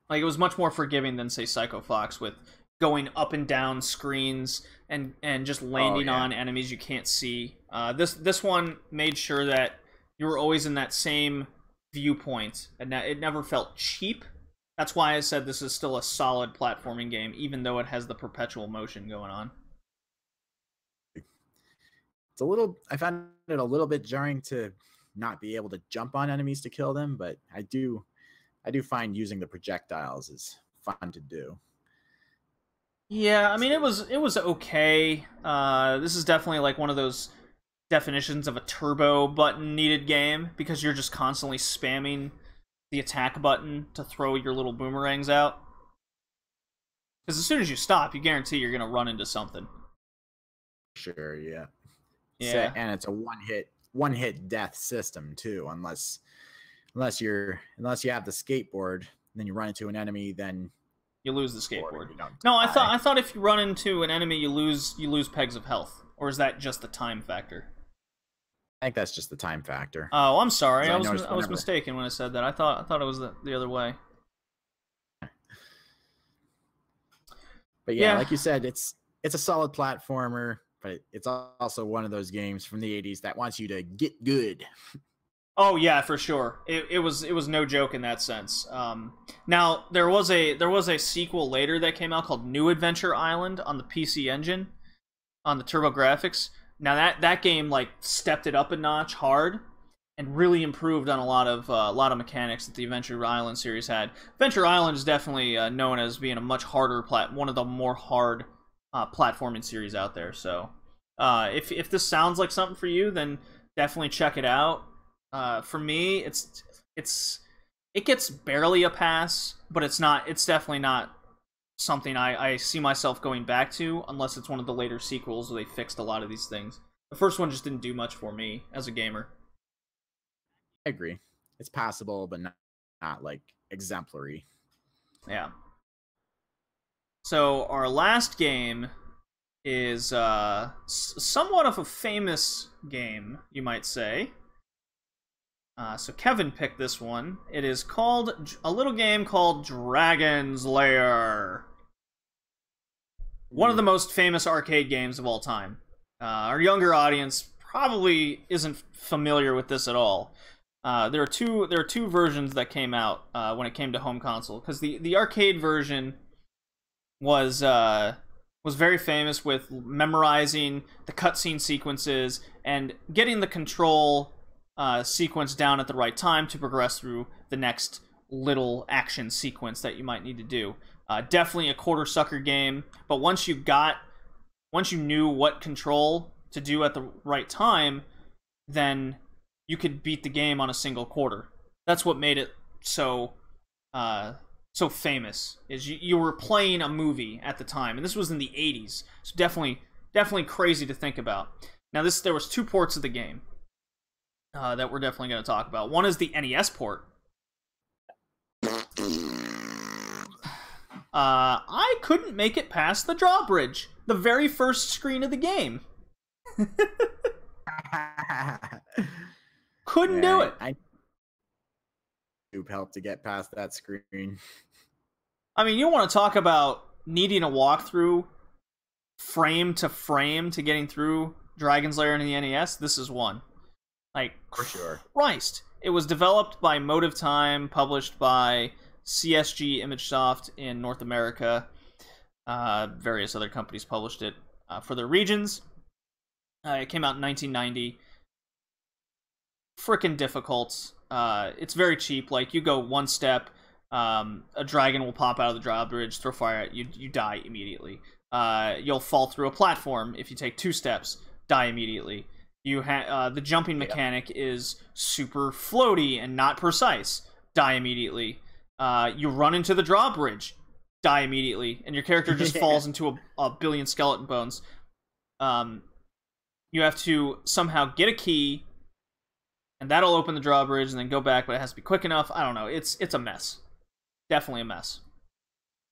Like, it was much more forgiving than, say, Psycho Fox, with going up and down screens and just landing on enemies you can't see. This one made sure that you were always in that same viewpoint, and it never felt cheap. That's why I said this is still a solid platforming game, even though it has the perpetual motion going on. I found it a little bit jarring to not be able to jump on enemies to kill them, but I do find using the projectiles is fun to do. Yeah, I mean, it was okay. This is definitely like one of those definitions of a turbo button needed game, because you're just constantly spamming the attack button to throw your little boomerangs out. Because as soon as you stop, you guarantee you're going to run into something. Sure, yeah. Yeah. And it's a one hit death system too, unless you have the skateboard, then you run into an enemy, then you lose the skateboard. No, I thought if you run into an enemy, you lose pegs of health, or is that just the time factor? I think that's just the time factor. Oh, I'm sorry. I was mistaken when I said that. I thought it was the other way. But yeah, like you said, it's a solid platformer, but it's also one of those games from the 80s that wants you to get good. Oh yeah, for sure. It was no joke in that sense. Now there was a sequel later that came out called New Adventure Island on the PC Engine, on the TurboGrafx. Now that game like stepped it up a notch hard, and really improved on a lot of mechanics that the Adventure Island series had. Adventure Island is definitely known as being a much harder one of the more hard platforming series out there. So if this sounds like something for you, then definitely check it out. For me, it gets barely a pass, but it's definitely not something I see myself going back to, unless it's one of the later sequels where they fixed a lot of these things. The first one just didn't do much for me as a gamer. I agree. It's passable, but not like exemplary. Yeah. So our last game is somewhat of a famous game, you might say. So Kevin picked this one. It is called a little game called Dragon's Lair. One of the most famous arcade games of all time. Our younger audience probably isn't familiar with this at all. There are two versions that came out when it came to home console, because the arcade version was very famous with memorizing the cutscene sequences and getting the control sequence down at the right time to progress through the next little action sequence that you might need to do. Definitely a quarter sucker game, but once you knew what control to do at the right time, then you could beat the game on a single quarter. That's what made it so famous. Is you were playing a movie at the time, and this was in the 80s. So definitely crazy to think about. Now there was 2 ports of the game that we're definitely going to talk about. One is the NES port. I couldn't make it past the drawbridge, the very first screen of the game. Couldn't do it. I helped to get past that screen. I mean, you want to talk about needing a walkthrough frame to frame to getting through Dragon's Lair in the NES? This is one. Like, for sure. Christ. It was developed by Motive Time, published by CSG ImageSoft in North America. Various other companies published it for their regions. It came out in 1990. Frickin' difficult. It's very cheap. Like, you go one step, a dragon will pop out of the drawbridge, throw fire at you, you die immediately. You'll fall through a platform if you take 2 steps, die immediately. The jumping mechanic is super floaty and not precise, die immediately. You run into the drawbridge, die immediately, and your character just falls into a billion skeleton bones. You have to somehow get a key, and that'll open the drawbridge, and then go back, but it has to be quick enough. I don't know. It's a mess. Definitely a mess.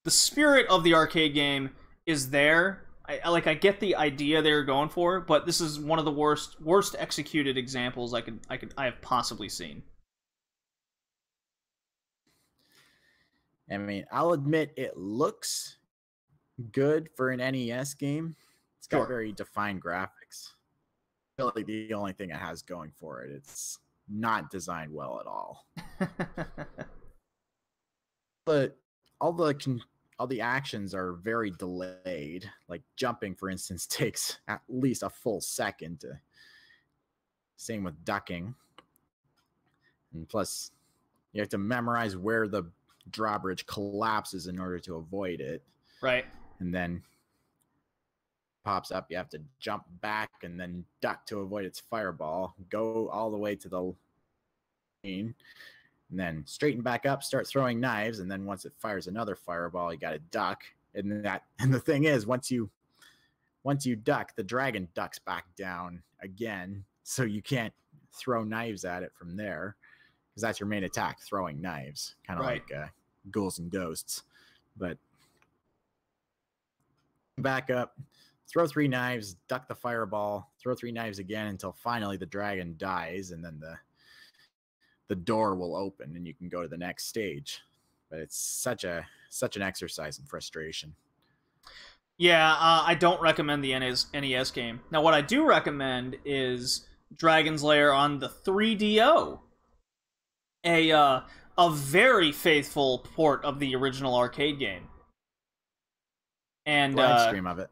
The spirit of the arcade game is there. I get the idea they were going for, but this is one of the worst executed examples I have possibly seen. I mean, I'll admit it looks good for an NES game. It's got very defined graphics. Really, the only thing it has going for it, it's not designed well at all. But all the actions are very delayed. Like jumping, for instance, takes at least a full second. Same with ducking. And plus, you have to memorize where the drawbridge collapses in order to avoid it. Right. And then pops up, you have to jump back and then duck to avoid its fireball. Go all the way to the lane. And then straighten back up, start throwing knives, and then once it fires another fireball, you got to duck. And the thing is, once you duck, the dragon ducks back down again, so you can't throw knives at it from there, because that's your main attack, throwing knives, kind of like ghouls and ghosts. But back up, throw 3 knives, duck the fireball, throw 3 knives again until finally the dragon dies, and then the door will open and you can go to the next stage. But it's such an exercise in frustration. Yeah, I don't recommend the NES game. Now, what I do recommend is Dragon's Lair on the 3DO. A very faithful port of the original arcade game. And live stream of it.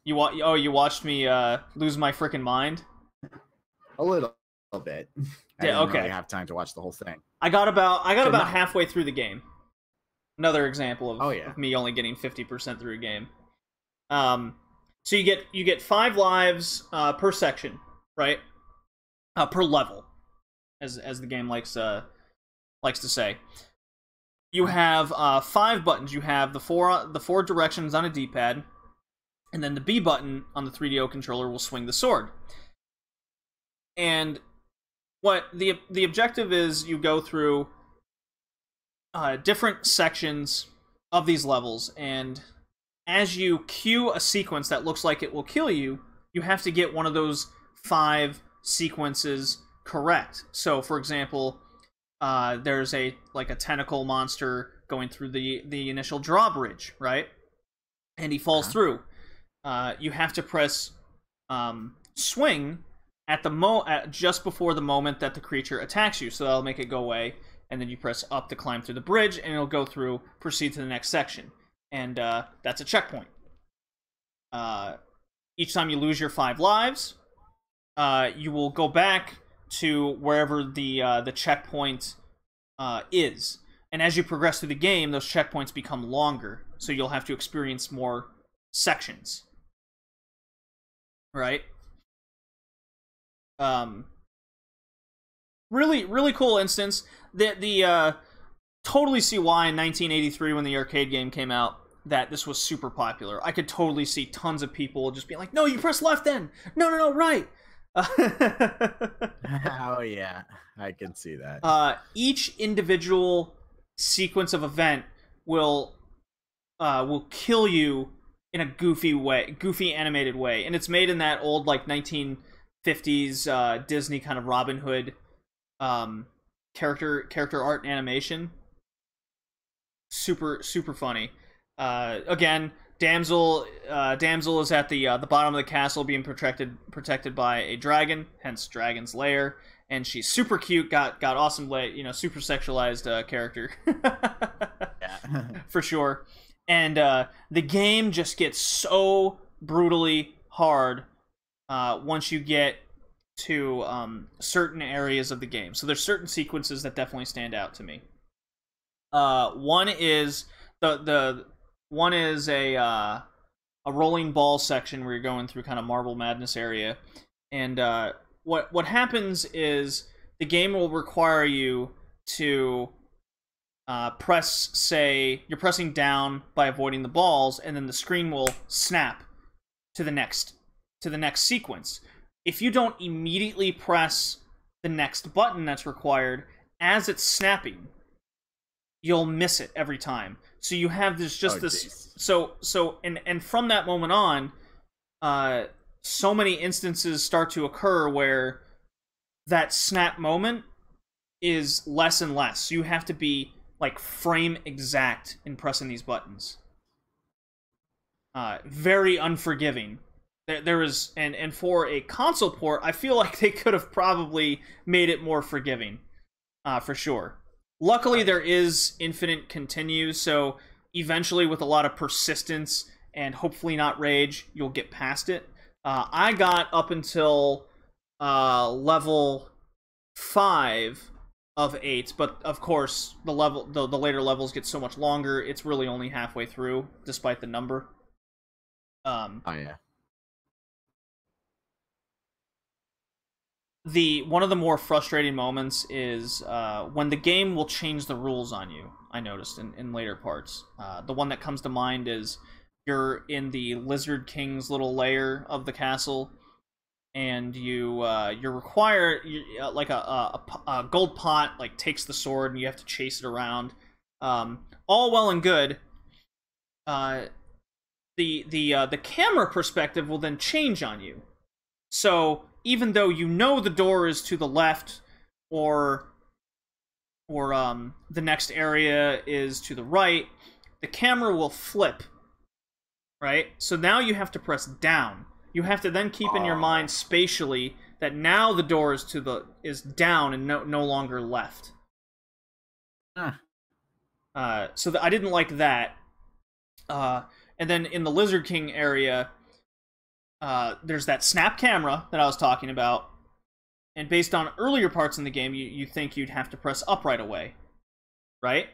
You watched me lose my freaking mind? A little bit. I didn't really have time to watch the whole thing. I got about halfway through the game. Another example of me only getting 50% through a game. So you get 5 lives per section, right? Per level, as the game likes to say. You have 5 buttons. You have the four directions on a D-pad, and then the B button on the 3DO controller will swing the sword. And what the objective is, you go through different sections of these levels, and as you cue a sequence that looks like it will kill you, you have to get one of those 5 sequences correct. So, for example, there's a tentacle monster going through the initial drawbridge, right? And he falls through. you have to press swing at just before the moment that the creature attacks you, so that'll make it go away. And then you press up to climb through the bridge, and it'll go through, proceed to the next section, and that's a checkpoint. Each time you lose your 5 lives, you will go back to wherever the checkpoint is. And as you progress through the game, those checkpoints become longer, so you'll have to experience more sections. Right? Really cool instance. The totally see why in 1983 when the arcade game came out that this was super popular. I could totally see tons of people just being like, "No, you press left then. No, right." Oh yeah, I can see that. Each individual sequence of event will kill you in a goofy animated way, and it's made in that old like 1950s Disney kind of Robin Hood character art and animation. Super funny. Again, Damsel is at the bottom of the castle being protected by a dragon, hence Dragon's Lair, and she's super cute, got awesome super sexualized character. Yeah. For sure. And the game just gets so brutally hard once you get to certain areas of the game. So there's certain sequences that definitely stand out to me. One is one is a rolling ball section where you're going through kind of Marble Madness area, and what happens is the game will require you to you're pressing down by avoiding the balls, and then the screen will snap to the next sequence. If you don't immediately press the next button that's required as it's snapping, you'll miss it every time. So you have this Geez. And from that moment on, so many instances start to occur where that snap moment is less and less. So you have to be like frame exact in pressing these buttons. Very unforgiving. There is, and for a console port, I feel like they could have probably made it more forgiving, for sure. Luckily, there is infinite continue, so eventually, with a lot of persistence and hopefully not rage, you'll get past it. I got up until level 5 of 8, but of course, the later levels get so much longer. It's really only halfway through, despite the number. Oh yeah. One of the more frustrating moments is when the game will change the rules on you. I noticed in later parts. The one that comes to mind is you're in the Lizard King's little lair of the castle, and you're required like a gold pot like takes the sword, and you have to chase it around. All well and good. The camera perspective will then change on you. So even though you know the door is to the left, or the next area is to the right, the camera will flip, right? So now you have to press down. You have to then keep in your mind spatially that now the door is down and no longer left. So I didn't like that. And then in the Lizard King area, there's that snap camera that I was talking about, and based on earlier parts in the game, you think you'd have to press up right away, right?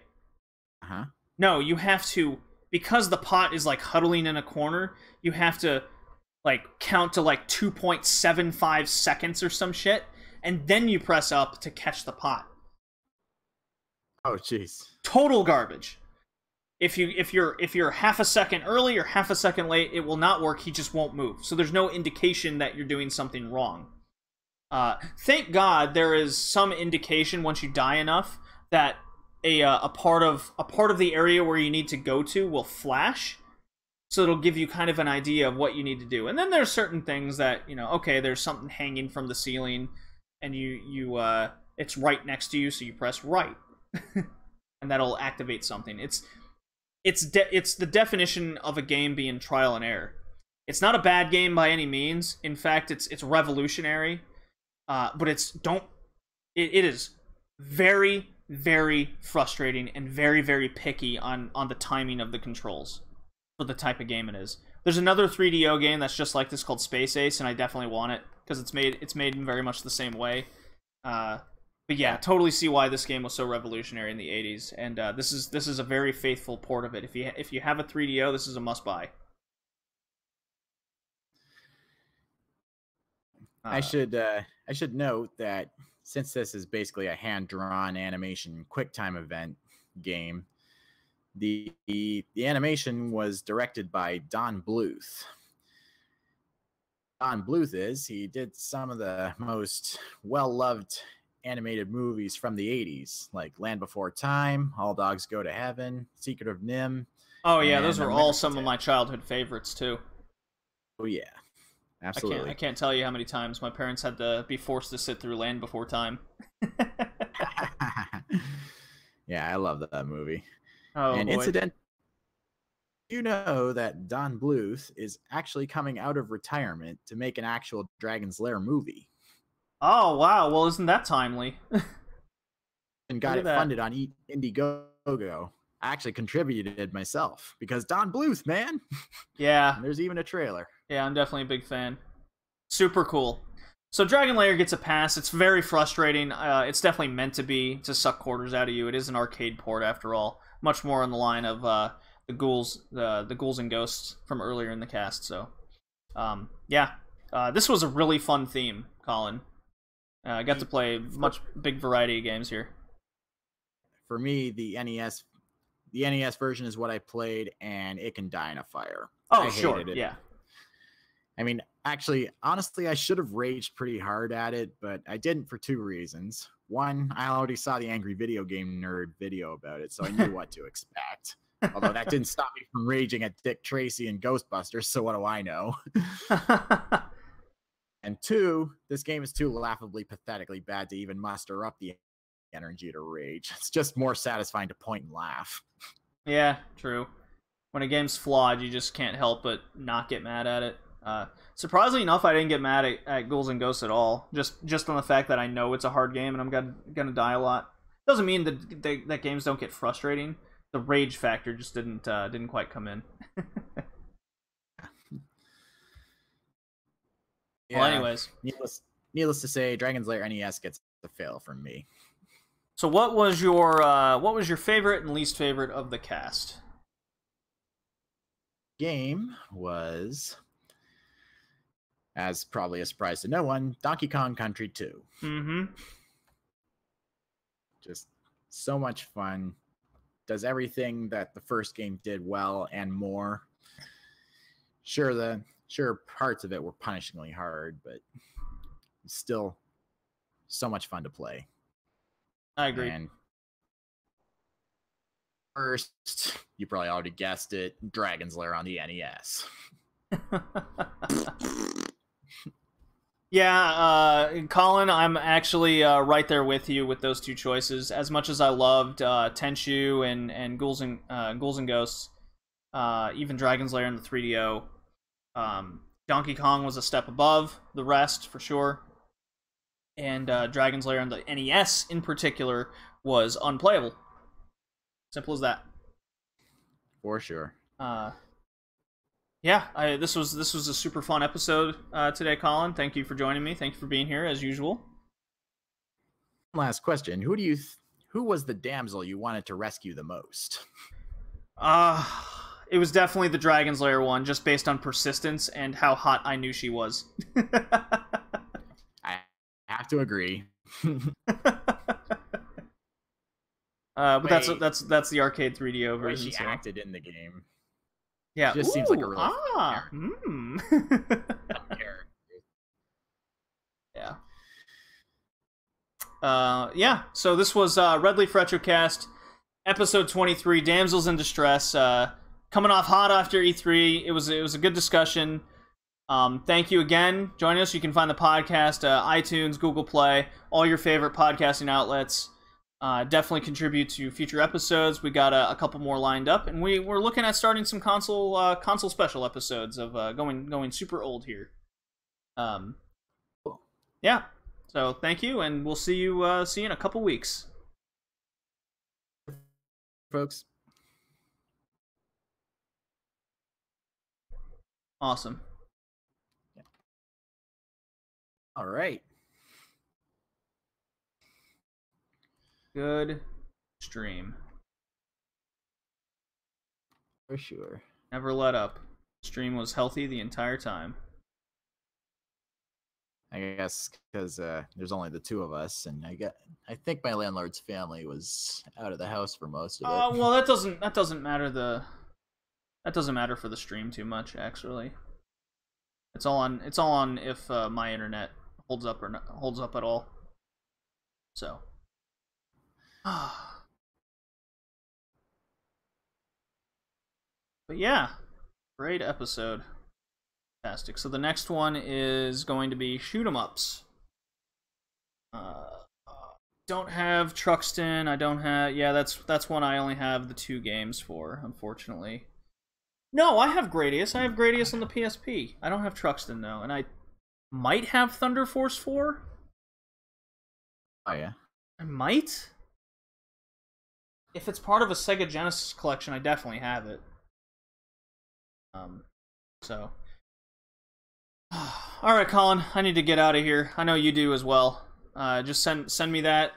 Uh-huh. No, you have to, because the pot is like huddling in a corner, you have to like count to like 2.75 seconds or some shit, and then you press up to catch the pot. Oh jeez. Total garbage. If you're half a second early or half a second late, it will not work. He just won't move. So there's no indication that you're doing something wrong. Thank God there is some indication once you die enough that a part of the area where you need to go to will flash. So it'll give you kind of an idea of what you need to do. And then there's certain things that, okay, there's something hanging from the ceiling, and it's right next to you, so you press right, and that'll activate something. It's the definition of a game being trial and error. It's not a bad game by any means. In fact, it's revolutionary. But it is very, very frustrating and very, very picky on the timing of the controls for the type of game it is. There's another 3DO game that's just like this called Space Ace, and I definitely want it because it's made in very much the same way. But yeah, totally see why this game was so revolutionary in the 80s, and this is a very faithful port of it. If you have a 3DO, this is a must buy. I should note that since this is basically a hand-drawn animation QuickTime event game, the animation was directed by Don Bluth. Don Bluth he did some of the most well-loved animated movies from the 80s, like Land Before Time, All Dogs Go to Heaven, Secret of Nim. Oh yeah, those were all some of my childhood favorites too. Oh yeah, absolutely. I can't tell you how many times my parents had to be forced to sit through Land Before Time. Yeah, I love that movie. Oh, and boy. incident, you know that Don Bluth is actually coming out of retirement to make an actual Dragon's Lair movie. Oh, wow. Well, isn't that timely? And got it funded on Indiegogo. I actually contributed myself because Don Bluth, man. Yeah. And there's even a trailer. Yeah, I'm definitely a big fan. Super cool. So Dragon Lair gets a pass. It's very frustrating. It's definitely meant to suck quarters out of you. It is an arcade port after all. Much more on the line of the ghouls and ghosts from earlier in the cast. So, yeah. This was a really fun theme, Colin. I got to play big variety of games here. For me, the NES version is what I played, and it can die in a fire. Oh, sure, yeah. I mean, actually, honestly, I should have raged pretty hard at it, but I didn't for two reasons. One, I already saw the Angry Video Game Nerd video about it, so I knew what to expect. Although that didn't stop me from raging at Dick Tracy and Ghostbusters, so what do I know? And two, this game is too laughably, pathetically bad to even muster up the energy to rage. It's just more satisfying to point and laugh. Yeah, true. When a game's flawed, you just can't help but not get mad at it. Surprisingly enough, I didn't get mad at Ghouls and Ghosts at all. Just on the fact that I know it's a hard game and I'm gonna die a lot. Doesn't mean that games don't get frustrating. The rage factor just didn't quite come in. Yeah, well, anyways, needless to say, Dragon's Lair NES gets the fail from me. So, what was your favorite and least favorite of the cast? Game was, as probably a surprise to no one, Donkey Kong Country 2. Mm-hmm. Just so much fun. Does everything that the first game did well and more. Sure, parts of it were punishingly hard, but still so much fun to play. I agree. And first, you probably already guessed it, Dragon's Lair on the NES. Yeah, Colin, I'm actually right there with you with those two choices. As much as I loved Tenchu and Ghouls and Ghosts, even Dragon's Lair in the 3DO, Donkey Kong was a step above the rest for sure, and Dragon's Lair on the NES in particular was unplayable. Simple as that. For sure. Yeah, this was a super fun episode today, Colin. Thank you for joining me. Thank you for being here as usual. Last question: who was the damsel you wanted to rescue the most? It was definitely the Dragon's Lair one, just based on persistence and how hot I knew she was. I have to agree. But that's the arcade 3DO version. She acted in the game. Yeah, it just seems like a real Yeah. Yeah. So this was Red Leaf Retrocast, episode 23, Damsels in Distress. Coming off hot after E3. It was a good discussion. Thank you again. Joining us. You can find the podcast iTunes, Google Play, all your favorite podcasting outlets. definitely contribute to future episodes. We got a couple more lined up, and we're looking at starting some console special episodes of going super old here. Yeah. So thank you, and we'll see you in a couple weeks, folks. Awesome. All right. Good stream. For sure. Never let up. Stream was healthy the entire time. I guess because there's only the two of us, and I think my landlord's family was out of the house for most of it. Well, that doesn't matter that doesn't matter for the stream too much, actually. It's all on if my internet holds up or not, holds up at all. So. But yeah, great episode. Fantastic. So the next one is going to be shoot 'em ups. Don't have Truxton. I don't have. Yeah, that's one I only have the 2 games for, unfortunately. No, I have Gradius. I have Gradius on the PSP. I don't have Truxton though, and I might have Thunder Force 4. Oh yeah. I might. If it's part of a Sega Genesis collection, I definitely have it. So. All right, Colin. I need to get out of here. I know you do as well. Just send me that.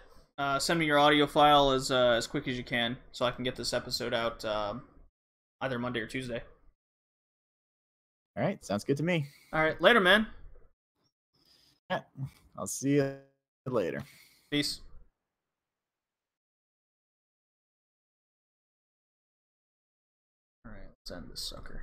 Send me your audio file as quick as you can, so I can get this episode out either Monday or Tuesday. All right, sounds good to me. All right, later, man. Yeah, I'll see you later. Peace. All right, let's end this sucker.